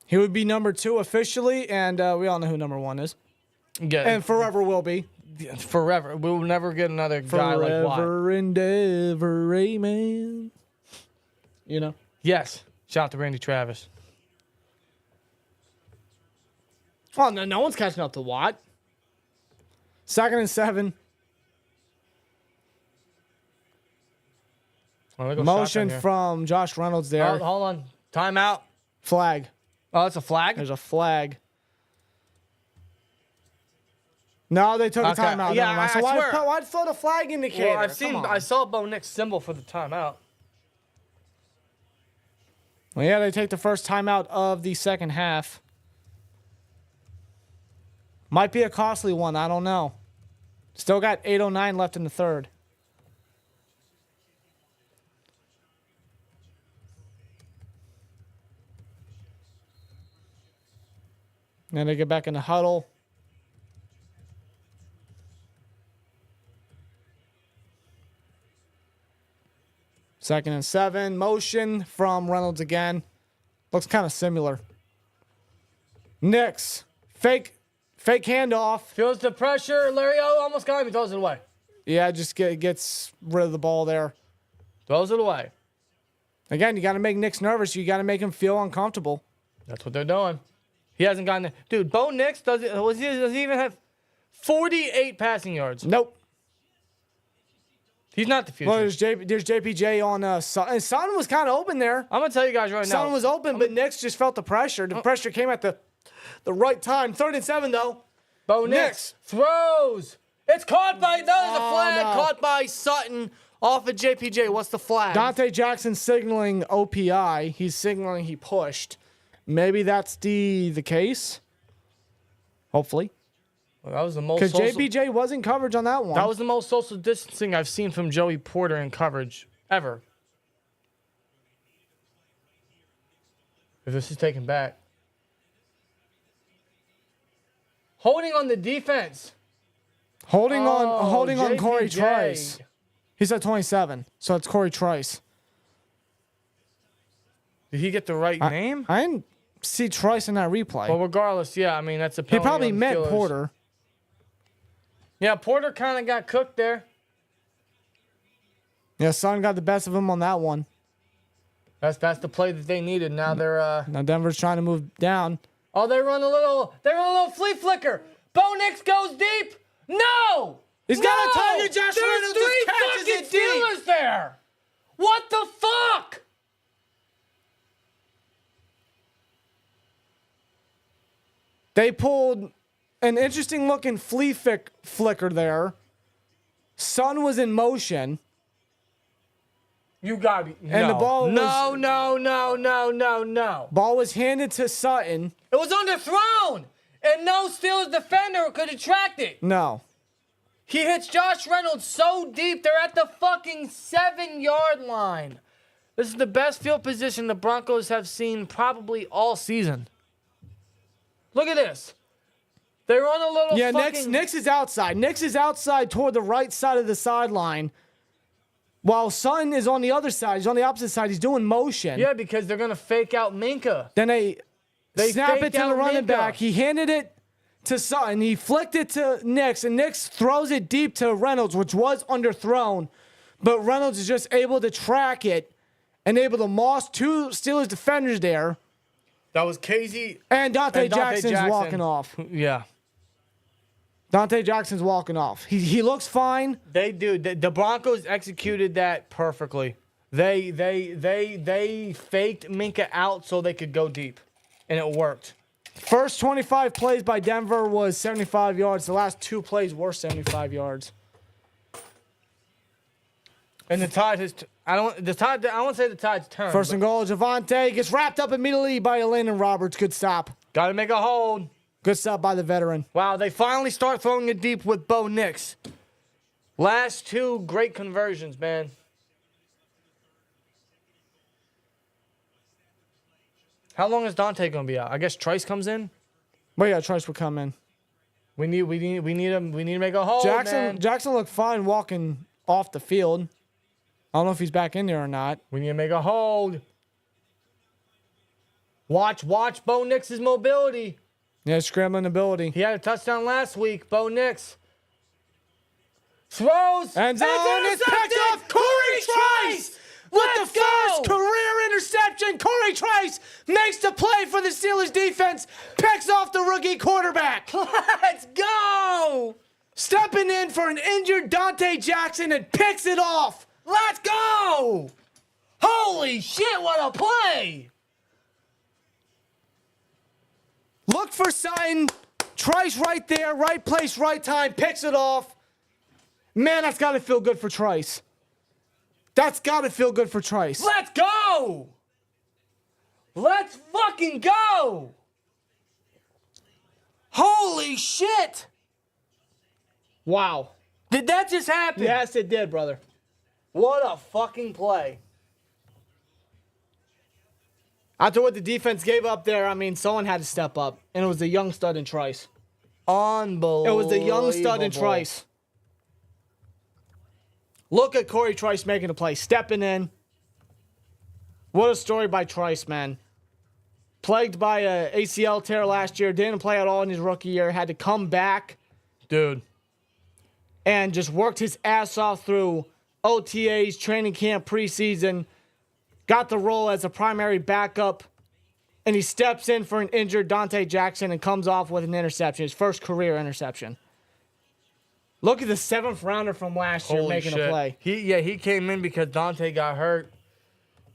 He would be number 2 officially, and we all know who number 1 is. Yeah. And forever will be. Forever. We will never get another guy like Watt. Forever and ever, amen. You know? Yes. Shout out to Randy Travis. Oh, no one's catching up to Watt. 2nd and 7. Motion from Josh Reynolds there. Oh, hold on. Timeout. Flag. Oh, it's a flag? There's a flag. No, they took a timeout. Yeah, I swear. why'd throw the flag indicator? Well, I saw Bo Nix symbol for the timeout. Well, yeah, they take the first timeout of the second half. Might be a costly one. I don't know. Still got 8:09 left in the third. Then they get back in the huddle. Second and 7. Motion from Reynolds again. Looks kind of similar. Nix. Fake handoff. Feels the pressure. Larry almost got him. He throws it away. Yeah, just gets rid of the ball there. Throws it away. Again, you got to make Nix nervous. You got to make him feel uncomfortable. That's what they're doing. He hasn't gotten there. Dude, Bo Nix, does he even have 48 passing yards? Nope. He's not the future. Well, there's JPJ on Sutton. Sutton was kind of open there. I'm going to tell you guys right now. Sutton was open, but Nix just felt the pressure. The pressure came at the right time. 3rd and 7, though. Bo Nix throws. It's caught by, that was a flag caught by Sutton off of JPJ. What's the flag? Dante Jackson signaling OPI. He's signaling he pushed. Maybe that's the case. Hopefully. Well, that was the most because JPJ was in coverage on that one. That was the most social distancing I've seen from Joey Porter in coverage ever. If this is taken back. Holding on the defense. Holding on Corey JPJ. Trice. He's at 27, so it's Corey Trice. Did he get the right name? I didn't see Trice in that replay. Well, regardless, yeah, I mean, that's a He penalty probably on the meant Steelers. Porter. Yeah, Porter kind of got cooked there. Yeah, Son got the best of him on that one. That's the play that they needed. Now they're Now Denver's trying to move down. oh, they run a little flea flicker. Bo Nix goes deep. No! He's got a target. Josh There's Reynolds just catches three it deep. Steelers there. What the fuck? They pulled an interesting looking flea flicker there. Son was in motion. You gotta be. And the ball was- No. Ball was handed to Sutton. It was underthrown, and no Steelers defender could have tracked it. No. He hits Josh Reynolds so deep, they're at the fucking 7-yard line. This is the best field position the Broncos have seen probably all season. Look at this. They're on a little fucking... Nix is outside. Nix is outside toward the right side of the sideline. While Sutton is on the other side. He's on the opposite side. He's doing motion. Yeah, because they're going to fake out Minka. Then they snap it faked to the out running Minka. back. He handed it to Sutton. He flicked it to Nix, and Nix throws it deep to Reynolds, which was underthrown. But Reynolds is just able to track it and able to moss 2 Steelers defenders there. That was Casey. And Dante Jackson's walking off. Yeah. Dante Jackson's walking off. He looks fine. They do. The Broncos executed that perfectly. They faked Minka out so they could go deep, and it worked. First 25 plays by Denver was 75 yards. The last 2 plays were 75 yards. And the tide has. I won't say the tide's turned. First and goal, Javante gets wrapped up immediately by Landon Roberts. Good stop. Got to make a hold. Good stop by the veteran. Wow, they finally start throwing it deep with Bo Nix. Last 2 great conversions, man. How long is Dante going to be out? I guess Trice comes in. But yeah, Trice will come in. We need to make a hold, man. Jackson looked fine walking off the field. I don't know if he's back in there or not. We need to make a hold. Watch Bo Nix's mobility. Yeah, scrambling ability. He had a touchdown last week. Bo Nix throws and it's picked off. Corey Trice with the first career interception. Corey Trice makes the play for the Steelers defense. Picks off the rookie quarterback. Let's go. Stepping in for an injured Dante Jackson and picks it off. Let's go. Holy shit, what a play. Look for sign. Trice right there, right place, right time, picks it off. Man, that's got to feel good for Trice. That's got to feel good for Trice. Let's go. Let's fucking go. Holy shit. Wow. Did that just happen? Yes, it did, brother. What a fucking play. After what the defense gave up there, I mean, someone had to step up. And it was the young stud in Trice. Unbelievable. It was the young stud in Trice. Look at Corey Trice making a play, stepping in. What a story by Trice, man. Plagued by a ACL tear last year, didn't play at all in his rookie year, had to come back. Dude. And just worked his ass off through OTAs, training camp, preseason. Got the role as a primary backup. And he steps in for an injured Dante Jackson and comes off with an interception, his first career interception. Look at the 7th rounder from last year making a play. He came in because Dante got hurt.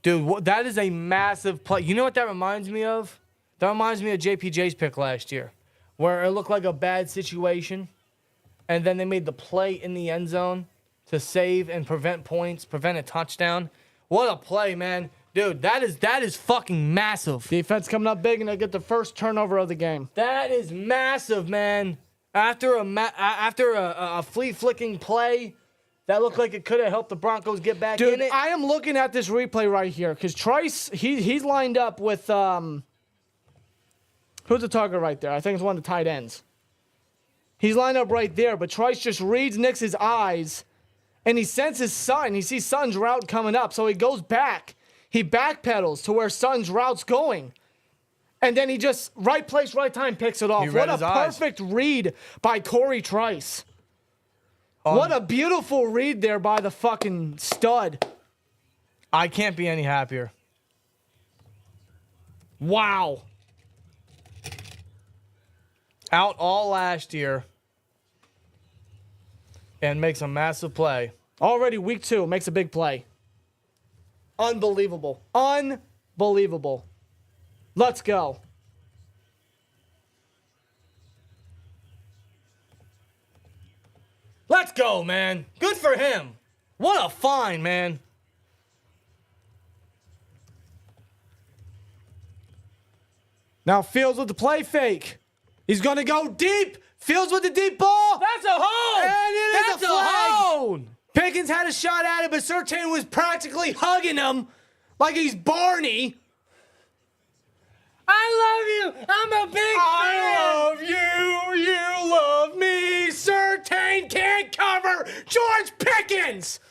Dude, that is a massive play. You know what that reminds me of? That reminds me of JPJ's pick last year, where it looked like a bad situation, and then they made the play in the end zone to save and prevent points, prevent a touchdown. What a play, man. Dude, that is fucking massive. Defense coming up big, and they get the first turnover of the game. That is massive, man. After a flea-flicking play, that looked like it could have helped the Broncos get back in it. Dude, I am looking at this replay right here because Trice, he's lined up with, who's the target right there? I think it's one of the tight ends. He's lined up right there, but Trice just reads Nix's eyes, and he senses Sutton. He sees Sutton's route coming up, so he goes back. He backpedals to where Sutton's route's going. And then he just, right place, right time, picks it off. What a perfect read by Corey Trice. What a beautiful read there by the fucking stud. I can't be any happier. Wow. Out all last year and makes a massive play. Already week 2, makes a big play. Unbelievable. Unbelievable. Let's go. Let's go, man. Good for him. What a find, man. Now Fields with the play fake. He's going to go deep. Fields with the deep ball. That's a hold. And it is That's a flag. hold. Pickens had a shot at it, but Surtain was practically hugging him like he's Barney. I love you. I'm a big fan. I love you. You love me. Surtain can't cover George Pickens.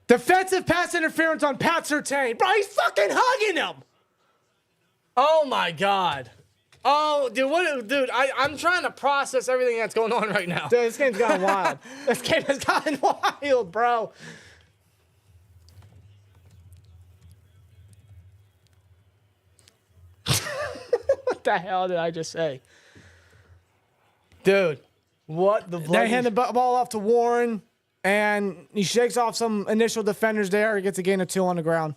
Defensive pass interference on Pat Surtain. Bro, he's fucking hugging him. Oh, my God. Oh, dude, I'm trying to process everything that's going on right now. Dude, this game's gotten wild. This game has gotten wild, bro. What the hell did I just say? Dude, what the They hand the ball off to Warren, and he shakes off some initial defenders there. He gets a gain of 2 on the ground.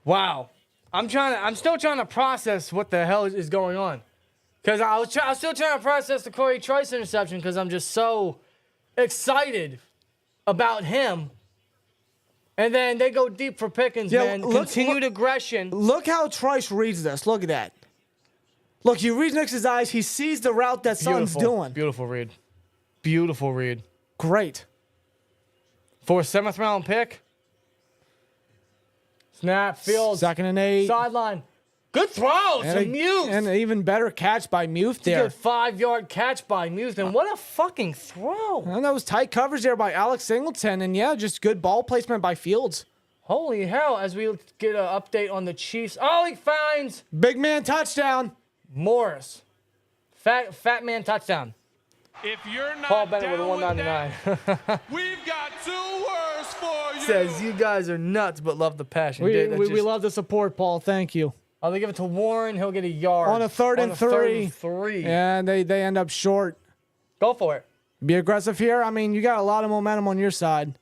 Wow. I'm still trying to process what the hell is going on. Because I was still trying to process the Corey Trice interception because I'm just so excited about him. And then they go deep for Pickens, man. Continued aggression. Look how Trice reads this. Look at that. Look, he reads Nix's eyes. He sees the route that Sutton's doing. Beautiful read. Beautiful read. Great. For a 7th round pick. Snap, Fields. 2nd and 8. Sideline. Good throw to Muth. And an even better catch by Muth there. Good 5-yard catch by Muth. And what a fucking throw. And that was tight coverage there by Alex Singleton. And yeah, just good ball placement by Fields. Holy hell, as we get an update on the Chiefs. Oh, he finds Big man touchdown. Morris. Fat man touchdown. If you're not Paul Bennett with a down with $1.99. that, we've got 2 words for you. Says you guys are nuts, but love the passion. We love the support, Paul. Thank you. Oh, they give it to Warren. He'll get a yard. On a third and three. And they end up short. Go for it. Be aggressive here. I mean, you got a lot of momentum on your side.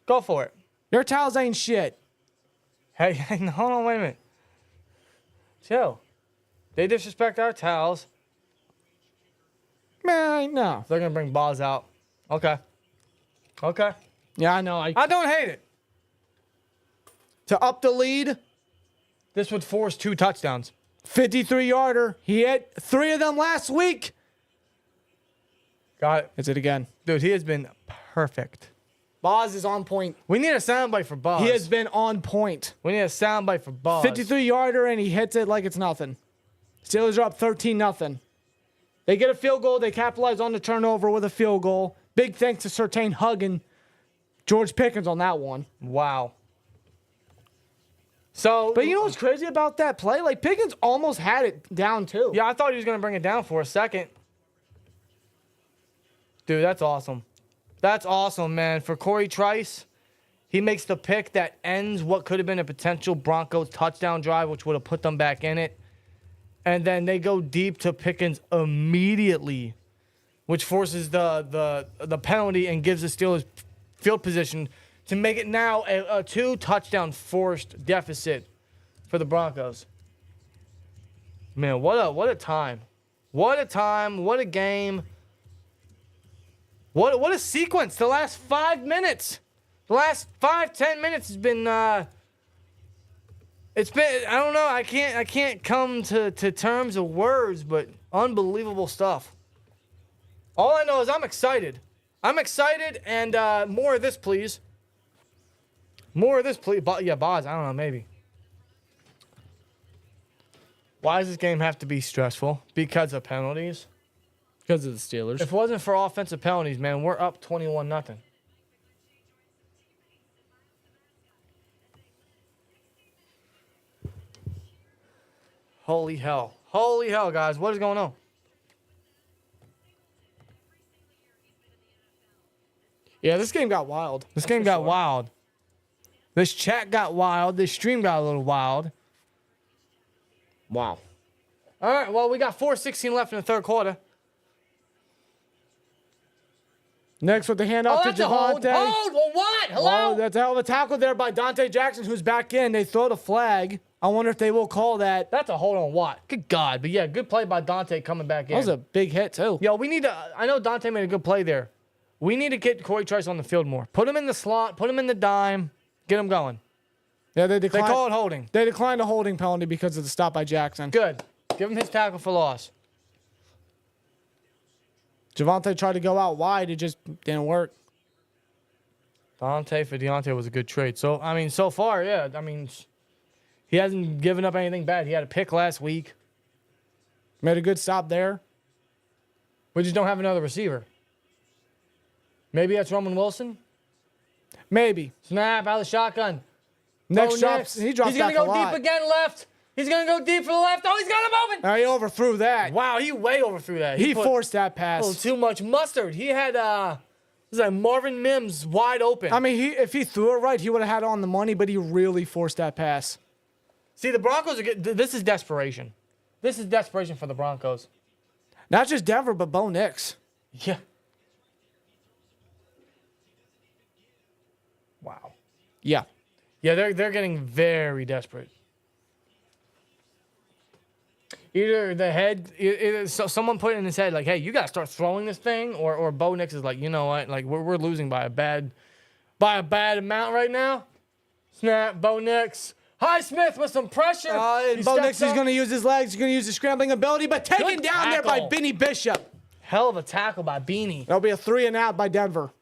Go for it. Your towels ain't shit. Hey, hold on, wait a minute. Chill. They disrespect our towels. Man, no. They're going to bring Boz out. Okay. Okay. Yeah, I know. I don't hate it. To up the lead. This would force 2 touchdowns. 53-yarder. He hit 3 of them last week. Got it. It's it again. Dude, he has been perfect. Boz is on point. We need a soundbite for Boz. He has been on point. We need a soundbite for Boz. 53-yarder, and he hits it like it's nothing. Steelers are up 13-0. They get a field goal. They capitalize on the turnover with a field goal. Big thanks to Surtain hugging George Pickens on that one. Wow. So, but you know what's crazy about that play? Like, Pickens almost had it down, too. Yeah, I thought he was going to bring it down for a second. Dude, that's awesome. That's awesome, man. For Corey Trice, he makes the pick that ends what could have been a potential Broncos touchdown drive, which would have put them back in it. And then they go deep to Pickens immediately, which forces the penalty and gives the Steelers field position to make it now a 2-touchdown forced deficit for the Broncos. Man, what a time. What a time. What a game. What a sequence. The last 5 minutes. The last 5-10 minutes has been it's been, I don't know, I can't come to terms of words, but unbelievable stuff. All I know is I'm excited. I'm excited, and more of this, please. More of this, please. Yeah, Boz, I don't know, maybe. Why does this game have to be stressful? Because of penalties? Because of the Steelers. If it wasn't for offensive penalties, man, we're up 21-0. Holy hell. Holy hell, guys. What is going on? Yeah, this game got wild. This game got wild. This chat got wild. This stream got a little wild. Wow. All right, well, we got 4:16 left in the third quarter. Next with the handoff to Javonte. Hold, well, what? Hello? Oh, that's a hell of a tackle there by Dante Jackson, who's back in. They throw the flag. I wonder if they will call that. That's a hold on what? Good God. But yeah, good play by Dante coming back in. That was a big hit, too. Yo, we need to, I know Dante made a good play there. We need to get Corey Trice on the field more. Put him in the slot, put him in the dime, get him going. Yeah, they call it holding. They declined a holding penalty because of the stop by Jackson. Good. Give him his tackle for loss. Javonte tried to go out wide. It just didn't work. Dante for Deontay was a good trade. So, I mean, so far, yeah. I mean, he hasn't given up anything bad. He had a pick last week. Made a good stop there. We just don't have another receiver. Maybe that's Roman Wilson? Maybe. Snap out of the shotgun. Next Bo drops. Nix. He drops He's back going to a go lot. deep again left. He's going to go deep for the left. Oh, he's got him open. He overthrew that. Wow, he way overthrew that. He put forced that a pass. little too much mustard. He had, this is like Marvin Mims wide open. I mean, if he threw it right, he would have had it on the money, but he really forced that pass. See, the Broncos are getting, this is desperation. This is desperation for the Broncos. Not just Denver, but Bo Nix. Yeah. Wow. Yeah. Yeah, they're getting very desperate. Either the head, so someone put it in his head like, "Hey, you gotta start throwing this thing," or Bo Nix is like, "You know what? Like we're losing by a bad amount right now." Snap, Bo Nix. Highsmith with some pressure. Bo Nix is going to use his legs. He's going to use his scrambling ability, but taken Good down there by tackle. Benny Bishop. Hell of a tackle by Beanie. That'll be a 3-and-out by Denver.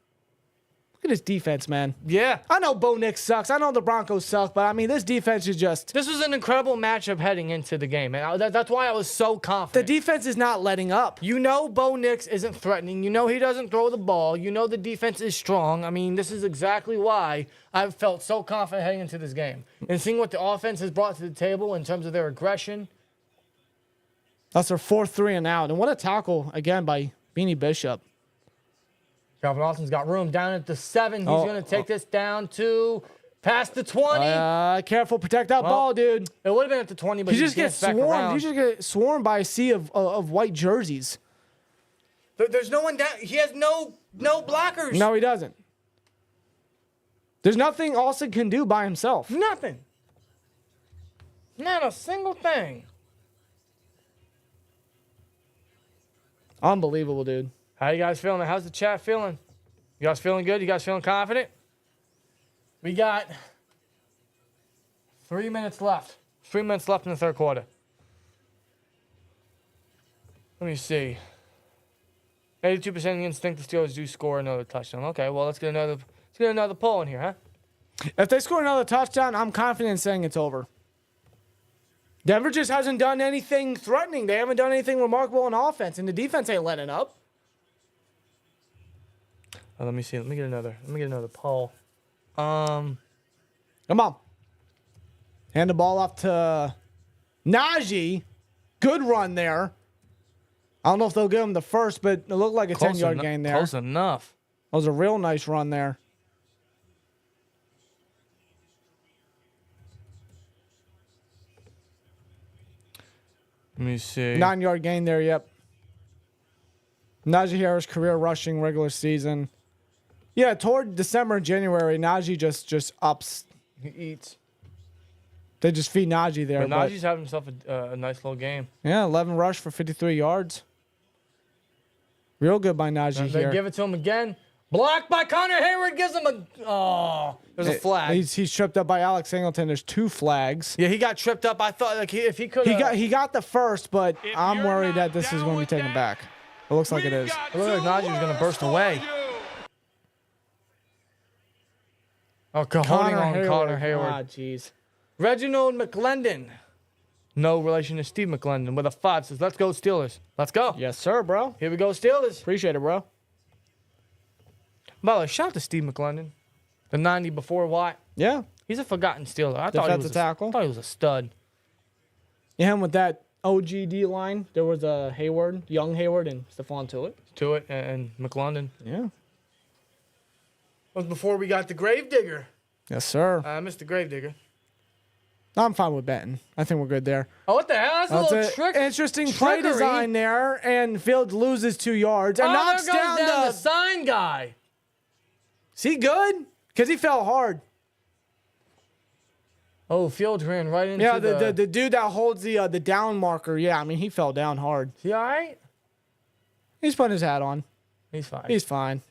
Look at this defense, man. Yeah. I know Bo Nix sucks. I know the Broncos suck, but I mean, this defense is just... This was an incredible matchup heading into the game, and that's why I was so confident. The defense is not letting up. You know Bo Nix isn't threatening. You know he doesn't throw the ball. You know the defense is strong. I mean, this is exactly why I've felt so confident heading into this game. And seeing what the offense has brought to the table in terms of their aggression. That's their 4th 3 and out. And what a tackle, again, by Beanie Bishop. Calvin Austin's got room down at the 7. He's going to take this down to past the 20. Careful, protect that ball, dude. It would have been at the 20, but He just gets swarmed. He just gets swarmed by a sea of white jerseys. There's no one down. He has no blockers. No, he doesn't. There's nothing Austin can do by himself. Nothing. Not a single thing. Unbelievable, dude. How you guys feeling? How's the chat feeling? You guys feeling good? You guys feeling confident? We got 3 minutes left. 3 minutes left in the third quarter. Let me see. 82% against think the Steelers do score another touchdown. Okay, well let's get another poll in here, huh? If they score another touchdown, I'm confident in saying it's over. Denver just hasn't done anything threatening. They haven't done anything remarkable on offense, and the defense ain't letting up. Let me see. Let me get another poll. Come on. Hand the ball off to Najee. Good run there. I don't know if they'll give him the first, but it looked like a 10-yard gain there. Close enough. That was a real nice run there. Let me see. 9-yard gain there, yep. Najee Harris, career rushing regular season. Yeah, toward December and January, Najee just ups. He eats. They just feed Najee there. But Najee's having himself a nice little game. Yeah, 11 rush for 53 yards. Real good by Najee here. They give it to him again. Blocked by Connor Hayward. Gives him a... Oh, there's a flag. He's tripped up by Alex Singleton. There's 2 flags. Yeah, he got tripped up. I thought like if he could... He got the first, but I'm worried that this is going to be taken back. It looks like it is. It looked like Najee was going to burst away. Oh, holding on Connor Hayward. Ah, jeez. Reginald McClendon. No relation to Steve McClendon with a 5 says, let's go Steelers. Let's go. Yes, sir, bro. Here we go, Steelers. Appreciate it, bro. By the way, shout out to Steve McClendon. The 90 before Watt. Yeah. He's a forgotten Steeler. I thought he was a stud. Yeah, him with that OGD line, there was a Hayward, young Hayward, and Stephon Tuitt. And McClendon. Yeah. That was before we got the Gravedigger. Yes, sir. Mr. Gravedigger. I'm fine with betting. I think we're good there. Oh, what the hell? That's a little trick. Interesting play design there, and Fields loses 2 yards and knocks there goes down the sign guy. Is he good? Because he fell hard. Oh, Fields ran right into the dude that holds the down marker. Yeah, I mean, he fell down hard. Is he all right? He's putting his hat on. He's fine. He's fine.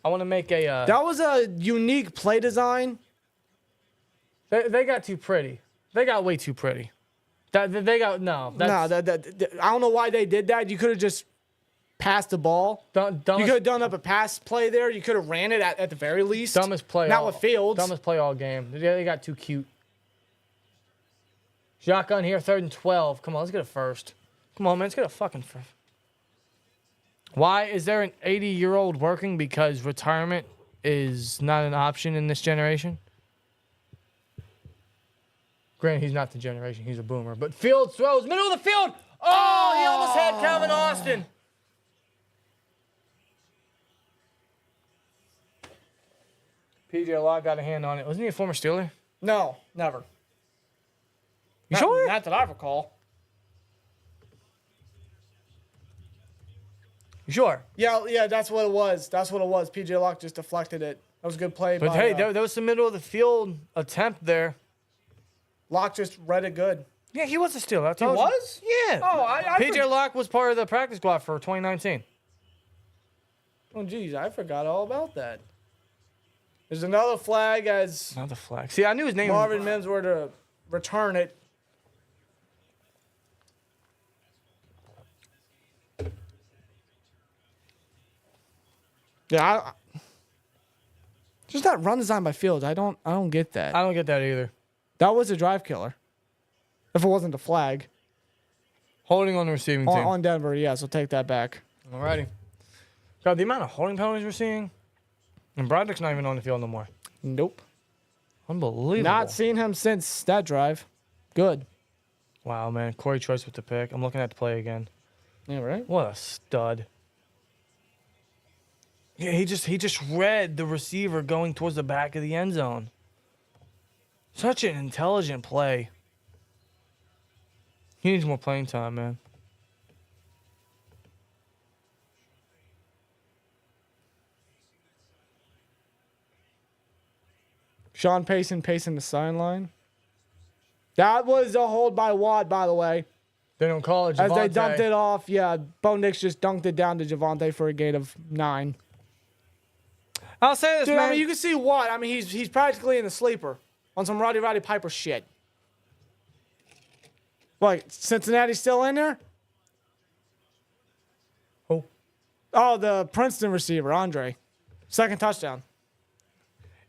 I want to make a... that was a unique play design. They got too pretty. They got way too pretty. They got... No. I don't know why they did that. You could have just passed the ball. You could have done up a pass play there. You could have ran it at the very least. Dumbest play. Not with Fields. Dumbest play all game. They got too cute. Shotgun here, 3rd and 12. Come on, let's get a first. Come on, man, let's get a fucking first. Why is there an 80-year-old working? Because retirement is not an option in this generation. Granted, he's not the generation. He's a boomer. But Fields throws, middle of the field. Oh, he almost had Calvin Austin. P.J. Lott got a hand on it. Wasn't he a former Steeler? No, never. You sure? Not that I recall. You sure? Yeah, that's what it was. P.J. Locke just deflected it. That was a good play. But by, hey, there was some middle of the field attempt there. Locke just read it good. Yeah, he was a Steeler. He was? Yeah. Oh, P.J. Locke was part of the practice squad for 2019. Oh, geez, I forgot all about that. There's another flag as Another flag. See, I knew his name. Marvin Mims were to return it. Yeah, Just that run design by Fields. I don't get that. I don't get that either. That was a drive killer. If it wasn't a flag. Holding on the receiving team. On Denver, yeah, so take that back. Alrighty. God, the amount of holding penalties we're seeing. And Broderick's not even on the field no more. Nope. Unbelievable. Not seen him since that drive. Good. Wow, man. Corey Choice with the pick. I'm looking at the play again. Yeah, right? What a stud. Yeah, he just read the receiver going towards the back of the end zone. Such an intelligent play. He needs more playing time, man. Sean Payson pacing the sideline. That was a hold by Watt, by the way. They don't call it As Javonte. they dumped it off, yeah, Bo Nix just dunked it down to Javonte for a gain of 9. I'll say this, Dude, man. I mean, you can see Watt. I mean, he's practically in the sleeper on some Roddy Piper shit. What, Cincinnati's still in there? Who? Oh, the Princeton receiver, Andre. Second touchdown.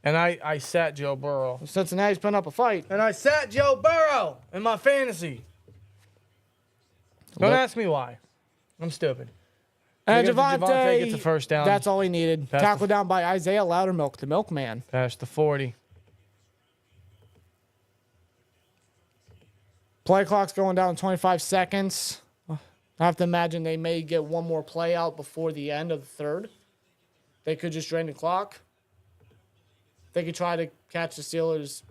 And I sat Joe Burrow. Cincinnati's putting up a fight. And I sat Joe Burrow in my fantasy. Don't ask me why. I'm stupid. And Because Javonte Javonte gets a first down. That's all he needed. Pass Tackled down by Isaiah Loudermilk, the milkman. Past the 40. Play clock's going down in 25 seconds. I have to imagine they may get one more play out before the end of the third. They could just drain the clock. They could try to catch the Steelers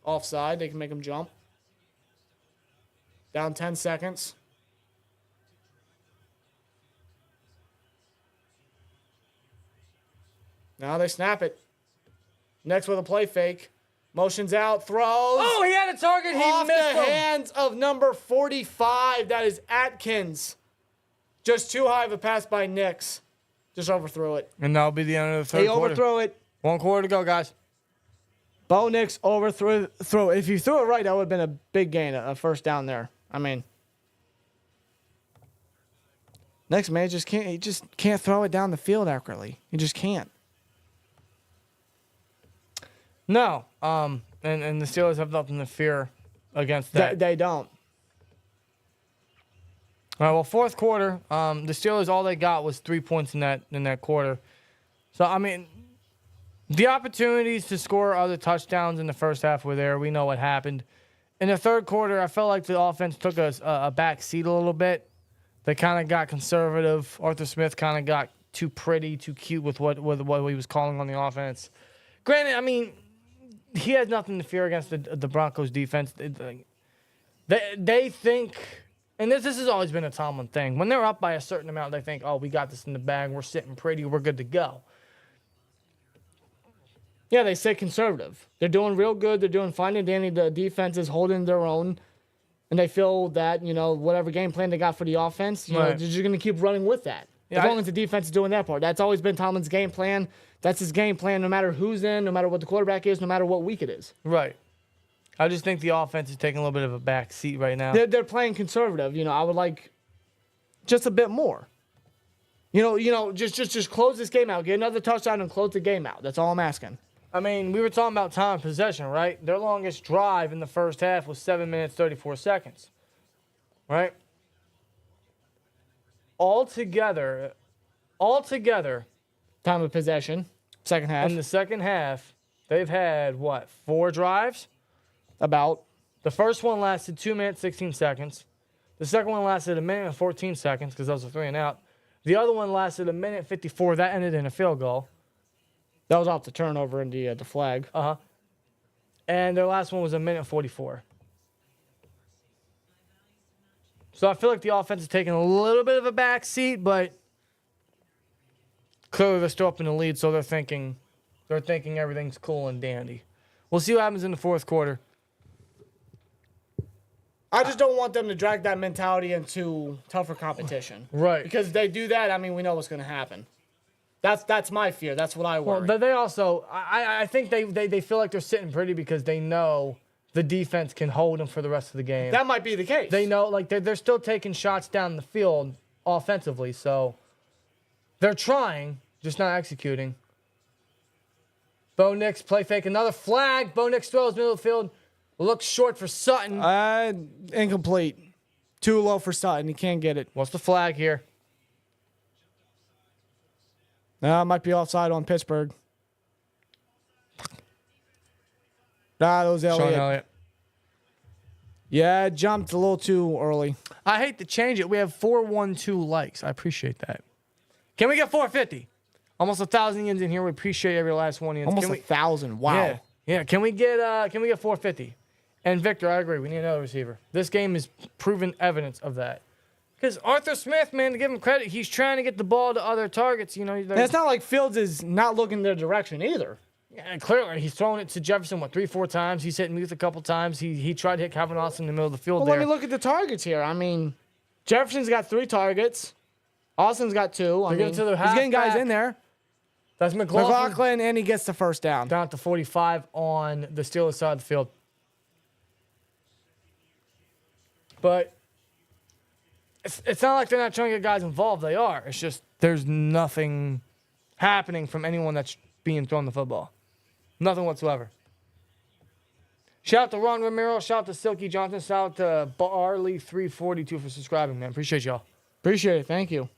offside. They can make them jump. Down 10 seconds. Now they snap it. Next with a play fake. Motions out, throws. Oh, he had a target. He Off missed the him. hands of number 45. That is Atkins. Just too high of a pass by Nix. Just overthrew it. And that'll be the end of the third He quarter. overthrew it. 1 quarter to go, guys. Bo Nix overthrew it. If you threw it right, that would have been a big gain, a first down there. I mean, Nix, man, he just can't throw it down the field accurately. He just can't. No. And the Steelers have nothing to fear against that. They don't. All right, well, fourth quarter, the Steelers, all they got was 3 points in that quarter. So, I mean, the opportunities to score other touchdowns in the first half were there. We know what happened. In the third quarter, I felt like the offense took a back seat a little bit. They kind of got conservative. Arthur Smith kind of got too pretty, too cute with what he was calling on the offense. Granted, I mean, he has nothing to fear against the Broncos defense. They think, and this has always been a Tomlin thing, when they're up by a certain amount, they think, oh, we got this in the bag, we're sitting pretty, we're good to go. Yeah, they stay conservative. They're doing real good. They're doing fine and dandy. The defense is holding their own. And they feel that, whatever game plan they got for the offense, they're just going to keep running with that. Yeah, as long as the defense is doing that part. That's always been Tomlin's game plan. That's his game plan no matter who's in, no matter what the quarterback is, no matter what week it is. Right. I just think the offense is taking a little bit of a back seat right now. They're playing conservative. I would like just a bit more. Just close this game out. Get another touchdown and close the game out. That's all I'm asking. I mean, we were talking about time of possession, right? Their longest drive in the first half was 7 minutes, 34 seconds. Right? Altogether, Time of possession, second half. in the second half, they've had, 4 drives? About. The first one lasted 2 minutes, 16 seconds. The second one lasted 1 minute and 14 seconds because those were 3 and out. The other one lasted 1 minute 54. That ended in a field goal. That was off the turnover and the flag. Uh-huh. And their last one was 1 minute 44. So I feel like the offense is taking a little bit of a back seat, but clearly they're still up in the lead, so they're thinking everything's cool and dandy. We'll see what happens in the fourth quarter. I just don't want them to drag that mentality into tougher competition. Right. Because if they do that, I mean, we know what's going to happen. That's my fear. That's what I worry. Well, but they also, I think they feel like they're sitting pretty because they know the defense can hold them for the rest of the game. That might be the case. They know, like, they're still taking shots down the field offensively, so they're trying, just not executing. Bo Nix play fake, another flag. Bo Nix throws middle of the field. Looks short for Sutton. Incomplete. Too low for Sutton. He can't get it. What's the flag here? Might be offside on Pittsburgh. That was Sean Elliott. Elliott. Yeah, it jumped a little too early. I hate to change it. We have 412 likes. I appreciate that. Can we get 450? Almost 1,000 yens in here. We appreciate every last one. Yens. Almost 1,000. Wow. Yeah. Yeah. Can we get 450? And Victor, I agree. We need another receiver. This game is proven evidence of that. Because Arthur Smith, man, to give him credit, he's trying to get the ball to other targets. You know, And it's not like Fields is not looking their direction either. yeah, clearly he's throwing it to Jefferson 3-4 times. He's hitting Muth a couple times. He tried to hit Calvin Austin in the middle of the field Well, there. let me look at the targets here. I mean, Jefferson's got 3 targets. Austin's got 2. They're getting to the he's getting guys halfback. in there. That's McLaughlin. McLaughlin, and he gets the first down. Down to 45 on the Steelers side of the field. But it's not like they're not trying to get guys involved. They are. It's just there's nothing happening from anyone that's being thrown the football. Nothing whatsoever. Shout out to Ron Romero. Shout out to Silky Johnson. Shout out to Barley342 for subscribing, man. Appreciate y'all. Appreciate it. Thank you.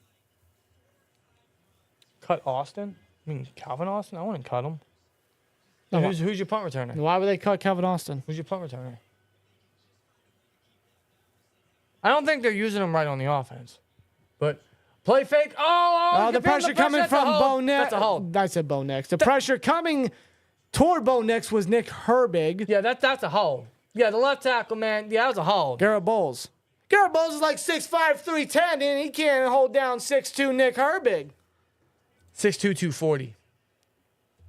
Cut Austin? I mean, Calvin Austin? I wouldn't cut him. Who's your punt returner? Why would they cut Calvin Austin? Who's your punt returner? I don't think they're using him right on the offense. But play fake. Oh, The pressure coming from Bo Nix. That's a hold. I said Bo Nix. The pressure coming toward Bo Nix was Nick Herbig. Yeah, that's a hold. Yeah, the left tackle, man. Yeah, that was a hold. Garrett Bowles. Garrett Bowles is like 6'5", 310, and he can't hold down 6'2" Nick Herbig. 6'2", 240.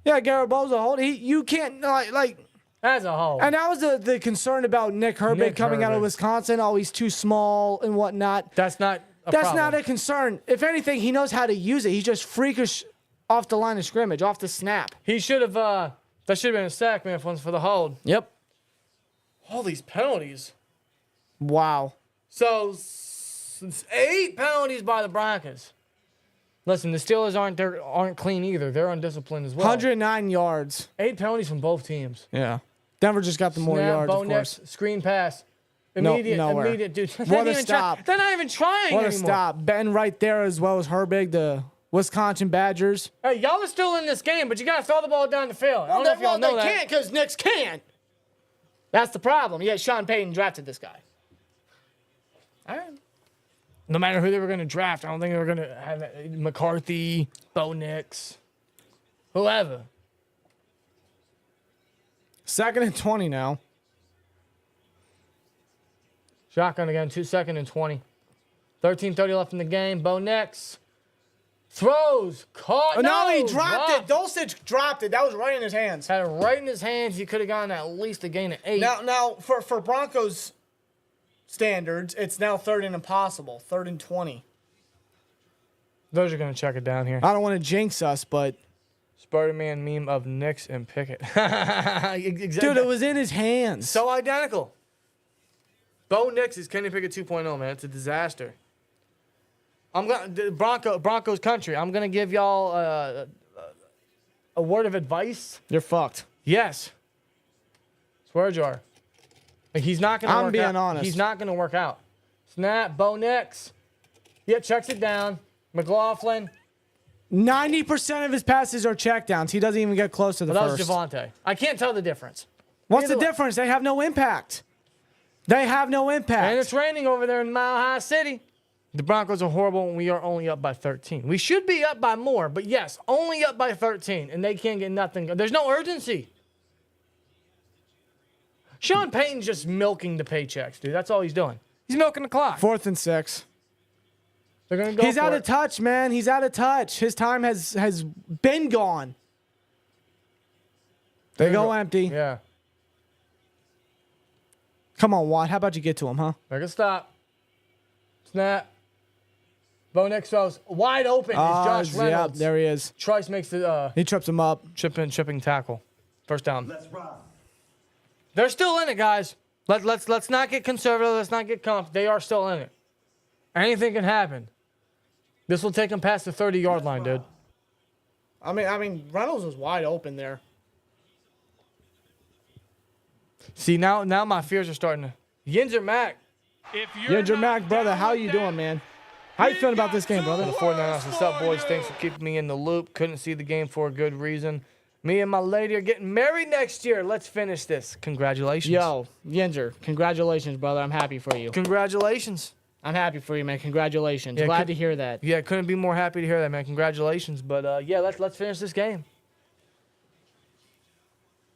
Yeah, Garrett Bowles a hold. You can't like. That's a hold. And that was the concern about Nick Herbig coming out of Wisconsin. Oh, he's too small and whatnot. That's not a That's problem. not a concern. If anything, he knows how to use it. He's just freakish off the line of scrimmage, off the snap. He should have, that should have been a sack, man, if it wasn't for the hold. Yep. All these penalties. Wow. So, 8 penalties by the Broncos. Listen, the Steelers aren't clean either. They're undisciplined as well. 109 yards. 8 penalties from both teams. Yeah. Denver just got the more yards, Bo of course. Nix, screen pass. Nowhere. Immediate, dude. What a stop. They're not even trying What a anymore. stop. Ben right there as well as Herbig, the Wisconsin Badgers. Hey, y'all are still in this game, but you got to throw the ball down the field. I don't know if y'all know they that. can't because Knicks can't. That's the problem. Yeah, Sean Payton drafted this guy. All right. No matter who they were going to draft, I don't think they were going to have McCarthy, Bo Nix, whoever. 2nd and 20 now. Shotgun again, 2nd and 20. 13:30 left in the game. Bo Nix throws, caught. Oh, no, he dropped dropped it. Dulcich dropped it. That was right in his hands. Had it right in his hands. He could have gotten at least a gain of 8. Now for Broncos standards, it's now 3rd and impossible. 3rd and 20. Those are going to check it down here. I don't want to jinx us, but Spider-Man meme of Nix and Pickett. Exactly. dude, it was in his hands. So identical. Bo Nix is Kenny Pickett 2.0, man. It's a disaster. Broncos country. I'm gonna give y'all a word of advice. You're fucked. Yes. Swear jar. Like he's not gonna. I'm being honest. He's not gonna work out. Snap. Bo Nix. Yeah, checks it down. McLaughlin. 90% of his passes are checkdowns. He doesn't even get close to the That first. was Javonte. I can't tell the difference. What's Either the way. difference? They have no impact. They have no impact. And it's raining over there in Mile High City. The Broncos are horrible, and we are only up by 13. We should be up by more, but yes, only up by 13, and they can't get nothing. There's no urgency. Sean Payton's just milking the paychecks, dude. That's all he's doing. He's milking the clock. 4th and 6. They're gonna go. He's for out it. of touch, man. He's out of touch. His time has been gone. They go empty. Yeah. Come on, Watt. How about you get to him, huh? They're gonna stop. Snap. Bo Nix throws wide open. Is Josh yeah, Reynolds. there he is. Trice makes the He trips him up. chipping tackle. First down. Let's ride. They're still in it, guys. Let's not get conservative. Let's not get confident. They are still in it. Anything can happen. This will take them past the 30-yard line, dude. I mean, Reynolds was wide open there. See, now my fears are starting to. Yinzer Mac. Yinzer Mac, brother, how you doing, man? How you feeling about this game, brother? The 49ers, what's up, boys? Thanks for keeping me in the loop. Couldn't see the game for a good reason. Me and my lady are getting married next year. Let's finish this. Congratulations. Yo, Yinzer, congratulations, brother. I'm happy for you. Congratulations. I'm happy for you, man. Congratulations. Glad to hear that. Yeah, couldn't be more happy to hear that, man. Congratulations. But yeah, let's finish this game.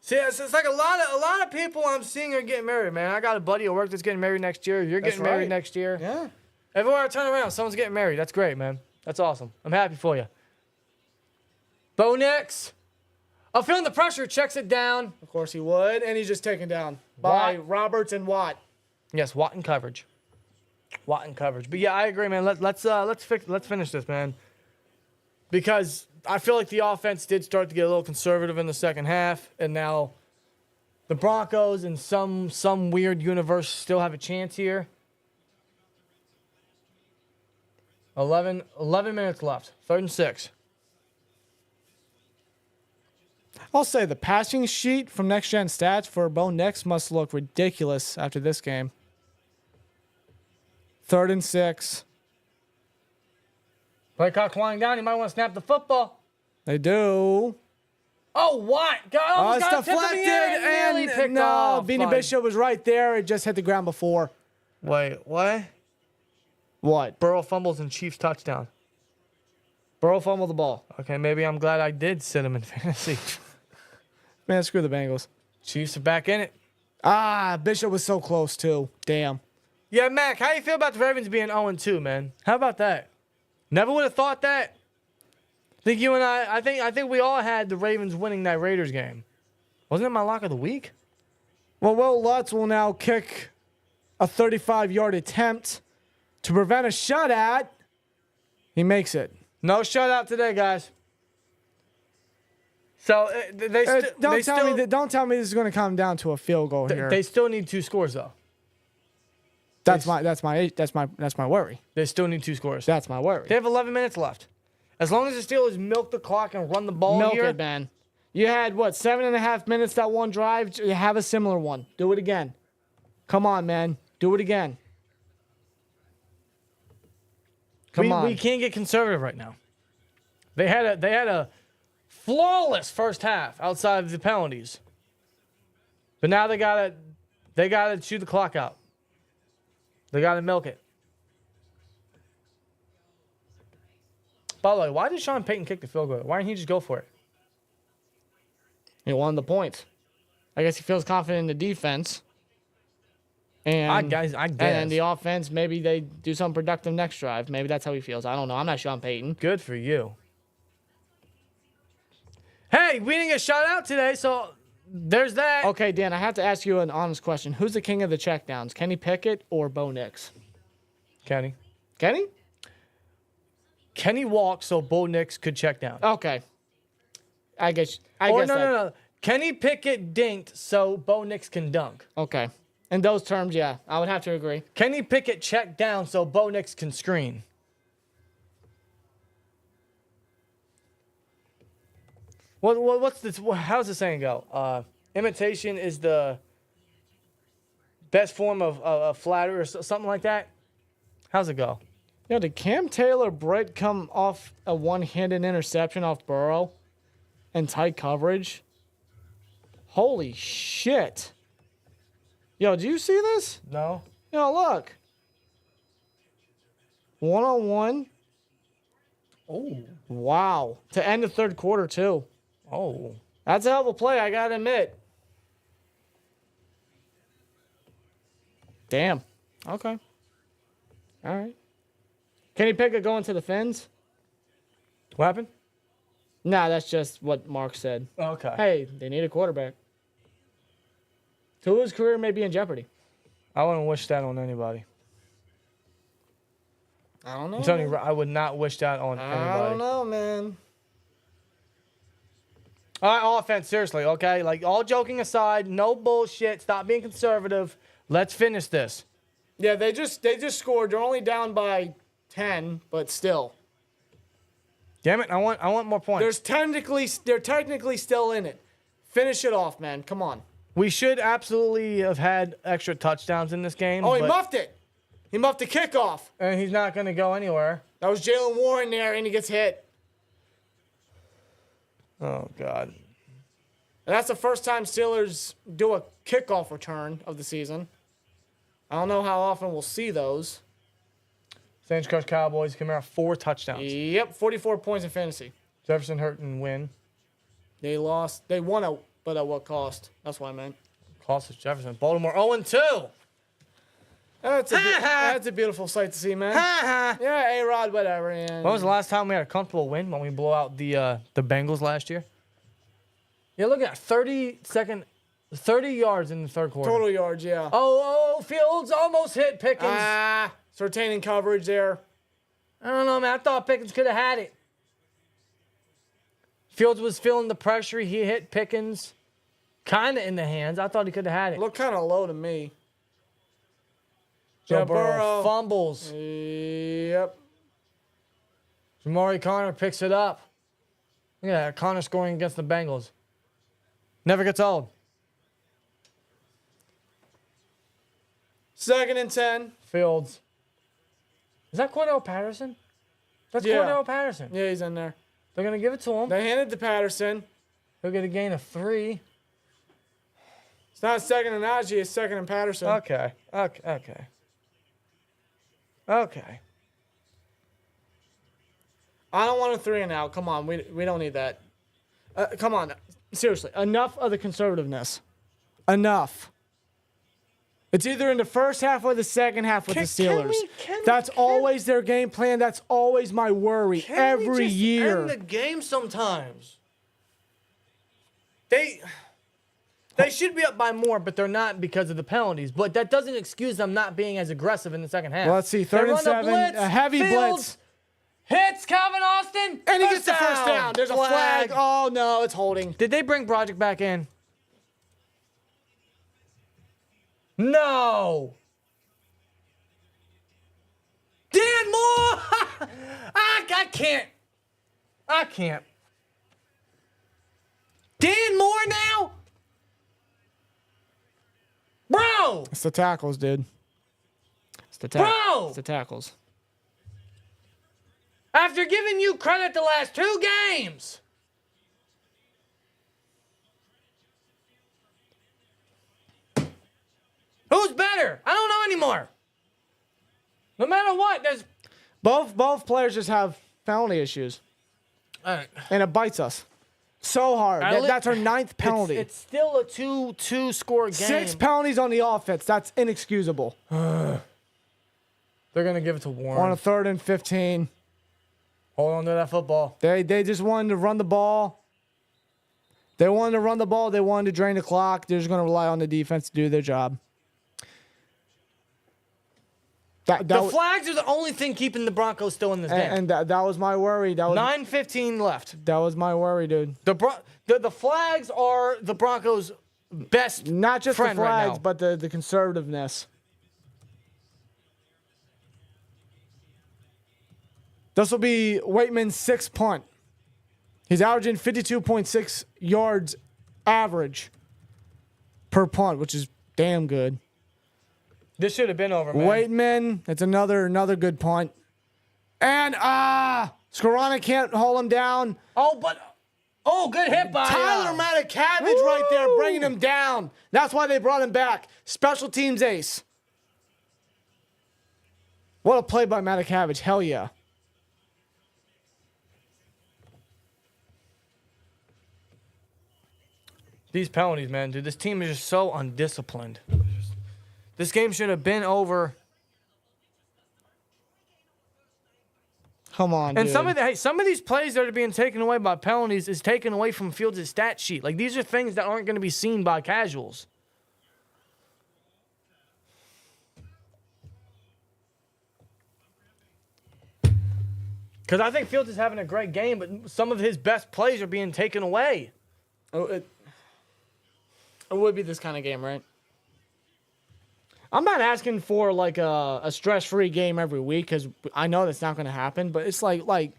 See, it's like a lot of people I'm seeing are getting married, man. I got a buddy at work that's getting married next year. You're getting married next year. Yeah. Everywhere I turn around, someone's getting married. That's great, man. That's awesome. I'm happy for you. Bo Nix. I'm feeling the pressure. Checks it down. Of course he would, and he's just taken down by Roberts and Watt. Yes, Watt in coverage. Watt in coverage. But yeah, I agree, man. Let's finish this, man. Because I feel like the offense did start to get a little conservative in the second half, and now the Broncos in some weird universe still have a chance here. 11 minutes left. 3rd and 6. I'll say the passing sheet from Next Gen Stats for Bo Nix must look ridiculous after this game. 3rd and 6. Play clock winding down. You might want to snap the football. They do. Oh, what? It's deflected, and no, Beanie Bishop was right there. It just hit the ground before. Wait, what? What? Burrow fumbles and Chiefs touchdown. Burrow fumbled the ball. Okay, maybe I'm glad I did sit him in fantasy. Man, screw the Bengals. Chiefs are back in it. Bishop was so close, too. Damn. Yeah, Mac, how you feel about the Ravens being 0-2, man? How about that? Never would have thought that. I think you and I think we all had the Ravens winning that Raiders game. Wasn't it my lock of the week? Well, Will Lutz will now kick a 35-yard attempt to prevent a shutout. He makes it. No shutout today, guys. So don't tell me this is going to come down to a field goal here. They still need 2 scores though. That's my worry. They still need 2 scores. That's my worry. They have 11 minutes left. As long as the Steelers milk the clock and run the ball Milk here. it, man. You had, 7.5 minutes that one drive? You have a similar one. Do it again. Come on, man. Do it again. Come on. We can't get conservative right now. They had a flawless first half outside of the penalties. But now they gotta shoot the clock out. They gotta milk it. By the way, why did Sean Payton kick the field goal? Why didn't he just go for it? He won the points. I guess he feels confident in the defense. And I guess. And the offense, maybe they do something productive next drive. Maybe that's how he feels. I don't know. I'm not Sean Payton. Good for you. Hey, we didn't get shot out today, so there's that. Okay, Dan, I have to ask you an honest question. Who's the king of the checkdowns, Kenny Pickett or Bo Nix? Kenny. Kenny? Kenny walked so Bo Nix could check down. Okay. I guess. No. Kenny Pickett dinked so Bo Nix can dunk. Okay. In those terms, yeah, I would have to agree. Kenny Pickett checked down so Bo Nix can screen. What's this? How's the saying go? Imitation is the best form of flattery or something like that. How's it go? Did Cam Taylor Britt come off a one-handed interception off Burrow and tight coverage? Holy shit. Do you see this? No. Look. 1-on-1. Oh. Wow. To end the third quarter, too. Oh. That's a hell of a play, I got to admit. Damn. Okay. All right. Kenny Pickett going to the Fins? What happened? Nah, that's just what Mark said. Okay. Hey, they need a quarterback. Tua's career may be in jeopardy. I wouldn't wish that on anybody. I don't know. I'm telling you, I would not wish that on anybody. I don't know, man. All right, offense, seriously, okay? Like, all joking aside, no bullshit. Stop being conservative. Let's finish this. Yeah, they just scored. They're only down by 10, but still. Damn it, I want more points. They're technically still in it. Finish it off, man. Come on. We should absolutely have had extra touchdowns in this game. Oh, he muffed it. He muffed the kickoff. And he's not going to go anywhere. That was Jalen Warren there, and he gets hit. Oh, God. And that's the first time Steelers do a kickoff return of the season. I don't know how often we'll see those. Saints crush Cowboys. Kamara 4 touchdowns. Yep, 44 points in fantasy. Jefferson hurt and win. They lost. They won, but at what cost? That's what I meant. Cost is Jefferson. Baltimore 0-2. That's a beautiful sight to see, man. Yeah, A-Rod, whatever. And When was the last time we had a comfortable win? When we blew out the Bengals last year? Yeah, look at that. 30 yards in the third quarter. total yards, yeah. Fields almost hit Pickens. It's retaining coverage there. I don't know, man. I thought Pickens could have had it. Fields was feeling the pressure. He hit Pickens kind of in the hands. I thought he could have had it. Looked kind of low to me. Joe Burrow fumbles. Yep. Jamari Connor picks it up. Look at that. Connor scoring against the Bengals. Never gets old. 2nd and 10. Fields. Is that Cordell Patterson? That's Cordell Patterson. Yeah, he's in there. They're going to give it to him. They handed to Patterson. He'll get a gain of 3. It's not 2nd and Najee, it's 2nd and Patterson. Okay. I don't want a 3 and out. Come on, we don't need that. Come on. Seriously, enough of the conservativeness. Enough. It's either in the first half or the second half with the Steelers. That's always their game plan. That's always my worry every year. End the game sometimes. They should be up by more, but they're not because of the penalties. But that doesn't excuse them not being as aggressive in the second half. Well, let's see. 3rd and 7. A heavy blitz. Hits Calvin Austin. And he gets the first down. There's a flag. Oh, no, it's holding. Did they bring Broderick back in? No. Dan Moore. I can't. Dan Moore now? Bro. It's the tackles, dude. Bro. It's the tackles. After giving you credit the last 2 games. Who's better? I don't know anymore. No matter what, there's... Both players just have penalty issues. And it bites us so hard. That's our 9th penalty. It's still a 2-score game. 6 penalties on the offense. That's inexcusable. They're going to give it to Warren. On a 3rd and 15. Hold on to that football. They just wanted to run the ball. They wanted to run the ball. They wanted to drain the clock. They're just going to rely on the defense to do their job. The flags are the only thing keeping the Broncos still in this game. And that was my worry. 9:15 left. That was my worry, dude. The flags are the Broncos' best Not just the friend right flags, now. but the conservativeness. This will be Waitman's 6th punt. He's averaging 52.6 yards average per punt, which is damn good. This should have been over, man. Waitman, that's another good punt. And Skorana can't hold him down. Good hit by Tyler Matakavage right there, bringing him down. That's why they brought him back. Special teams ace. What a play by Matakavage. Hell yeah. These penalties, man, dude. This team is just so undisciplined. This game should have been over. Come on, And dude. some of these plays that are being taken away by penalties is taken away from Fields' stat sheet. Like, these are things that aren't going to be seen by casuals. Because I think Fields is having a great game, but some of his best plays are being taken away. It would be this kind of game, right? I'm not asking for like a stress-free game every week because I know that's not going to happen. But it's like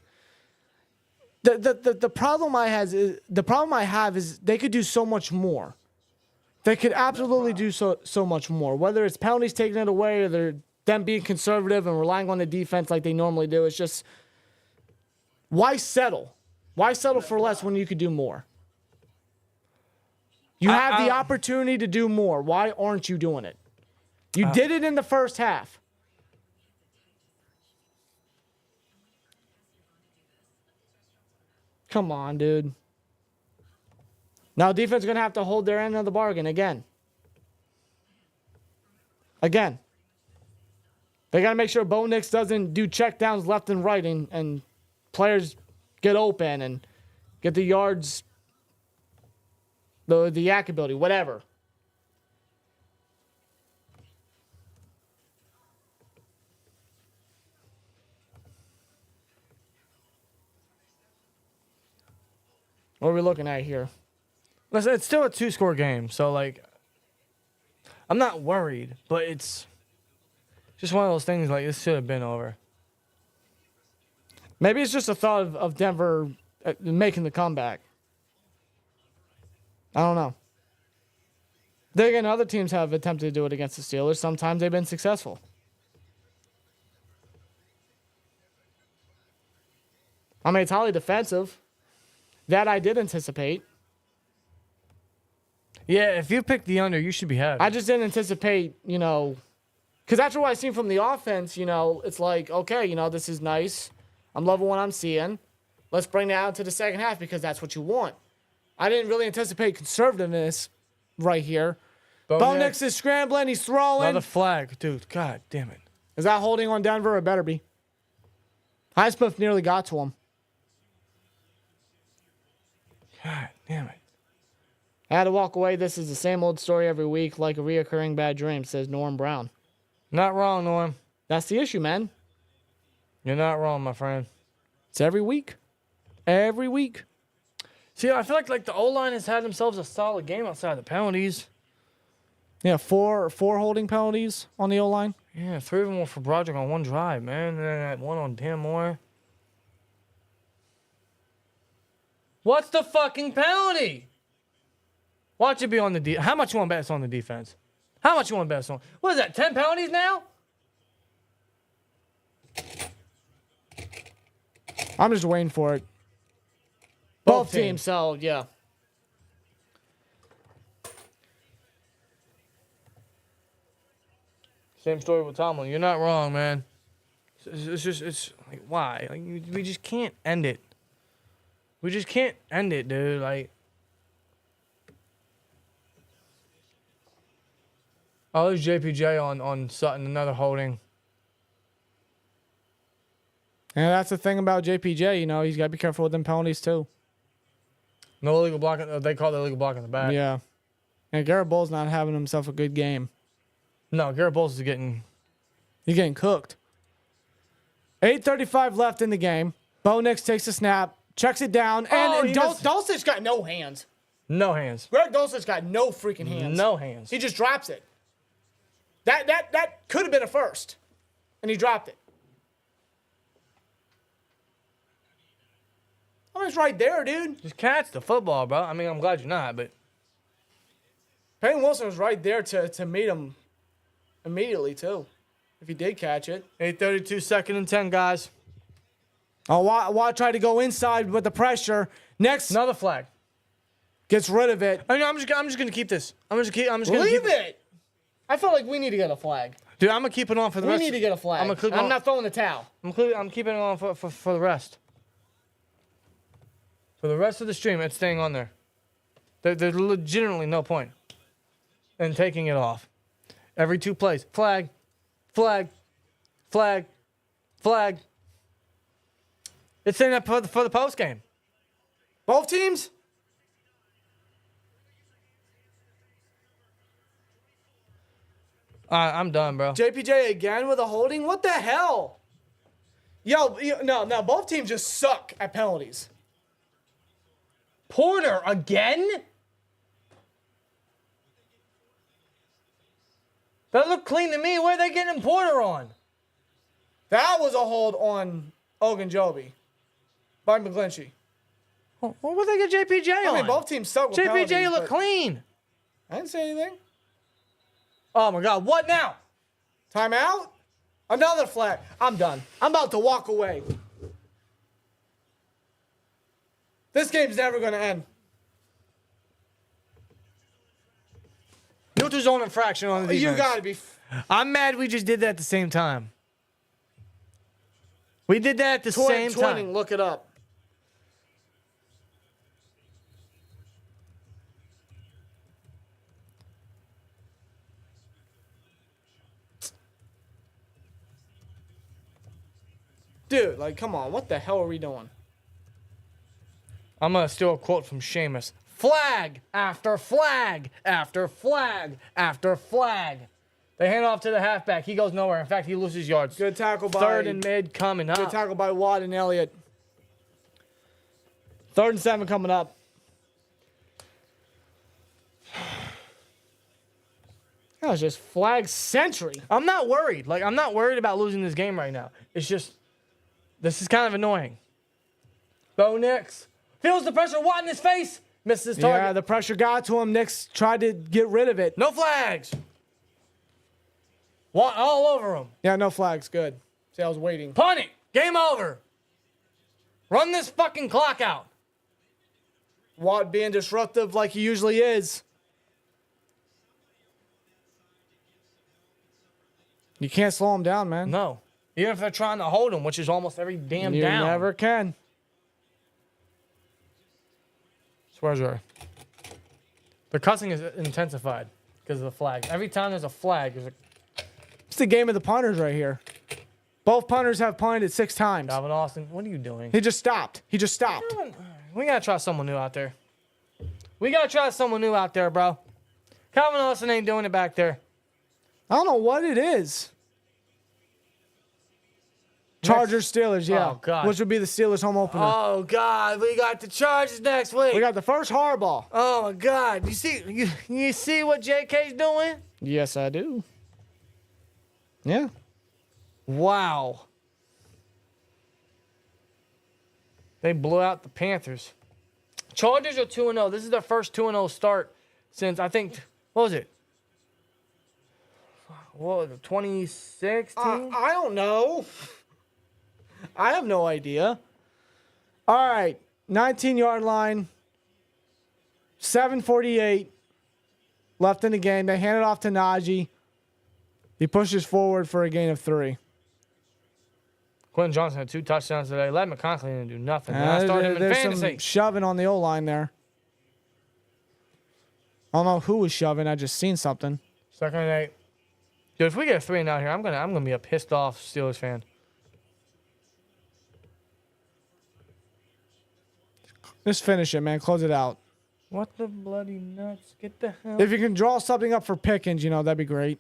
the problem I have is they could do so much more. They could absolutely do so much more. Whether it's penalties taking it away or they're them being conservative and relying on the defense like they normally do. It's just, why settle? Why settle for less when you could do more? You have the opportunity to do more. Why aren't you doing it? You did it in the first half. Come on, dude. Now defense is going to have to hold their end of the bargain again. Again. They got to make sure Bo Nix doesn't do checkdowns left and right and players get open and get the yards, the yak ability, whatever. What are we looking at here? Listen, it's still a 2-score game, so, like, I'm not worried, but it's just one of those things, like, this should have been over. Maybe it's just a thought of Denver making the comeback. I don't know. Then again, other teams have attempted to do it against the Steelers. Sometimes they've been successful. I mean, it's highly defensive. That I did anticipate. Yeah, if you picked the under, you should be happy. I just didn't anticipate, because after what I seen from the offense, it's like, okay, this is nice. I'm loving what I'm seeing. Let's bring that out to the second half because that's what you want. I didn't really anticipate conservativeness right here. Bo Nix is scrambling. He's throwing. Another flag. Dude, God damn it. Is that holding on Denver? It better be. Highsmith nearly got to him. God damn it. I had to walk away. This is the same old story every week, like a reoccurring bad dream, says Norm Brown. Not wrong, Norm. That's the issue, man. You're not wrong, my friend. It's every week. Every week. See, I feel like the O-line has had themselves a solid game outside the penalties. Yeah, four holding penalties on the O-line. Yeah, 3 of them were for Broderick on one drive, man. And then that one on Dan Moore. What's the fucking penalty? Watch it be on the How much you want to bet it's on the defense? How much you want to bet it's on? What is that, 10 penalties now? I'm just waiting for it. Both teams, so yeah. Same story with Tomlin. You're not wrong, man. It's like, why? Like, we just can't end it. We just can't end it, dude. Like, oh, there's JPJ on Sutton, another holding. And that's the thing about JPJ, he's got to be careful with them penalties too. No illegal blocking. They call it illegal block in the back. Yeah. And Garrett Bowles not having himself a good game. No, Garrett Bowles is getting... He's getting cooked. 8:35 left in the game. Bo Nix takes a snap, checks it down, and Dulcich's got no hands. No hands. Greg Dulcich's got no freaking hands. No hands. He just drops it. That could have been a first. And he dropped it. I mean, it's right there, dude. Just catch the football, bro. I mean, I'm glad you're not, but... Peyton Wilson was right there to meet him immediately, too, if he did catch it. 8:32, 2nd and 10, guys. Oh, Watt tried to go inside with the pressure. Next, Another flag. gets rid of it. I mean, I'm just gonna keep this. I'm just gonna Leave keep it. I feel like we need to get a flag. Dude, I'm gonna keep it on for the rest. We need to get a flag. I'm not throwing the towel. I'm keeping it on for the rest. For the rest of the stream, it's staying on there. There's legitimately no point in taking it off. Every 2 plays, flag, flag, flag, flag. It's saying that for the post game. Both teams? I'm done, bro. JPJ again with a holding? What the hell? No, both teams just suck at penalties. Porter again? That looked clean to me. Where are they getting Porter on? That was a hold on Ogunjobi by McGlinchey. What would they get JPJ on? I mean, both teams suck with penalties. JPJ looked clean. I didn't say anything. Oh my God, what now? Timeout? Another flag. I'm done. I'm about to walk away. This game's never going to end. Neutral zone infraction on the defense. You got to be... I'm mad we just did that at the same time. We did that at the same time. Look it up. Dude, like, come on. What the hell are we doing? I'm going to steal a quote from Seamus. Flag after flag after flag after flag. They hand off to the halfback. He goes nowhere. In fact, he loses yards. Good tackle by... Third and mid coming up. Good tackle by Watt and Elliott. 3rd and 7 coming up. That was just flag century. I'm not worried. Like, I'm not worried about losing this game right now. It's just, this is kind of annoying. Bo Nix feels the pressure. Watt in his face. Misses his target. Yeah, the pressure got to him. Nix tried to get rid of it. No flags. Watt all over him. Yeah, no flags. Good. See, I was waiting. Punt it. Game over. Run this fucking clock out. Watt being disruptive like he usually is. You can't slow him down, man. No. Even if they're trying to hold him, which is almost every damn You down. never can. Swear. The cussing is intensified because of the flag. Every time there's a flag, there's a... It's the game of the punters right here. Both punters have punted 6 times. Calvin Austin, what are you doing? He just stopped. He just stopped. We got to try someone new out there. We got to try someone new out there, bro. Calvin Austin ain't doing it back there. I don't know what it is. Chargers, Steelers, yeah. Oh, God. Which would be the Steelers home opener. Oh, God. We got the Chargers next week. We got the first hardball. Oh, my God. You see what JK's doing? Yes, I do. Yeah. Wow. They blew out the Panthers. Chargers are 2-0. This is their first 2-0 start since, I think, what was it? What was it, 2016? I don't know. I have no idea. All right. 19-yard line. 7:48 left in the game. They hand it off to Najee. He pushes forward for a gain of 3. Quentin Johnson had 2 touchdowns today. Ladd McConkey didn't do nothing. I started him in There's fantasy. some shoving on the O-line there. I don't know who was shoving. I just seen something. 2nd and 8. Dude, if we get a 3 and out here, I'm gonna be a pissed off Steelers fan. Just finish it, man. Close it out. What the bloody nuts? Get the hell. If you can draw something up for Pickens, that'd be great.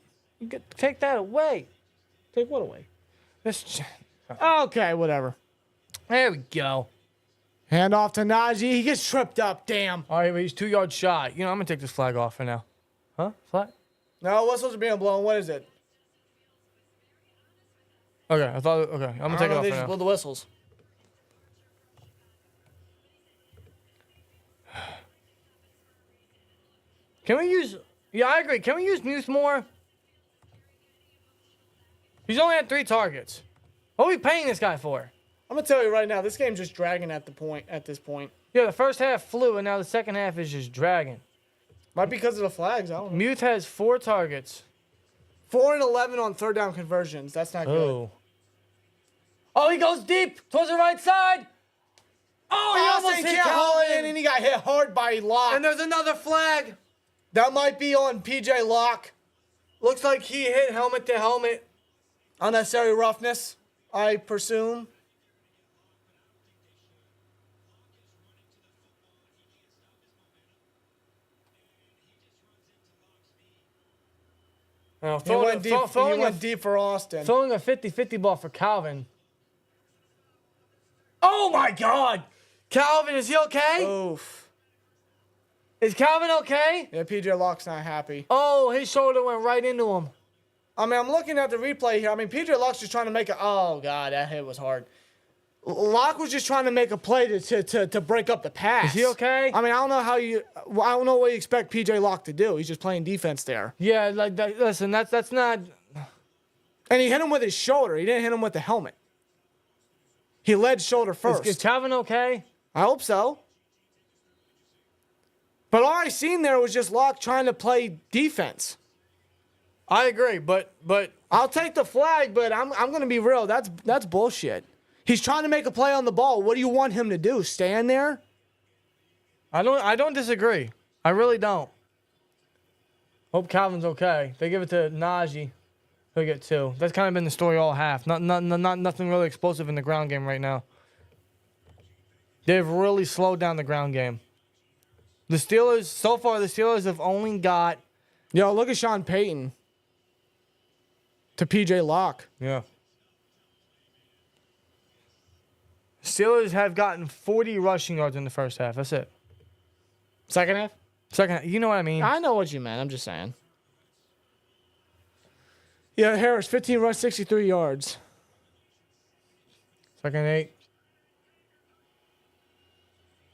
Take that away. Take what away? This. Okay, whatever. There we go. Hand off to Najee. He gets tripped up. Damn. All right, but he's 2 yards shy. I'm gonna take this flag off for now. Huh? Flag? No, whistles are being blown. What is it? Okay, I thought. Okay, I'm gonna take it off They for just now. blow the whistles. Can we use? Yeah, I agree. Can we use Muth more? He's only had 3 targets. What are we paying this guy for? I'm gonna tell you right now, this game's just dragging at this point. Yeah, the first half flew, and now the second half is just dragging. Might be because of the flags. I don't know. Muth has 4 targets. 4 and 11 on 3rd down conversions. That's not good. Oh, he goes deep towards the right side. Oh, he almost hit Calvin. and he got hit hard by Locke. And there's another flag. That might be on PJ Locke. Looks like he hit helmet to helmet. Unnecessary roughness, I presume. He went deep for Austin. Throwing a 50-50 ball for Calvin. Oh, my God. Calvin, is he okay? Oof. Is Calvin okay? Yeah, PJ Locke's not happy. Oh, his shoulder went right into him. I mean, I'm looking at the replay here. I mean, PJ Locke's just trying to make a... Oh, God, that hit was hard. Locke was just trying to make a play to break up the pass. Is he okay? I mean, I don't know what you expect PJ Locke to do. He's just playing defense there. Yeah, like that, listen, that's not. And he hit him with his shoulder. He didn't hit him with the helmet. He led shoulder first. Is Calvin okay? I hope so. But all I seen there was just Locke trying to play defense. I agree, but I'll take the flag, but I'm going to be real. That's bullshit. He's trying to make a play on the ball. What do you want him to do? Stand there? I don't disagree. I really don't. Hope Calvin's okay. They give it to Najee. He'll get 2. That's kind of been the story all half. Nothing really explosive in the ground game right now. They've really slowed down the ground game. The Steelers, so far, the Steelers have only got... Yo, look at Sean Payton to PJ Locke. Yeah. Steelers have gotten 40 rushing yards in the first half. That's it. Second half? Second half, you know what I mean? I know what you meant. I'm just saying. Yeah, Harris, 15 rush, 63 yards. Second 8.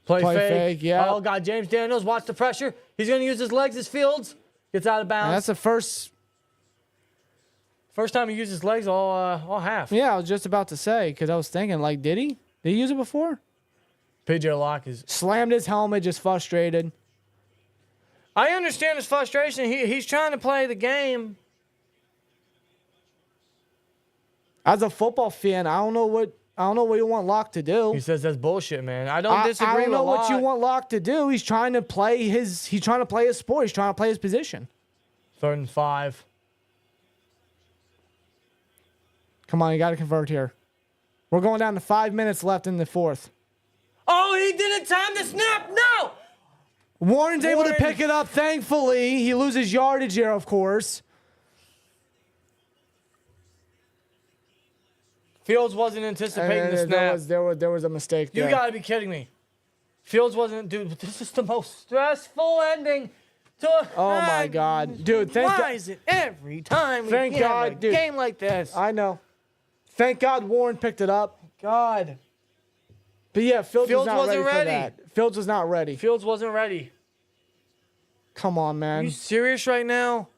Play fake. Yeah. Oh, God, James Daniels, watch the pressure. He's going to use his legs as Fields. Gets out of bounds. And that's the first time he used his legs all half. Yeah, I was just about to say, because I was thinking, like, did he? Did he use it before? PJ Locke is... Slammed his helmet, just frustrated. I understand his frustration. He's trying to play the game. As a football fan, I don't know what you want Locke to do. He says that's bullshit, man. I don't disagree with I don't know what you Locke. want Locke to do. He's trying to play his sport. He's trying to play his position. 3rd and 5. Come on, you got to convert here. We're going down to 5 minutes left in the fourth. Oh, he didn't time the snap. No. Warren's able to pick it up, thankfully. He loses yardage here, of course. Fields wasn't anticipating the snap. There was a mistake there. You got to be kidding me. Fields wasn't... Dude, this is the most stressful ending to a... Oh, my God. Dude, thank God. Why is it every time we Thank have God, a dude. game like this? I know. Thank God Warren picked it up. God. But yeah, Fields was not wasn't ready for ready. that. Fields was not ready. Fields wasn't ready. Come on, Are man. you serious right now?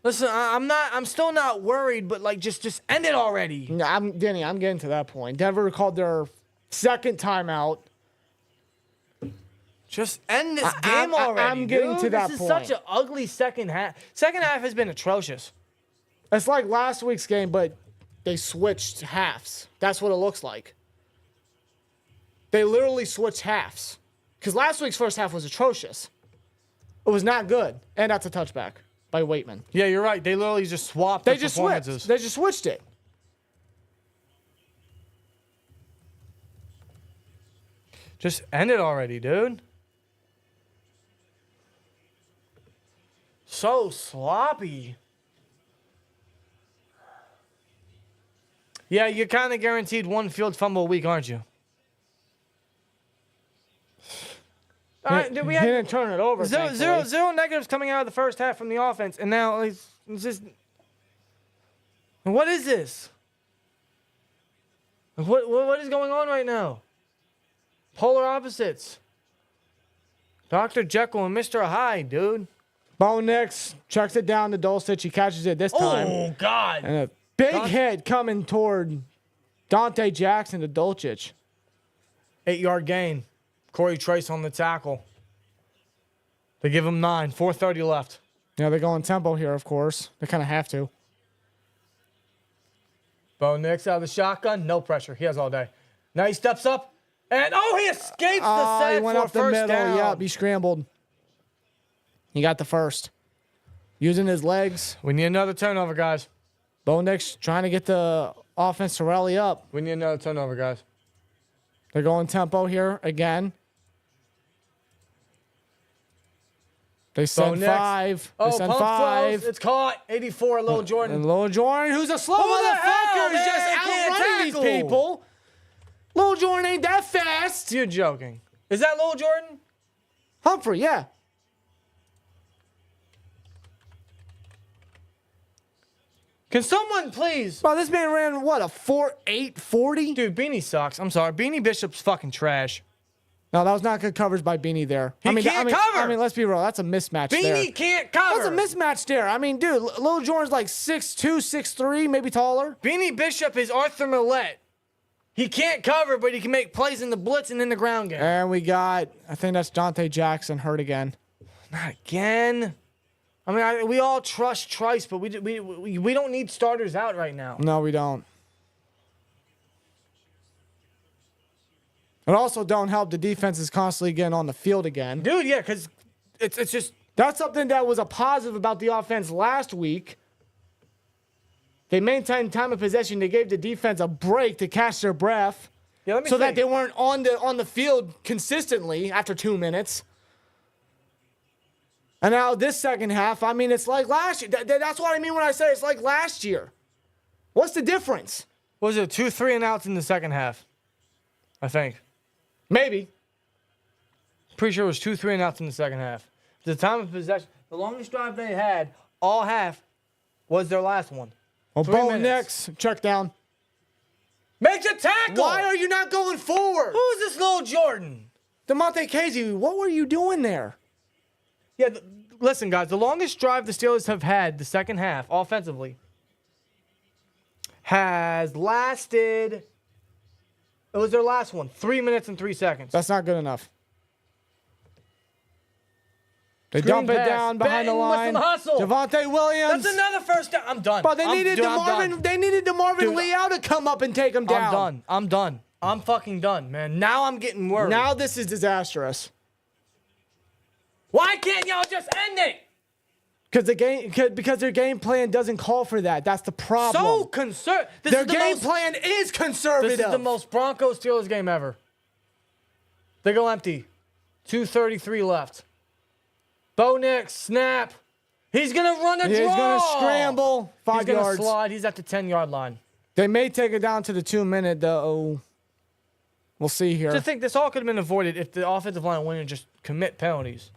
Listen, I'm still not worried, but like just end it already. I'm getting to that point. Denver called their second timeout. Just end this game already. I'm getting dude. to that This is point. such an ugly second half. Second half has been atrocious. It's like last week's game, but they switched halves. That's what it looks like. They literally switched halves. Because last week's first half was atrocious. It was not good. And that's a touchback by Waitman. Yeah, you're right. They literally just swapped They the just performances. switched. They just switched it. Just end it already, dude. So sloppy. Yeah, you're kind of guaranteed one field fumble a week, aren't you? All right, dude, we He had didn't turn it over. zero negatives coming out of the first half from the offense, and now it's just. What is this? What is going on right now? Polar opposites. Dr. Jekyll and Mr. Hyde, dude. Bo Nix checks it down to Dulcich. He catches it this time. Oh, God. And a big hit coming toward Dante Jackson to Dulcich. 8-yard gain. Corey Trace on the tackle. They give him 9. 4:30 left. Yeah, they're going tempo here, of course. They kind of have to. Bo Nix out of the shotgun. No pressure. He has all day. Now he steps up. And, he escapes the sack He went for up the first middle. down. Yep, he scrambled. He got the first. Using his legs. We need another turnover, guys. Bo Nix trying to get the offense to rally up. We need another turnover, guys. They're going tempo here again. They send Nix. 5. They send pump 5. throws. It's caught. 84, Lil Jordan. And Lil Jordan, who's a slow Who the hell, motherfucker, is man? just Can't outrunning these tackle. people. Lil Jordan ain't that fast. You're joking. Is that Lil Jordan? Humphrey, yeah. Can someone please? Bro, this man ran, what, a 4.8 40? Dude, Beanie sucks. I'm sorry. Beanie Bishop's fucking trash. No, that was not good coverage by Beanie there. He can't cover. I mean, let's be real. That's a mismatch there. Beanie can't cover. That's a mismatch there. I mean, dude, Lil Jordan's like 6'2", 6'3", maybe taller. Beanie Bishop is Arthur Millette. He can't cover, but he can make plays in the blitz and in the ground game. And we got, I think that's Dante Jackson hurt again. Not again. I mean, we all trust Trice, but we don't need starters out right now. No, we don't. It also don't help the defense is constantly getting on the field again. Dude, yeah, because it's just... That's something that was a positive about the offense last week. They maintained time of possession. They gave the defense a break to catch their breath. Yeah, let me so think. that they weren't on the field consistently after 2 minutes. And now this second half, I mean, it's like last year. That's what I mean when I say it's like last year. What's the difference? Was it 2 3-and-outs in the second half? I think. Maybe. Pretty sure it was 2 3-and-outs in the second half. The time of possession, the longest drive they had all half was their last one. Well, 3 Bo minutes. Nix, check down. Make a tackle! Why are you not going forward? Who is this little Jordan? DeMonte Casey, what were you doing there? Yeah, listen, guys. The longest drive the Steelers have had the second half offensively has lasted. It was their last one, 3 minutes and 3 seconds. That's not good enough. They Screen dump it pass. down behind the Bang with line. some hustle. Javonte Williams. That's another first down. I'm done. But they needed DeMarvin. They needed DeMarvin Dude, Leal to come up and take him down. I'm done. I'm fucking done, man. Now I'm getting worried. Now this is disastrous. Why can't y'all just end it? Because their game plan doesn't call for that. That's the problem. So conservative. Their game plan is conservative. This is the most Broncos Steelers game ever. They go empty. 2:33 left. Bo Nix, snap. He's going to run a draw. He's going to scramble. 5 yards. He's going to slide. He's at the 10-yard line. They may take it down to the 2-minute, though. We'll see here. To think this all could have been avoided if the offensive line wouldn't just commit penalties.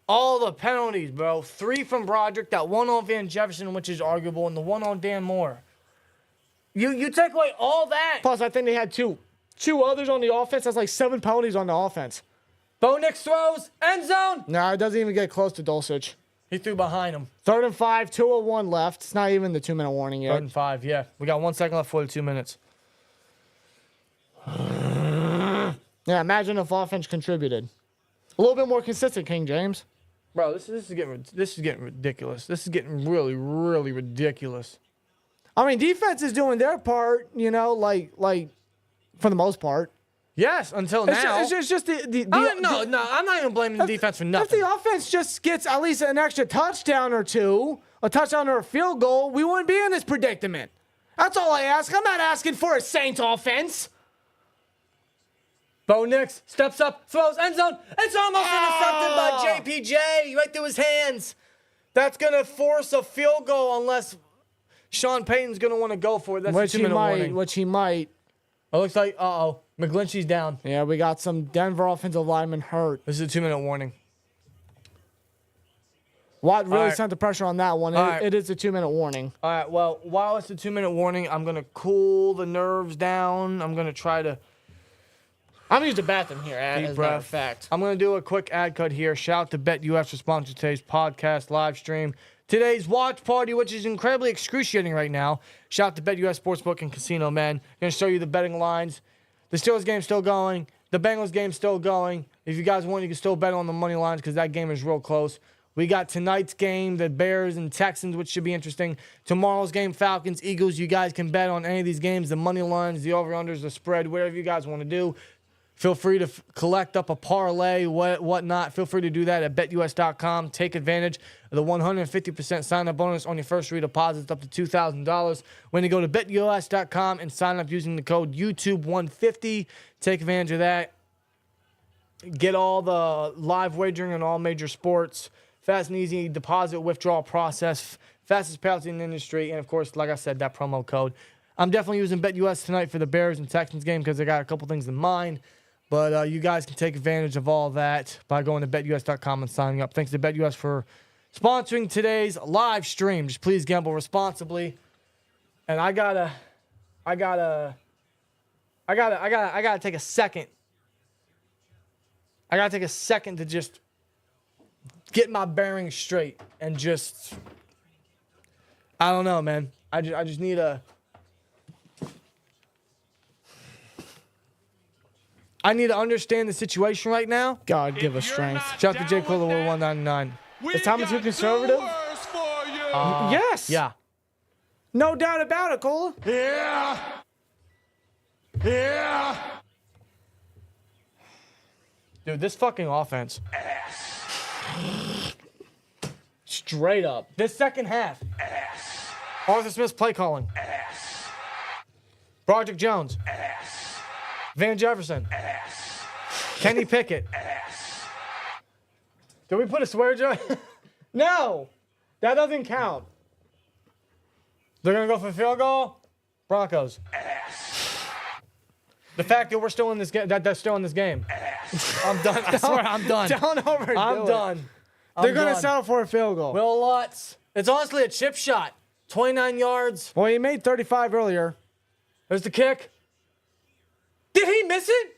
All the penalties, bro. 3 from Broderick, that one on Van Jefferson, which is arguable, and the one on Dan Moore. You take away all that. Plus, I think they had two others on the offense. That's like 7 penalties on the offense. Bo Nix throws, end zone. No, it doesn't even get close to Dulcich. He threw behind him. 3rd and 5, 2:01 left. It's not even the 2-minute warning yet. 3rd and 5, yeah. We got 1 second left for the 2 minutes. Yeah, imagine if offense contributed. A little bit more consistent, King James. Bro, this is getting ridiculous. This is getting really, really ridiculous. I mean, defense is doing their part, like for the most part. Yes, until now. It's just the I'm not even blaming the defense for nothing. If the offense just gets at least an extra touchdown or two, a touchdown or a field goal, we wouldn't be in this predicament. That's all I ask. I'm not asking for a Saints offense. Bo Nix steps up, throws, end zone. It's almost intercepted by JPJ right through his hands. That's going to force a field goal unless Sean Payton's going to want to go for it. That's a 2-minute warning. Which he might. It looks like, McGlinchey's down. Yeah, we got some Denver offensive linemen hurt. This is a 2-minute warning. Watt really sent the pressure on that one. It is a 2-minute warning. All right, well, while it's a 2-minute warning, I'm going to cool the nerves down. I'm going to try to... I'm going to use the bathroom here, as a matter of fact. I'm going to do a quick ad cut here. Shout out to BetUS for sponsoring today's podcast live stream. Today's watch party, which is incredibly excruciating right now. Shout out to BetUS Sportsbook and Casino, man. Going to show you the betting lines. The Steelers game's still going. The Bengals game's still going. If you guys want, you can still bet on the money lines because that game is real close. We got tonight's game, the Bears and Texans, which should be interesting. Tomorrow's game, Falcons, Eagles. You guys can bet on any of these games, the money lines, the over-unders, the spread, whatever you guys want to do. Feel free to collect up a parlay, whatnot. Feel free to do that at betus.com. Take advantage of the 150% sign-up bonus on your first three deposits up to $2,000. When you go to betus.com and sign up using the code YouTube150, take advantage of that. Get all the live wagering on all major sports. Fast and easy deposit withdrawal process. Fastest payouts in the industry. And, of course, like I said, that promo code. I'm definitely using BetUS tonight for the Bears and Texans game because I got a couple things in mind. But you guys can take advantage of all that by going to betus.com and signing up. Thanks to BetUS for sponsoring today's live stream. Just please gamble responsibly. And I gotta take a second. I gotta take a second to just get my bearings straight and just, I don't know, man. I just need I need to understand the situation right now. God give us strength. Shout out to J. Cole, 199. Is Thomas too conservative? Yes. Yeah. No doubt about it, Cola. Yeah. Yeah. Dude, this fucking offense. Straight up. This second half. Arthur Smith's play calling. Broderick Jones. Van Jefferson. Kenny Pickett. Did we put a swear jar? No, that doesn't count. They're going to go for field goal. Broncos. The fact that we're still in this game, that's still in this game. I'm done. I swear I'm done. Don't overdo it. I'm done. They're going to settle for a field goal. Will Lutz. It's honestly a chip shot. 29 yards. Well, he made 35 earlier. There's the kick. Did he miss it?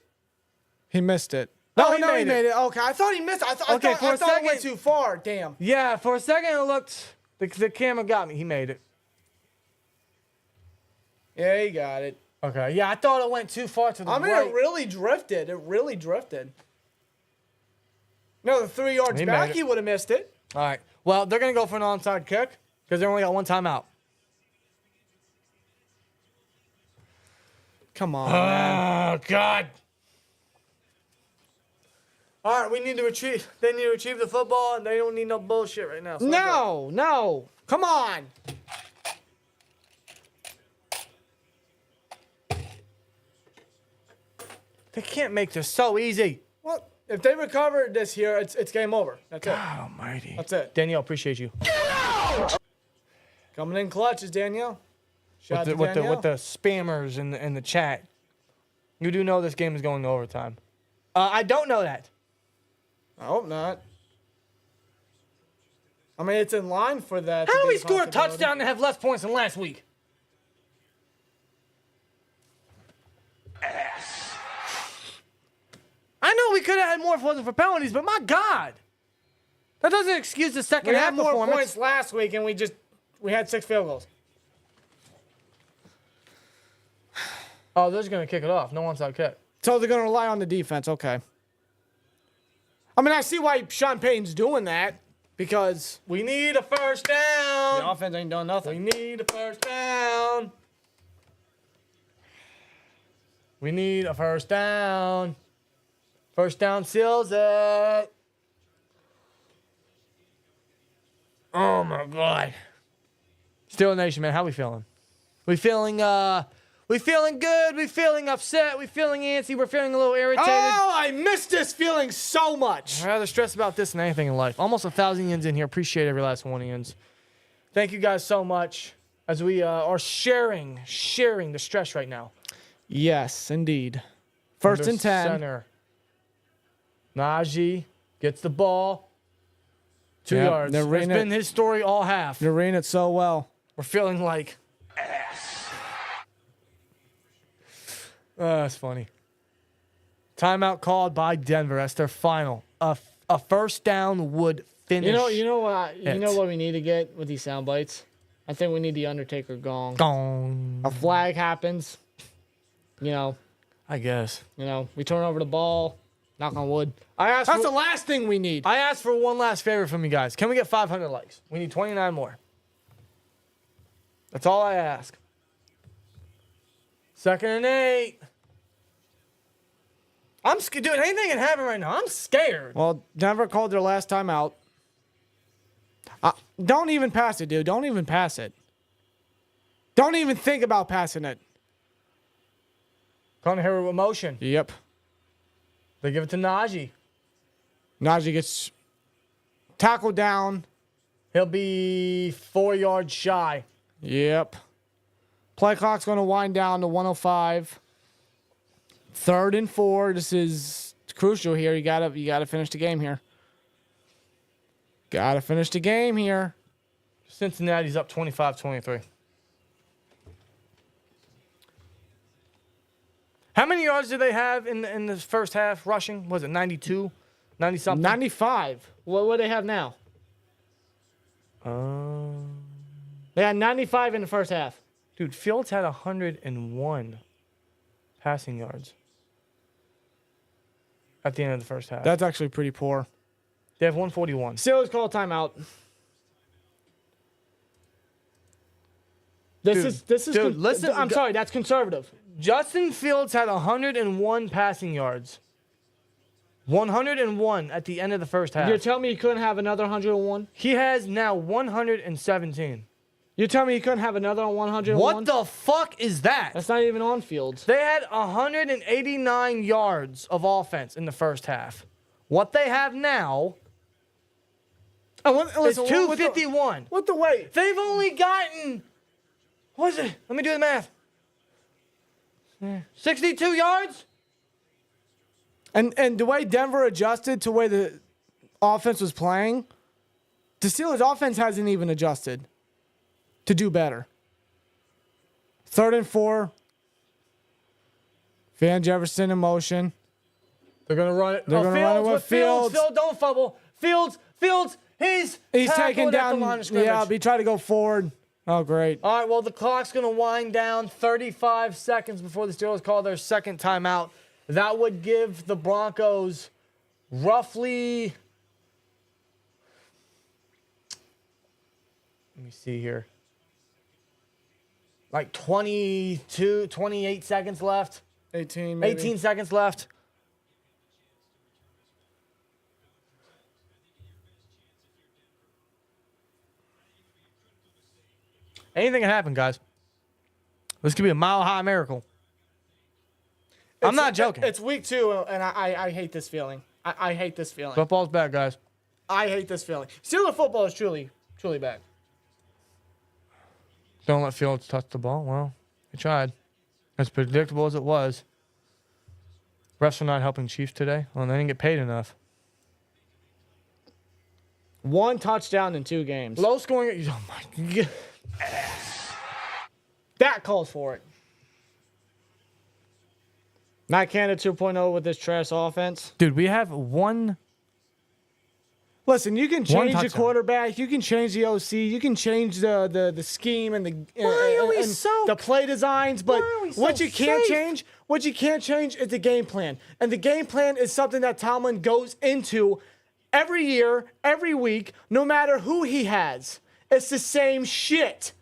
He missed it. No, he made it. Okay, I thought he missed it. I thought for a it went second- too far. Damn. Yeah, for a second it looked, the camera got me. He made it. Yeah, he got it. Okay, yeah, I thought it went too far to the I mean, right. it really drifted. It really drifted. No, the 3 yards He back, made it. he would have missed it. All right, well, they're going to go for an onside kick because they only got one timeout. Come on, man. Oh, God. All right, we need to retrieve. They need to retrieve the football, and they don't need no bullshit right now. So no. Come on. They can't make this so easy. Well, if they recover this here, it's game over. That's it. God almighty. That's it. Danielle, appreciate you. Coming in clutch is Danielle. Shout out to With Danielle. the spammers in the chat. You do know this game is going to overtime. I don't know that. I hope not. I mean, it's in line for that. How do we score a touchdown and have less points than last week? I know we could have had more if it wasn't for penalties, but my God. That doesn't excuse the second We half had more performance. points last week, and we had 6 field goals. Oh, they're just going to kick it off. No onside kick. So they're going to rely on the defense. Okay. I mean, I see why Sean Payton's doing that, because We need a first down. the offense ain't done We nothing. need a first down. We need a first down. First down seals it. Oh my God. Steelers Nation, man, how we feeling? We feeling good. We feeling upset. We feeling antsy. We're feeling a little irritated. Oh, I miss this feeling so much. I'd rather stress about this than anything in life. Almost 1,000 yens in here. Appreciate every last one of yens. Thank you guys so much as we are sharing the stress right now. Yes, indeed. First Under and 10. Center. Najee gets the ball. 2 Yep, yards. they're That's reading been it. his story all half. You're reading it so well. We're feeling like that's funny. Timeout called by Denver. That's their final. A first down would finish. You know it. what we need to get with these sound bites? I think we need the Undertaker gong. Gong. A flag happens. I guess. We turn over the ball. Knock on wood. That's That's the last thing we need. I asked for one last favor from you guys. Can we get 500 likes? We need 29 more. That's all I ask. 2nd and 8. I'm scared. Dude, anything can happen right now. I'm scared. Well, Denver called their last time out. Don't even pass it, dude. Don't even pass it. Don't even think about passing it. Can't hear with motion. Yep. They give it to Najee. Najee gets tackled down. He'll be 4 yards shy. Yep. Play clock's going to wind down to 105. 3rd and 4. This is crucial here. You gotta finish the game here. Gotta finish the game here. Cincinnati's up 25-23. How many yards did they have in the first half rushing? Was it 92? 90-something? 95. What do they have now? They had 95 in the first half. Dude, Fields had 101 passing yards at the end of the first half. That's actually pretty poor. They have 141. Steelers call timeout. This is dude, listen. I'm sorry, that's conservative. Justin Fields had 101 passing yards. 101 at the end of the first half. You're telling me he couldn't have another 101? He has now 117. You're telling me he couldn't have another 101? What the fuck is that? That's not even on Fields. They had 189 yards of offense in the first half. What they have now is 251. What the wait? They've only gotten, what is it? Let me do the math. 62 yards? And the way Denver adjusted to the way the offense was playing, the Steelers' offense hasn't even adjusted to do better. 3rd and 4. Van Jefferson in motion. They're going to run it. They're going to run it with Fields. Fields, don't fumble. Fields, he's taking down. The line of scrimmage. Yeah, he tried to go forward. Oh, great. All right, well, the clock's going to wind down 35 seconds before the Steelers call their second timeout. That would give the Broncos roughly, let me see here, like 28 seconds left. 18 maybe. 18 seconds left. Anything can happen, guys. This could be a mile-high miracle. I'm not joking. It's week 2, and I hate this feeling. I hate this feeling. Football's bad, guys. I hate this feeling. Steeler football is truly, truly bad. Don't let Fields touch the ball. Well, he tried. As predictable as it was. Refs are not helping Chiefs today. Well, they didn't get paid enough. 1 touchdown in 2 games. Low scoring. Oh, my God. That calls for it. Matt Canada 2.0 with this trash offense. Dude, we have one. Listen, you can change the touchdown. quarterback, you can change the OC, you can change the scheme and the play designs, but what you can't change is the game plan. And the game plan is something that Tomlin goes into every year, every week, no matter who he has. It's the same shit.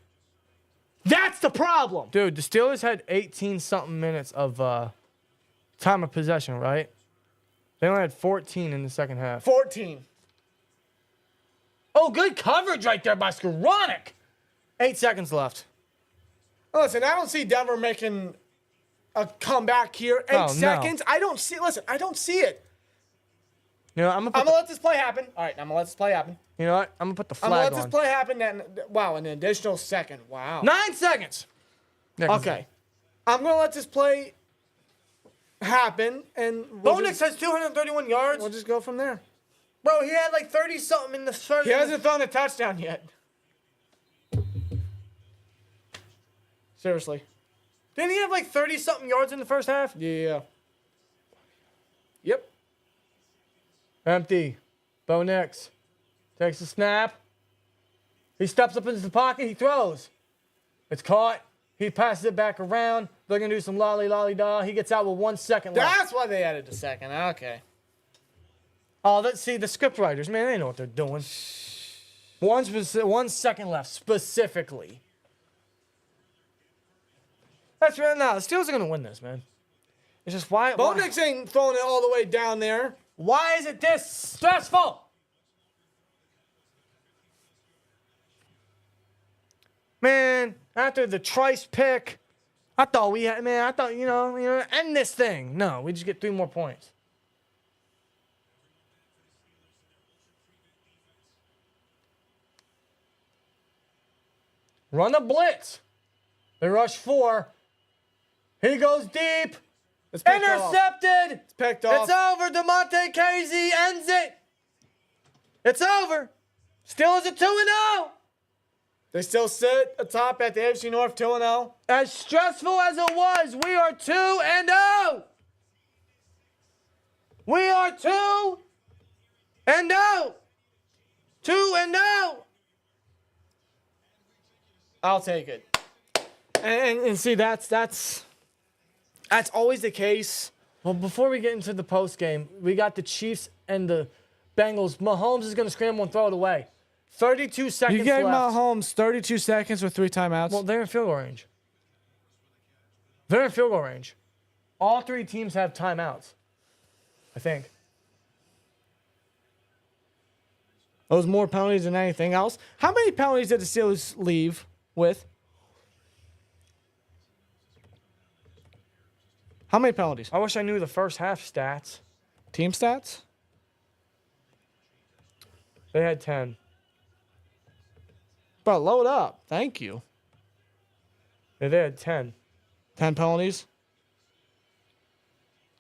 That's the problem. Dude, the Steelers had 18-something minutes of time of possession, right? They only had 14 in the second half. 14. Oh, good coverage right there by Skoranek. 8 seconds left. Listen, I don't see Denver making a comeback here. 8 seconds. No. I don't see. Listen, I don't see it. You know, I'm gonna let this play happen. All right, I'm gonna let this play happen. You know what? I'm gonna put the flag I'm on. gonna let this play happen. Then, wow, an additional second. Wow. 9 seconds. Yeah, Okay, I'm gonna let this play happen, and Bo Nix has 231 yards. We'll just go from there. Bro, he had like 30-something in the first. He hasn't thrown a touchdown yet. Seriously. Didn't he have like 30-something yards in the first half? Yeah. Yep. Empty. Bo Nix takes a snap. He steps up into the pocket. He throws. It's caught. He passes it back around. They're going to do some lolly-da. He gets out with 1 second left. That's why they added a second. Okay. Oh, see, the script writers, man, they know what they're doing. 1 second left, specifically. That's right now. The Steelers are going to win this, man. It's just why. Bo Nix ain't throwing it all the way down there. Why is it this stressful? Man, after the Trice pick, I thought, you know, end this thing. No, we just get 3 more points. Run a blitz. They rush 4. He goes deep. It's picked Intercepted. It's picked off. It's over. DeMonte Casey ends it. It's over. Steelers are 2-0. They still sit atop at the AFC North 2-0. As stressful as it was, we are 2-0. We are 2-0. 2-0. I'll take it. And see, that's always the case. Well, before we get into the post game, we got the Chiefs and the Bengals. Mahomes is going to scramble and throw it away. 32 seconds You gave left. Mahomes 32 seconds with 3 timeouts. Well, they're in field goal range. They're in field goal range. All 3 teams have timeouts, I think. Those more penalties than anything else. How many penalties did the Steelers leave with? How many penalties? I wish I knew the first half stats. Team stats? They had 10. Bro, load up. Thank you. Yeah, they had 10. 10 penalties?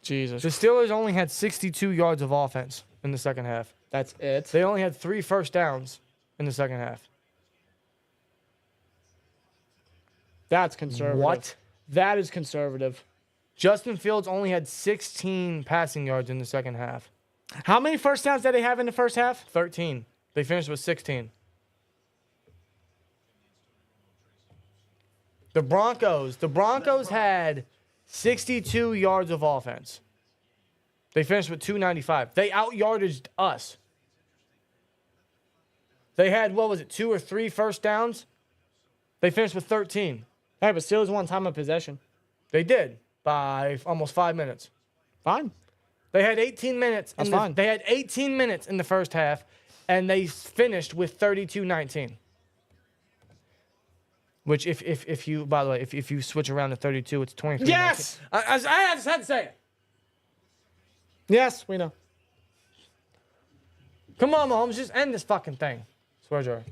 Jesus. The Steelers only had 62 yards of offense in the second half. That's it. They only had 3 first downs in the second half. That's conservative. What? That is conservative. Justin Fields only had 16 passing yards in the second half. How many first downs did they have in the first half? 13. They finished with 16. The Broncos had 62 yards of offense. They finished with 295. They out-yardaged us. They had, 2 or 3 first downs? They finished with 13. Hey, but Steelers won time of possession. They did by almost 5 minutes. Fine. They had 18 minutes. That's fine. They had 18 minutes in the first half, and they finished with 32-19. Which, if you, by the way, if you switch around to 32, it's 23. Yes! I just had to say it. Yes, we know. Come on, Mahomes, just end this fucking thing. Swear jar.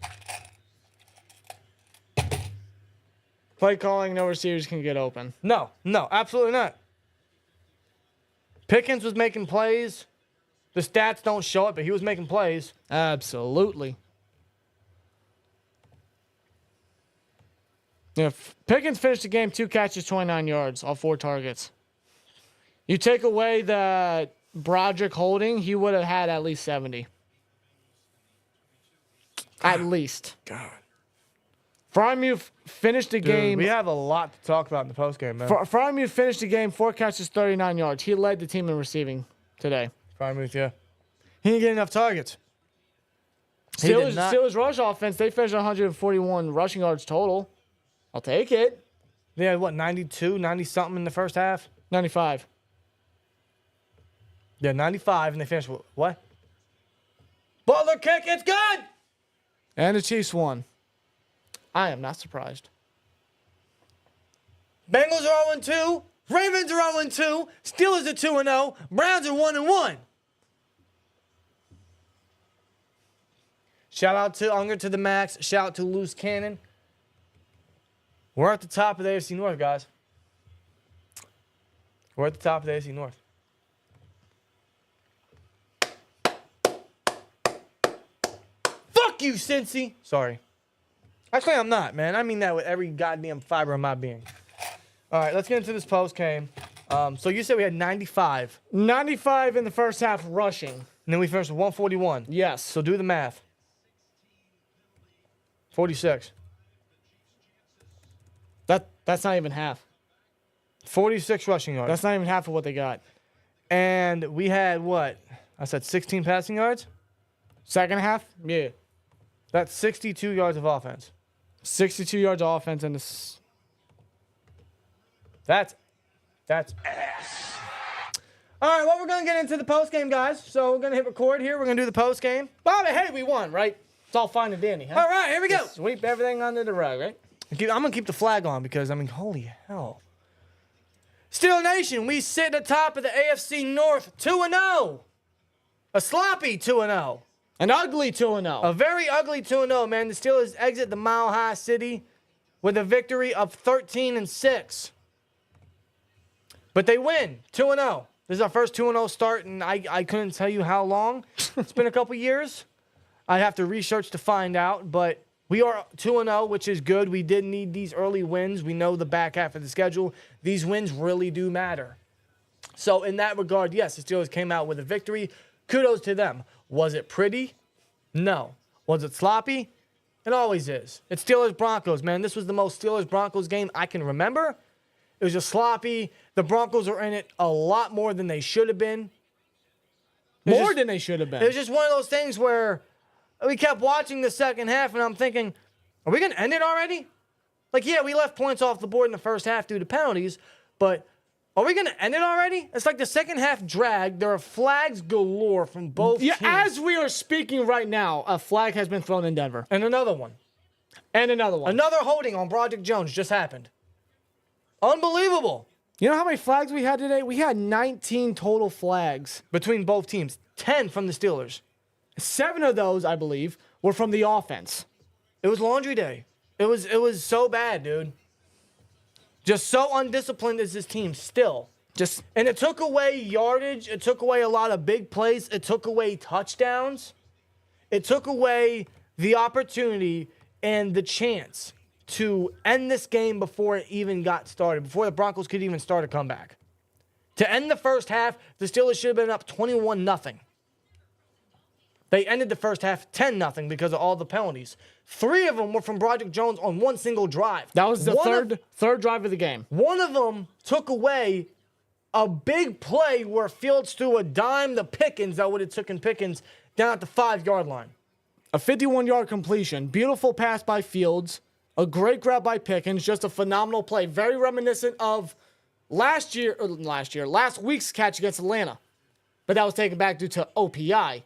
Play calling, no receivers can get open. No, absolutely not. Pickens was making plays. The stats don't show it, but he was making plays. Absolutely. Yeah, Pickens finished the game 2 catches, 29 yards, all 4 targets. You take away the Broderick holding, he would have had at least 70. At least. God. Frymuth finished the game. We have a lot to talk about in the postgame, man. Frymuth finished the game 4 catches, 39 yards. He led the team in receiving today. Frymuth, yeah. He didn't get enough targets. Steelers rush offense, they finished 141 rushing yards total. I'll take it. They had, 92, 90-something in the first half? 95. Yeah, 95, and they finished with what? Butler kick, it's good! And the Chiefs won. I am not surprised. Bengals are 0-2. Ravens are 0-2. Steelers are 2-0. Browns are 1-1. Shout out to Unger to the Max. Shout out to Loose Cannon. We're at the top of the AFC North, guys. We're at the top of the AFC North. Fuck you, Cincy. Sorry. Actually, I'm not, man. I mean that with every goddamn fiber of my being. All right, let's get into this post game. So you said we had 95. 95 in the first half rushing. And then we finished with 141. Yes. So do the math. 46. That's not even half. 46 rushing yards. That's not even half of what they got. And we had what? I said 16 passing yards? Second half? Yeah. That's 62 yards of offense. 62 yards of offense and this. That's ass. All right, well, we're going to get into the post game, guys. So we're going to hit record here. We're going to do the post game. Bobby, hey, we won, right? It's all fine and dandy, huh? All right, here we go. Just sweep everything under the rug, right? I'm going to keep the flag on because, I mean, holy hell. Steel Nation, we sit at the top of the AFC North 2-0. A sloppy 2-0. An ugly 2-0. A very ugly 2-0, man. The Steelers exit the Mile High City with a victory of 13-6. But they win 2-0. This is our first 2-0 start, and I couldn't tell you how long. It's been a couple years. I'd have to research to find out, but we are 2-0, which is good. We did need these early wins. We know the back half of the schedule. These wins really do matter. So in that regard, yes, the Steelers came out with a victory. Kudos to them. Was it pretty? No. Was it sloppy? It always is. It's Steelers-Broncos, man. This was the most Steelers-Broncos game I can remember. It was just sloppy. The Broncos are in it a lot more than they should have been. More than they should have been. It was just one of those things where we kept watching the second half, and I'm thinking, are we going to end it already? Like, yeah, we left points off the board in the first half due to penalties, but are we going to end it already? It's like the second half dragged. There are flags galore from both teams. As we are speaking right now, a flag has been thrown in Denver. And another one. And another one. Another holding on Broderick Jones just happened. Unbelievable. You know how many flags we had today? We had 19 total flags. Between both teams. 10 from the Steelers. 7 of those, I believe, were from the offense. It was laundry day. It was so bad, dude. Just so undisciplined is this team still. And it took away yardage. It took away a lot of big plays. It took away touchdowns. It took away the opportunity and the chance to end this game before it even got started, before the Broncos could even start a comeback. To end the first half, the Steelers should have been up 21-0. They ended the first half 10-0 because of all the penalties. 3 of them were from Broderick Jones on one single drive. That was the third drive of the game. One of them took away a big play where Fields threw a dime to Pickens that would have taken Pickens down at the 5-yard line. A 51-yard completion. Beautiful pass by Fields. A great grab by Pickens. Just a phenomenal play. Very reminiscent of last week's catch against Atlanta. But that was taken back due to OPI.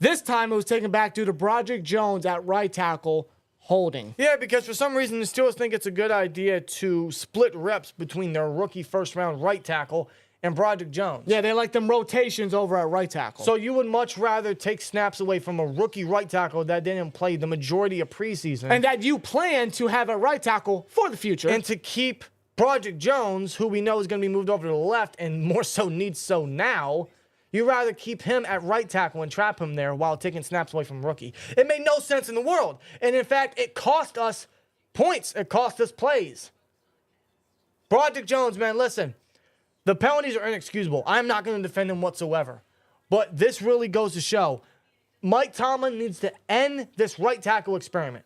This time it was taken back due to Broderick Jones at right tackle holding. Yeah, because for some reason the Steelers think it's a good idea to split reps between their rookie first-round right tackle and Broderick Jones. Yeah, they like them rotations over at right tackle. So you would much rather take snaps away from a rookie right tackle that didn't play the majority of preseason. And that you plan to have a right tackle for the future. And to keep Broderick Jones, who we know is going to be moved over to the left and more so needs so now, you'd rather keep him at right tackle and trap him there while taking snaps away from rookie. It made no sense in the world. And in fact, it cost us points. It cost us plays. Broderick Jones, man, listen. The penalties are inexcusable. I'm not going to defend him whatsoever. But this really goes to show Mike Tomlin needs to end this right tackle experiment.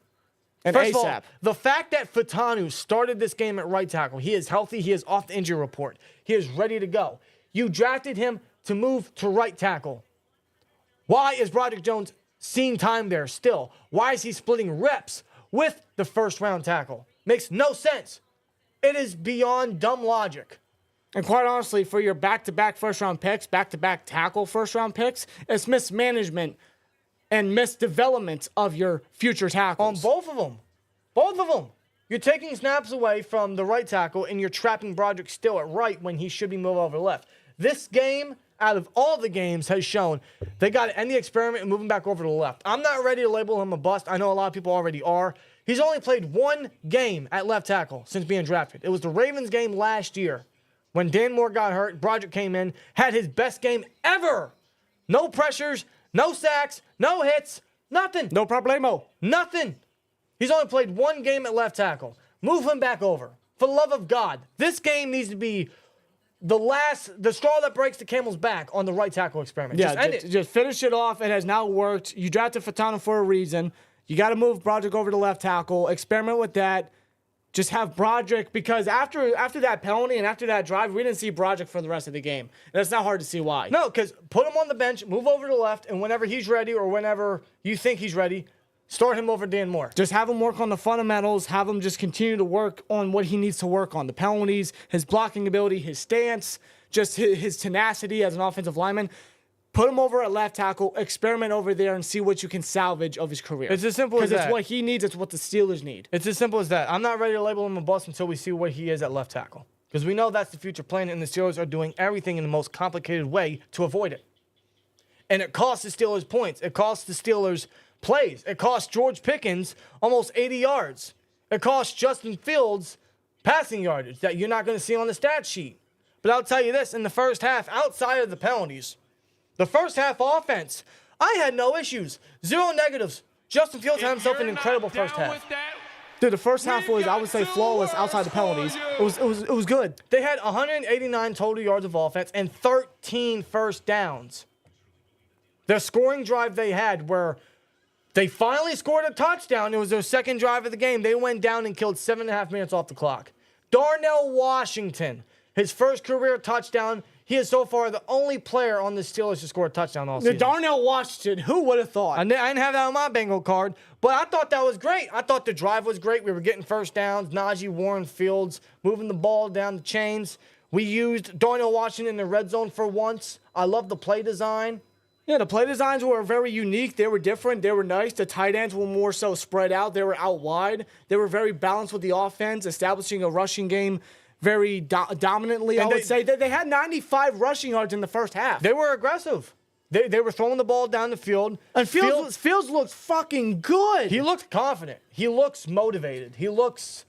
And First ASAP. of all, the fact that Fatanu started this game at right tackle, he is healthy, he is off the injury report. He is ready to go. You drafted him to move to right tackle. Why is Broderick Jones seeing time there still? Why is he splitting reps with the first-round tackle? Makes no sense. It is beyond dumb logic. And quite honestly, for your back-to-back first-round picks, back-to-back tackle first-round picks, it's mismanagement and misdevelopment of your future tackles. On both of them. Both of them. You're taking snaps away from the right tackle, and you're trapping Broderick still at right when he should be moved over left. This game, out of all the games, has shown they got to end the experiment and move him back over to the left. I'm not ready to label him a bust. I know a lot of people already are. He's only played 1 game at left tackle since being drafted. It was the Ravens game last year when Dan Moore got hurt. Broderick came in, had his best game ever. No pressures, no sacks, no hits, nothing. No problemo. Nothing. He's only played 1 game at left tackle. Move him back over. For the love of God. This game needs to be the straw that breaks the camel's back on the right tackle experiment. Yeah, just end it. Just finish it off. It has now worked. You drafted Fatano for a reason. You got to move Broderick over to left tackle. Experiment with that. Just have Broderick, because after that penalty and after that drive, we didn't see Broderick for the rest of the game. And it's not hard to see why. No, because put him on the bench, move over to the left, and whenever he's ready or whenever you think he's ready, start him over Dan Moore. Just have him work on the fundamentals. Have him just continue to work on what he needs to work on. The penalties, his blocking ability, his stance, just his tenacity as an offensive lineman. Put him over at left tackle, experiment over there, and see what you can salvage of his career. It's as simple as that. Because it's what he needs. It's what the Steelers need. It's as simple as that. I'm not ready to label him a bust until we see what he is at left tackle. Because we know that's the future plan, and the Steelers are doing everything in the most complicated way to avoid it. And it costs the Steelers points. It costs the Steelers plays. It cost George Pickens almost 80 yards. It cost Justin Fields passing yardage that you're not going to see on the stat sheet. But I'll tell you this, in the first half, outside of the penalties, the first half offense I had no issues. 0 negatives. Justin Fields had himself an incredible first half. Dude, the first half was, I would say, flawless outside the penalties. It was good. They had 189 total yards of offense and 13 first downs. Their scoring drive they had where they finally scored a touchdown. It was their second drive of the game. They went down and killed 7.5 minutes off the clock. Darnell Washington, his first career touchdown. He is so far the only player on the Steelers to score a touchdown all season. Darnell Washington, who would have thought? I didn't have that on my bingo card, but I thought that was great. I thought the drive was great. We were getting first downs. Najee, Warren, Fields, moving the ball down the chains. We used Darnell Washington in the red zone for once. I love the play design. Yeah, the play designs were very unique. They were different. They were nice. The tight ends were more so spread out. They were out wide. They were very balanced with the offense, establishing a rushing game very dominantly, I would say. They had 95 rushing yards in the first half. They were aggressive. They were throwing the ball down the field. And Fields looked fucking good. He looks confident. He looks motivated. He looks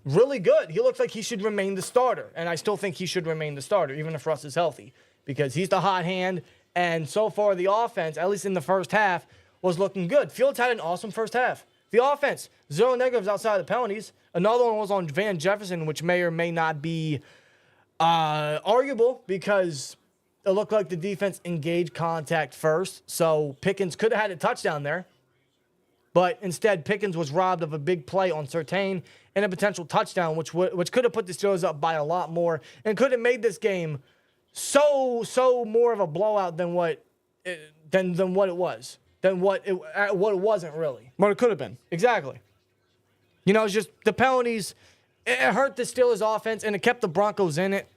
really good. He looks like he should remain the starter. And I still think he should remain the starter, even if Russ is healthy, because he's the hot hand. And so far, the offense, at least in the first half, was looking good. Fields had an awesome first half. The offense, 0 negatives outside of the penalties. Another one was on Van Jefferson, which may or may not be arguable because it looked like the defense engaged contact first. So Pickens could have had a touchdown there. But instead, Pickens was robbed of a big play on Surtain and a potential touchdown, which could have put the Steelers up by a lot more and could have made this game so more of a blowout than what it was. Than what it wasn't really. What it could have been. Exactly. You know, it's just the penalties, it hurt the Steelers offense and it kept the Broncos in it.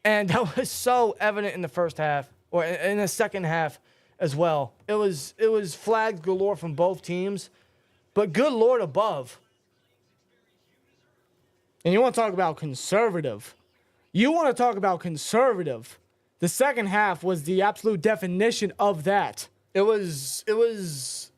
And that was so evident in the first half, or in the second half as well. It was flags galore from both teams. But good Lord above. And you want to talk about conservative. The second half was the absolute definition of that. It was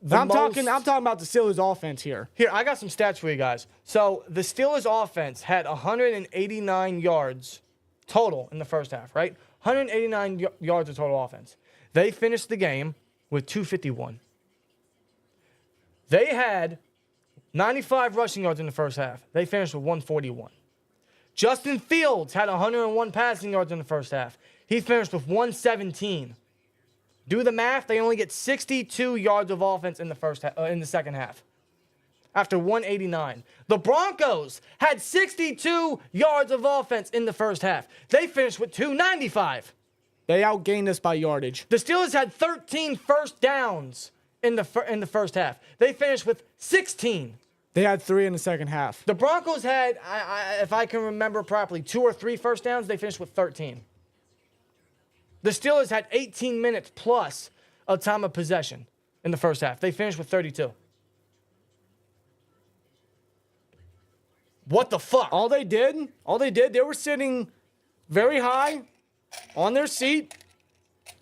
I'm talking about the Steelers offense here. Here, I got some stats for you guys. So the Steelers offense had 189 yards total in the first half, right? 189 yards of total offense. They finished the game with 251. They had 95 rushing yards in the first half. They finished with 141. Justin Fields had 101 passing yards in the first half. He finished with 117. Do the math, they only get 62 yards of offense in the second half. After 189. The Broncos had 62 yards of offense in the first half. They finished with 295. They outgained us by yardage. The Steelers had 13 first downs in the first half. They finished with 16. They had 3 in the second half. The Broncos had, if I can remember properly, 2 or 3 first downs. They finished with 13. The Steelers had 18 minutes plus of time of possession in the first half. They finished with 32. What the fuck? All they did, they were sitting very high on their seat,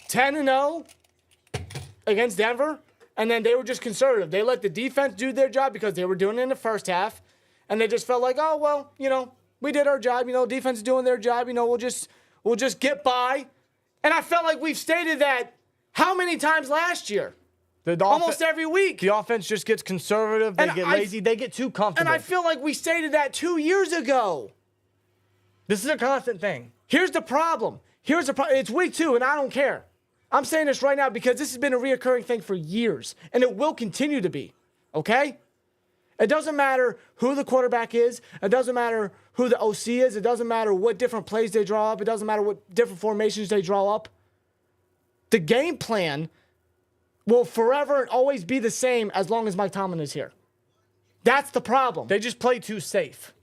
10-0 against Denver, and then they were just conservative. They let the defense do their job because they were doing it in the first half, and they just felt like, oh, well, we did our job. Defense is doing their job. We'll just get by. And I felt like we've stated that how many times last year? Almost every week. The offense just gets conservative. They get lazy. They get too comfortable. And I feel like we stated that 2 years ago. This is a constant thing. Here's the problem. It's week 2, and I don't care. I'm saying this right now because this has been a reoccurring thing for years, and it will continue to be. Okay? It doesn't matter who the quarterback is. It doesn't matter who the OC is. It doesn't matter what different plays they draw up. It doesn't matter what different formations they draw up. The game plan will forever and always be the same as long as Mike Tomlin is here. That's the problem. They just play too safe.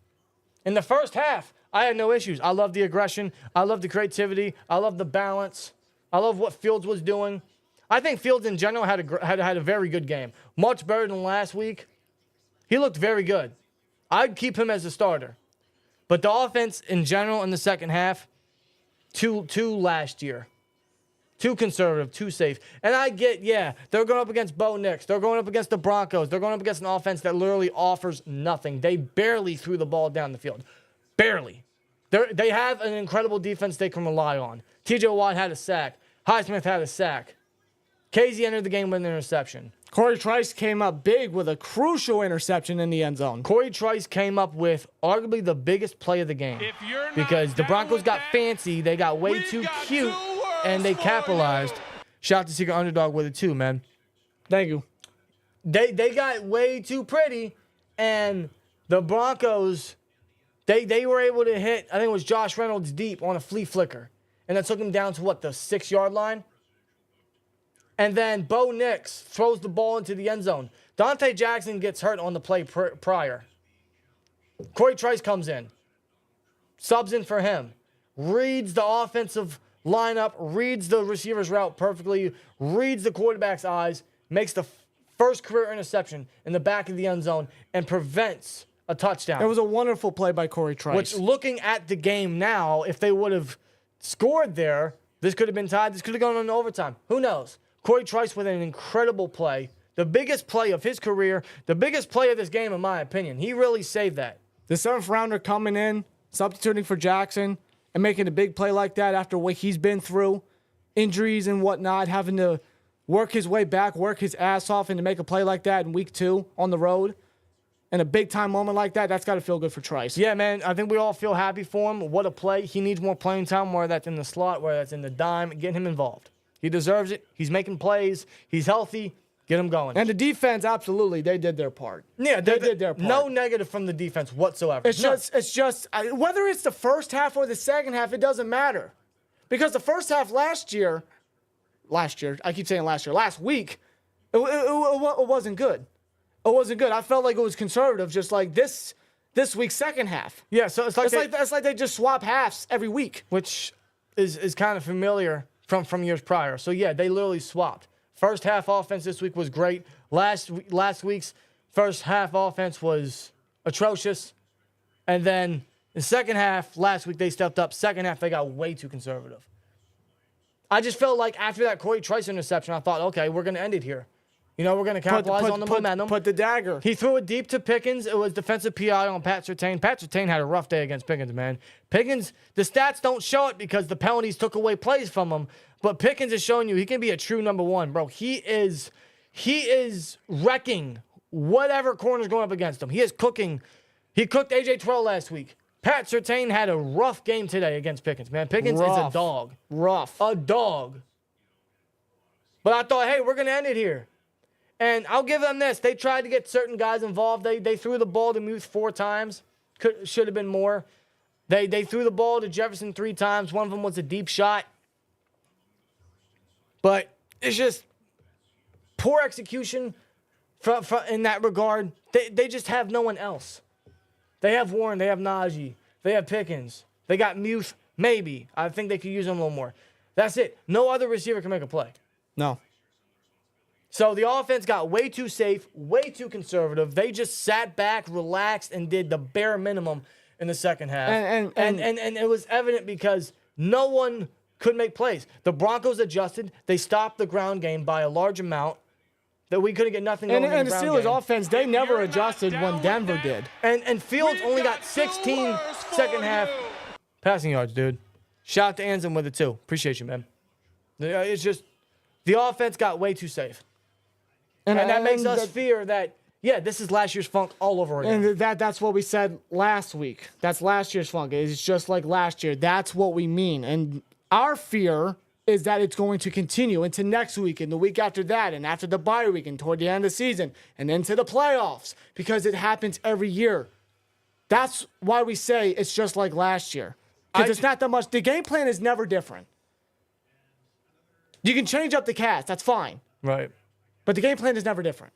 In the first half, I had no issues. I love the aggression. I love the creativity. I love the balance. I love what Fields was doing. I think Fields in general had a very good game. Much better than last week. He looked very good. I'd keep him as a starter. But the offense in general in the second half, too last year. Too conservative, too safe. And I get, they're going up against Bo Nix. They're going up against the Broncos. They're going up against an offense that literally offers nothing. They barely threw the ball down the field. Barely. They have an incredible defense they can rely on. TJ Watt had a sack. Highsmith had a sack. Casey entered the game with an interception. Corey Trice came up big with a crucial interception in the end zone. Corey Trice came up with arguably the biggest play of the game because the Broncos got fancy. They got way too cute, and they capitalized. Shout out to Secret Underdog with it too, man. Thank you. They got way too pretty, and the Broncos, they were able to hit, I think it was Josh Reynolds deep on a flea flicker. And that took him down to, what, the 6-yard line? And then Bo Nix throws the ball into the end zone. Dante Jackson gets hurt on the play prior. Corey Trice comes in, subs in for him, reads the offensive lineup, reads the receiver's route perfectly, reads the quarterback's eyes, makes the first career interception in the back of the end zone, and prevents a touchdown. It was a wonderful play by Corey Trice. Which, looking at the game now, if they would have scored there, this could have been tied. This could have gone on overtime. Who knows? Corey Trice with an incredible play. The biggest play of his career. The biggest play of this game, in my opinion. He really saved that. The 7th rounder coming in, substituting for Jackson, and making a big play like that after what he's been through, injuries and whatnot, having to work his way back, work his ass off, and to make a play like that in week 2 on the road. And a big-time moment like that, that's got to feel good for Trice. Yeah, man, I think we all feel happy for him. What a play. He needs more playing time, whether that's in the slot, whether that's in the dime, getting him involved. He deserves it. He's making plays. He's healthy. Get him going. And the defense, absolutely, they did their part. Yeah, they did their part. No negative from the defense whatsoever. It's just whether it's the first half or the second half, it doesn't matter. Because the first half last week, it wasn't good. It wasn't good. I felt like it was conservative, just like this week's second half. Yeah, so it's like they just swap halves every week, which is kind of familiar from years prior. So yeah, they literally swapped. First half offense this week was great. Last week's first half offense was atrocious, and then the second half last week they stepped up. Second half they got way too conservative. I just felt like after that Corey Trice interception, I thought, okay, we're gonna end it here. You know, we're going to capitalize on the momentum. Put the dagger. He threw it deep to Pickens. It was defensive PI on Pat Surtain. Pat Surtain had a rough day against Pickens, man. Pickens, the stats don't show it because the penalties took away plays from him. But Pickens is showing you he can be a true number one, bro. He is wrecking whatever corner's going up against him. He is cooking. He cooked A.J. Terrell last week. Pat Surtain had a rough game today against Pickens, man. Pickens is a dog. Rough. A dog. But I thought, hey, we're going to end it here. And I'll give them this. They tried to get certain guys involved. They threw the ball to Muth 4 times. Should have been more. They threw the ball to Jefferson 3 times. One of them was a deep shot. But it's just poor execution in that regard. They just have no one else. They have Warren. They have Najee. They have Pickens. They got Muth, maybe. I think they could use him a little more. That's it. No other receiver can make a play. No. So the offense got way too safe, way too conservative. They just sat back, relaxed, and did the bare minimum in the second half. And it was evident because no one could make plays. The Broncos adjusted. They stopped the ground game by a large amount that we couldn't get nothing going and the Steelers offense, they never adjusted when Denver did. And Fields only got 16 second half passing yards, dude. Shout out to Anzen with it, too. Appreciate you, man. It's just the offense got way too safe. And that makes us fear that, yeah, this is last year's funk all over again. And that's what we said last week. That's last year's funk. It's just like last year. That's what we mean. And our fear is that it's going to continue into next week and the week after that and after the bye week and toward the end of the season and into the playoffs because it happens every year. That's why we say it's just like last year. Because it's not that much. The game plan is never different. You can change up the cast. That's fine. Right. But the game plan is never different.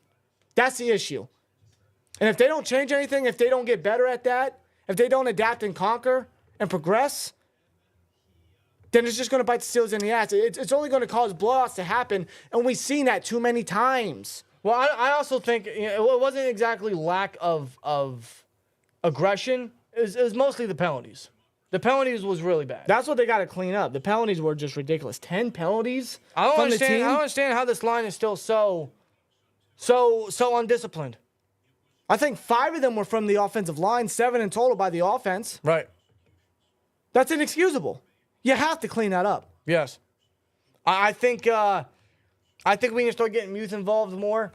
That's the issue. And if they don't change anything, if they don't get better at that, if they don't adapt and conquer and progress, then it's just going to bite the Steelers in the ass. It's only going to cause blowouts to happen, and we've seen that too many times. Well, I also think it wasn't exactly lack of aggression. It was mostly the penalties. The penalties was really bad. That's what they got to clean up. The penalties were just ridiculous. 10 penalties from the team. I don't understand how this line is still so undisciplined. I think 5 of them were from the offensive line, 7 in total by the offense. Right. That's inexcusable. You have to clean that up. Yes. I think I think we need to start getting youth involved more.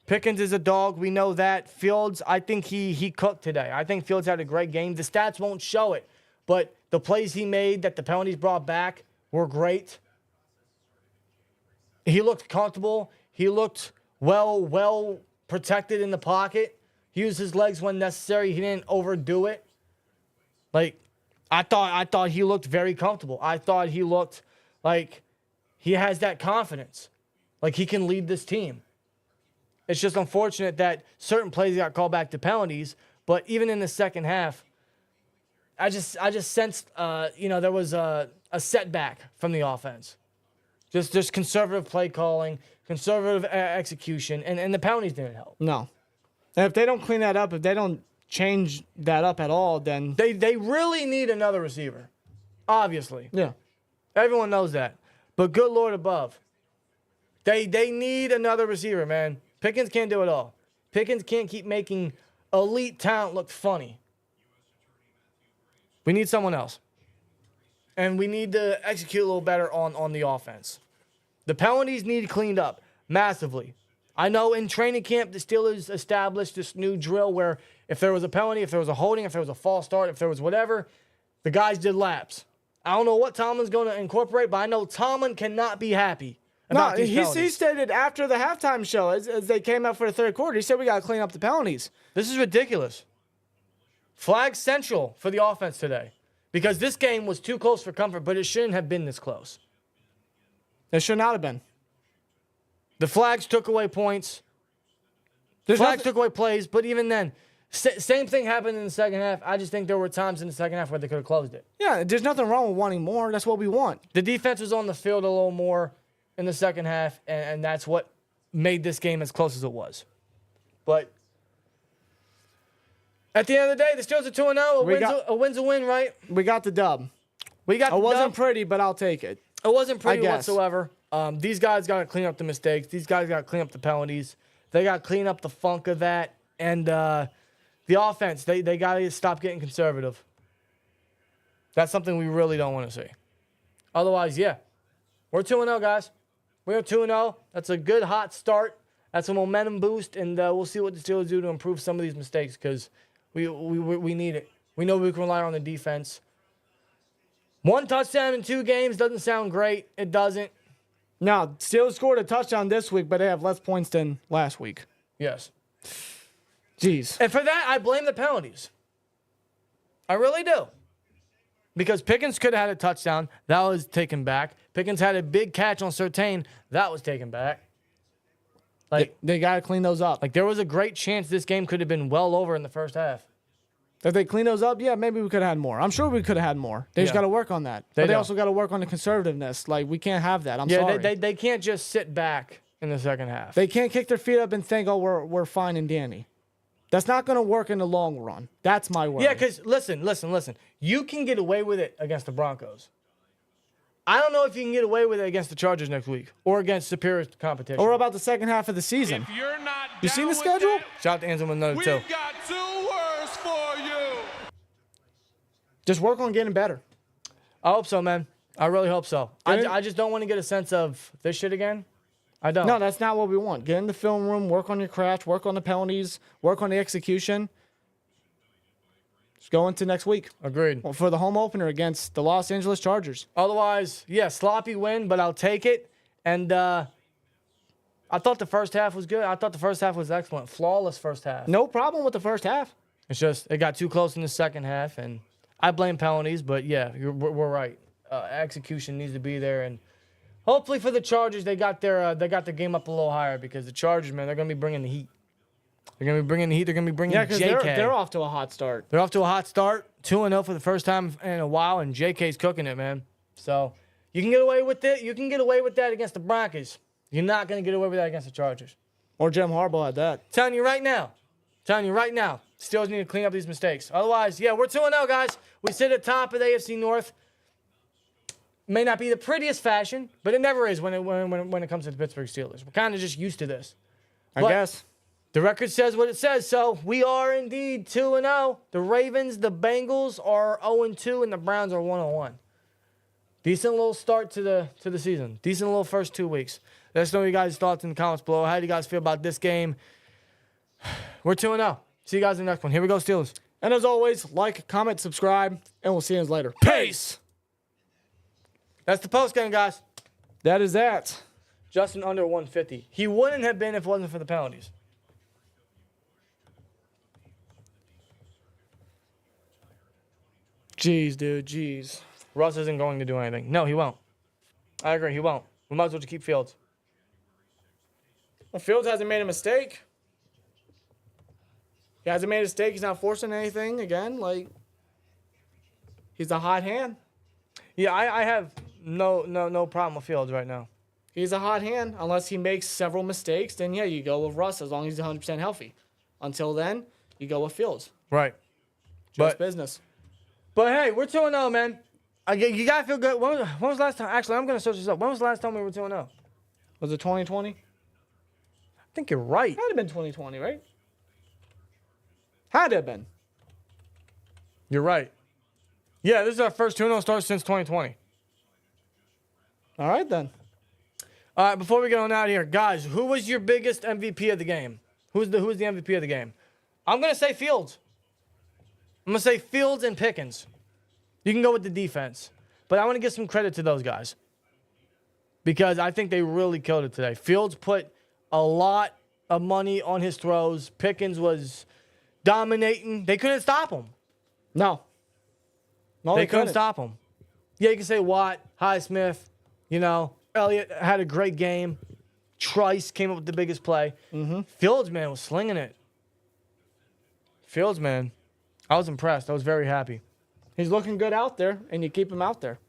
Pickens is a dog. We know that. Fields, I think he cooked today. I think Fields had a great game. The stats won't show it, but the plays he made that the penalties brought back were great. He looked comfortable. He looked well protected in the pocket. He used his legs when necessary. He didn't overdo it. Like, I thought he looked very comfortable. I thought he looked like he has that confidence. Like, he can lead this team. It's just unfortunate that certain plays got called back to penalties. But even in the second half, I just sensed, there was a setback from the offense. Just conservative play calling, conservative execution, and the penalties didn't help. No. And if they don't clean that up, if they don't change that up at all, then They really need another receiver. Obviously. yeah. Everyone knows that. But good Lord above. They need another receiver, man. Pickens can't do it all. Pickens can't keep making elite talent look funny. We need someone else. And we need to execute a little better on the offense. The penalties need cleaned up massively. I know in training camp, the Steelers established this new drill where if there was a penalty, if there was a holding, if there was a false start, if there was whatever, the guys did laps. I don't know what Tomlin's going to incorporate, but I know Tomlin cannot be happy about these he penalties. stated after the halftime show, as they came out for the third quarter, he said we got to clean up the penalties. This is ridiculous. Flag central for the offense today. Because this game was too close for comfort, but it shouldn't have been this close. It should not have been. The flags took away points. Flags took away plays, but even then, same thing happened in the second half. I just think there were times in the second half where they could have closed it. Yeah, there's nothing wrong with wanting more. That's what we want. The defense was on the field a little more in the second half, and that's what made this game as close as it was. But at the end of the day, the Steelers are 2-0. A win's a win, right? We got the dub. We got the It wasn't dub. pretty, but I'll take it. It wasn't pretty I guess. whatsoever. These guys got to clean up the mistakes. These guys got to clean up the penalties. They got to clean up the funk of that. And the offense, they got to stop getting conservative. That's something we really don't want to see. Otherwise, yeah. We're 2-0, guys. We're 2-0. That's a good, hot start. That's a momentum boost. And we'll see what the Steelers do to improve some of these mistakes because we need it. We know we can rely on the defense. 1 touchdown in 2 games doesn't sound great. It doesn't. Now, Steelers scored a touchdown this week, but they have less points than last week. Yes. Jeez. And for that, I blame the penalties. I really do. Because Pickens could have had a touchdown. That was taken back. Pickens had a big catch on Surtain. That was taken back. Like, They got to clean those up. like there was a great chance this game could have been well over in the first half. If they clean those up, yeah, maybe we could have had more. I'm sure we could have had more. They just Yeah. got to work on that. They But they don't. also got to work on the conservativeness. Like, we can't have that. I'm Yeah, sorry. they can't just sit back in the second half. They can't kick their feet up and think, oh, we're fine and dandy. That's not going to work in the long run. That's my worry. Yeah, because listen. You can get away with it against the Broncos. I don't know if you can get away with it against the Chargers next week or against superior competition. Or about the second half of the season. If you're not You down seen the with schedule? that, Shout out to Ansel with another we've 2. got 2 words for you. Just work on getting better. I hope so, man. I really hope so. Get in- I just don't want to get a sense of this shit again. I don't. No, that's not what we want. Get in the film room, work on your craft, work on the penalties, work on the execution. Just go into next week Agreed. for the home opener against the Los Angeles Chargers. Otherwise, yeah, sloppy win, but I'll take it. And I thought the first half was good. I thought the first half was excellent. Flawless first half. No problem with the first half. It's just it got too close in the second half, and I blame penalties. But yeah, we're right. Execution needs to be there, and hopefully for the Chargers, they got their game up a little higher because the Chargers, man, they're gonna be bringing the heat. They're gonna be bringing the heat. They're gonna be bringing Yeah, because JK. they're off to a hot start. They're off to a hot start, 2-0 for the first time in a while, and JK's cooking it, man. So you can get away with it. You can get away with that against the Broncos. You're not gonna get away with that against the Chargers. Or Jim Harbaugh at that. Telling you right now. Steelers need to clean up these mistakes. Otherwise, yeah, we're 2-0, guys. We sit at top of the AFC North. May not be the prettiest fashion, but it never is when it comes to the Pittsburgh Steelers. We're kind of just used to this. I But guess. the record says what it says, so we are indeed 2-0. The Ravens, the Bengals are 0-2, and the Browns are 1-1. Decent little start to the season. Decent little first 2 weeks. Let us know your guys' thoughts in the comments below. How do you guys feel about this game? We're 2-0. See you guys in the next one. Here we go, Steelers. And as always, like, comment, subscribe, and we'll see you later. Peace. That's the post game, guys. That is that. Justin under 150. He wouldn't have been if it wasn't for the penalties. Jeez, dude, jeez. Russ isn't going to do anything. No, he won't. I agree, he won't. We might as well just keep Fields. Well, Fields hasn't made a mistake. He hasn't made a mistake. He's not forcing anything again. Like, he's a hot hand. Yeah, I have no problem with Fields right now. He's a hot hand. Unless he makes several mistakes, then yeah, you go with Russ as long as he's 100% healthy. Until then, you go with Fields. Right. Just business. But hey, we're 2-0, man. You gotta feel good. When was the last time? Actually, I'm gonna search this up. When was the last time we were 2-0? Was it 2020? I think you're right. Had to have been 2020, right? Had to have been. You're right. Yeah, this is our first 2-0 start since 2020. All right, then. All right, before we get on out of here, guys, who was your biggest MVP of the game? Who's the MVP of the game? I'm gonna say Fields. I'm gonna say Fields and Pickens. You can go with the defense, but I want to give some credit to those guys because I think they really killed it today. Fields put a lot of money on his throws. Pickens was dominating. They couldn't stop him. No, they couldn't stop him. Yeah, you can say Watt, Highsmith, Elliott had a great game. Trice came up with the biggest play. Fields, man, was slinging it. Fields, man, I was impressed. I was very happy. He's looking good out there, and you keep him out there.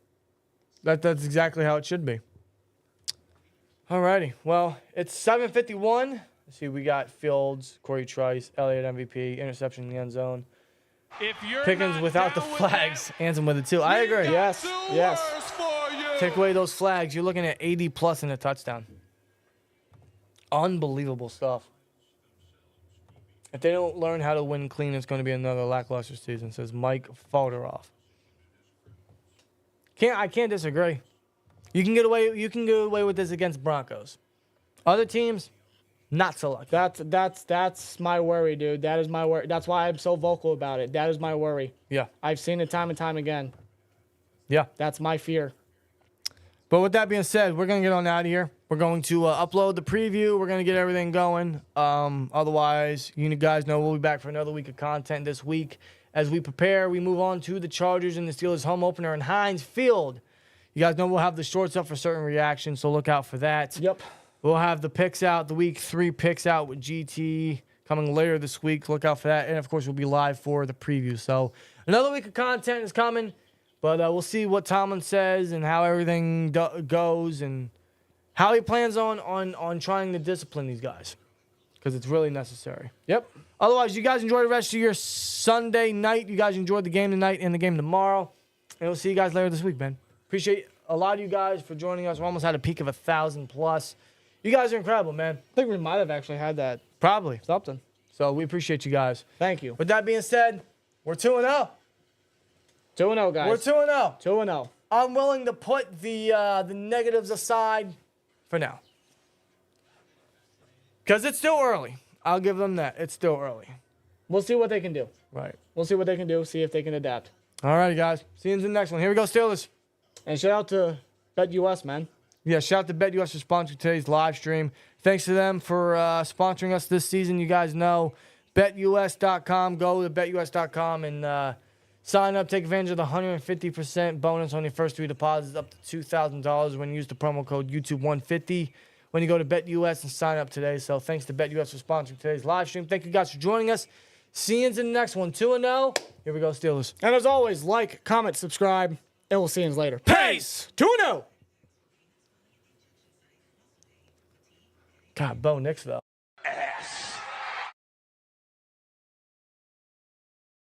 That's exactly how it should be. Alrighty. Well, it's 7:51. Let's see, we got Fields, Corey Trice, Elliott MVP, interception in the end zone. Pickens without the flags, Ansem with it too. I agree. Yes, yes. Take away those flags, you're looking at 80 plus in a touchdown. Unbelievable stuff. If they don't learn how to win clean, it's going to be another lackluster season, says Mike Falderoff. I can't disagree. You can get away with this against Broncos. Other teams, not so lucky. That's my worry, dude. That is my worry. That's why I'm so vocal about it. That is my worry. Yeah. I've seen it time and time again. Yeah. That's my fear. But with that being said, we're going to get on out of here. We're going to upload the preview. We're going to get everything going. Otherwise, you guys know we'll be back for another week of content this week. As we prepare, we move on to the Chargers and the Steelers home opener in Heinz Field. You guys know we'll have the shorts up for certain reactions, so look out for that. Yep. We'll have the picks out, the week 3 picks out with GT coming later this week. Look out for that. And, of course, we'll be live for the preview. So another week of content is coming. But we'll see what Tomlin says and how everything goes and how he plans on trying to discipline these guys because it's really necessary. Yep. Otherwise, you guys enjoy the rest of your Sunday night. You guys enjoyed the game tonight and the game tomorrow. And we'll see you guys later this week, man. Appreciate a lot of you guys for joining us. We almost had a peak of 1,000 plus. You guys are incredible, man. I think we might have actually had that. Probably. Something. So we appreciate you guys. Thank you. With that being said, we're 2-0. 2-0, guys. We're 2-0. 2-0. I'm willing to put the negatives aside for now. Because it's still early. I'll give them that. It's still early. We'll see what they can do. Right. We'll see what they can do. See if they can adapt. All right, guys. See you in the next one. Here we go, Steelers. And shout out to BetUS, man. Yeah, shout out to BetUS for sponsoring today's live stream. Thanks to them for sponsoring us this season. You guys know BetUS.com. Go to BetUS.com and sign up. Take advantage of the 150% bonus on your first 3 deposits up to $2,000 when you use the promo code YouTube150 when you go to BetUS and sign up today. So thanks to BetUS for sponsoring today's live stream. Thank you guys for joining us. See you in the next one. 2-0. Here we go, Steelers. And as always, like, comment, subscribe, and we'll see you later. Peace. 2-0. God, Bo Nix, though.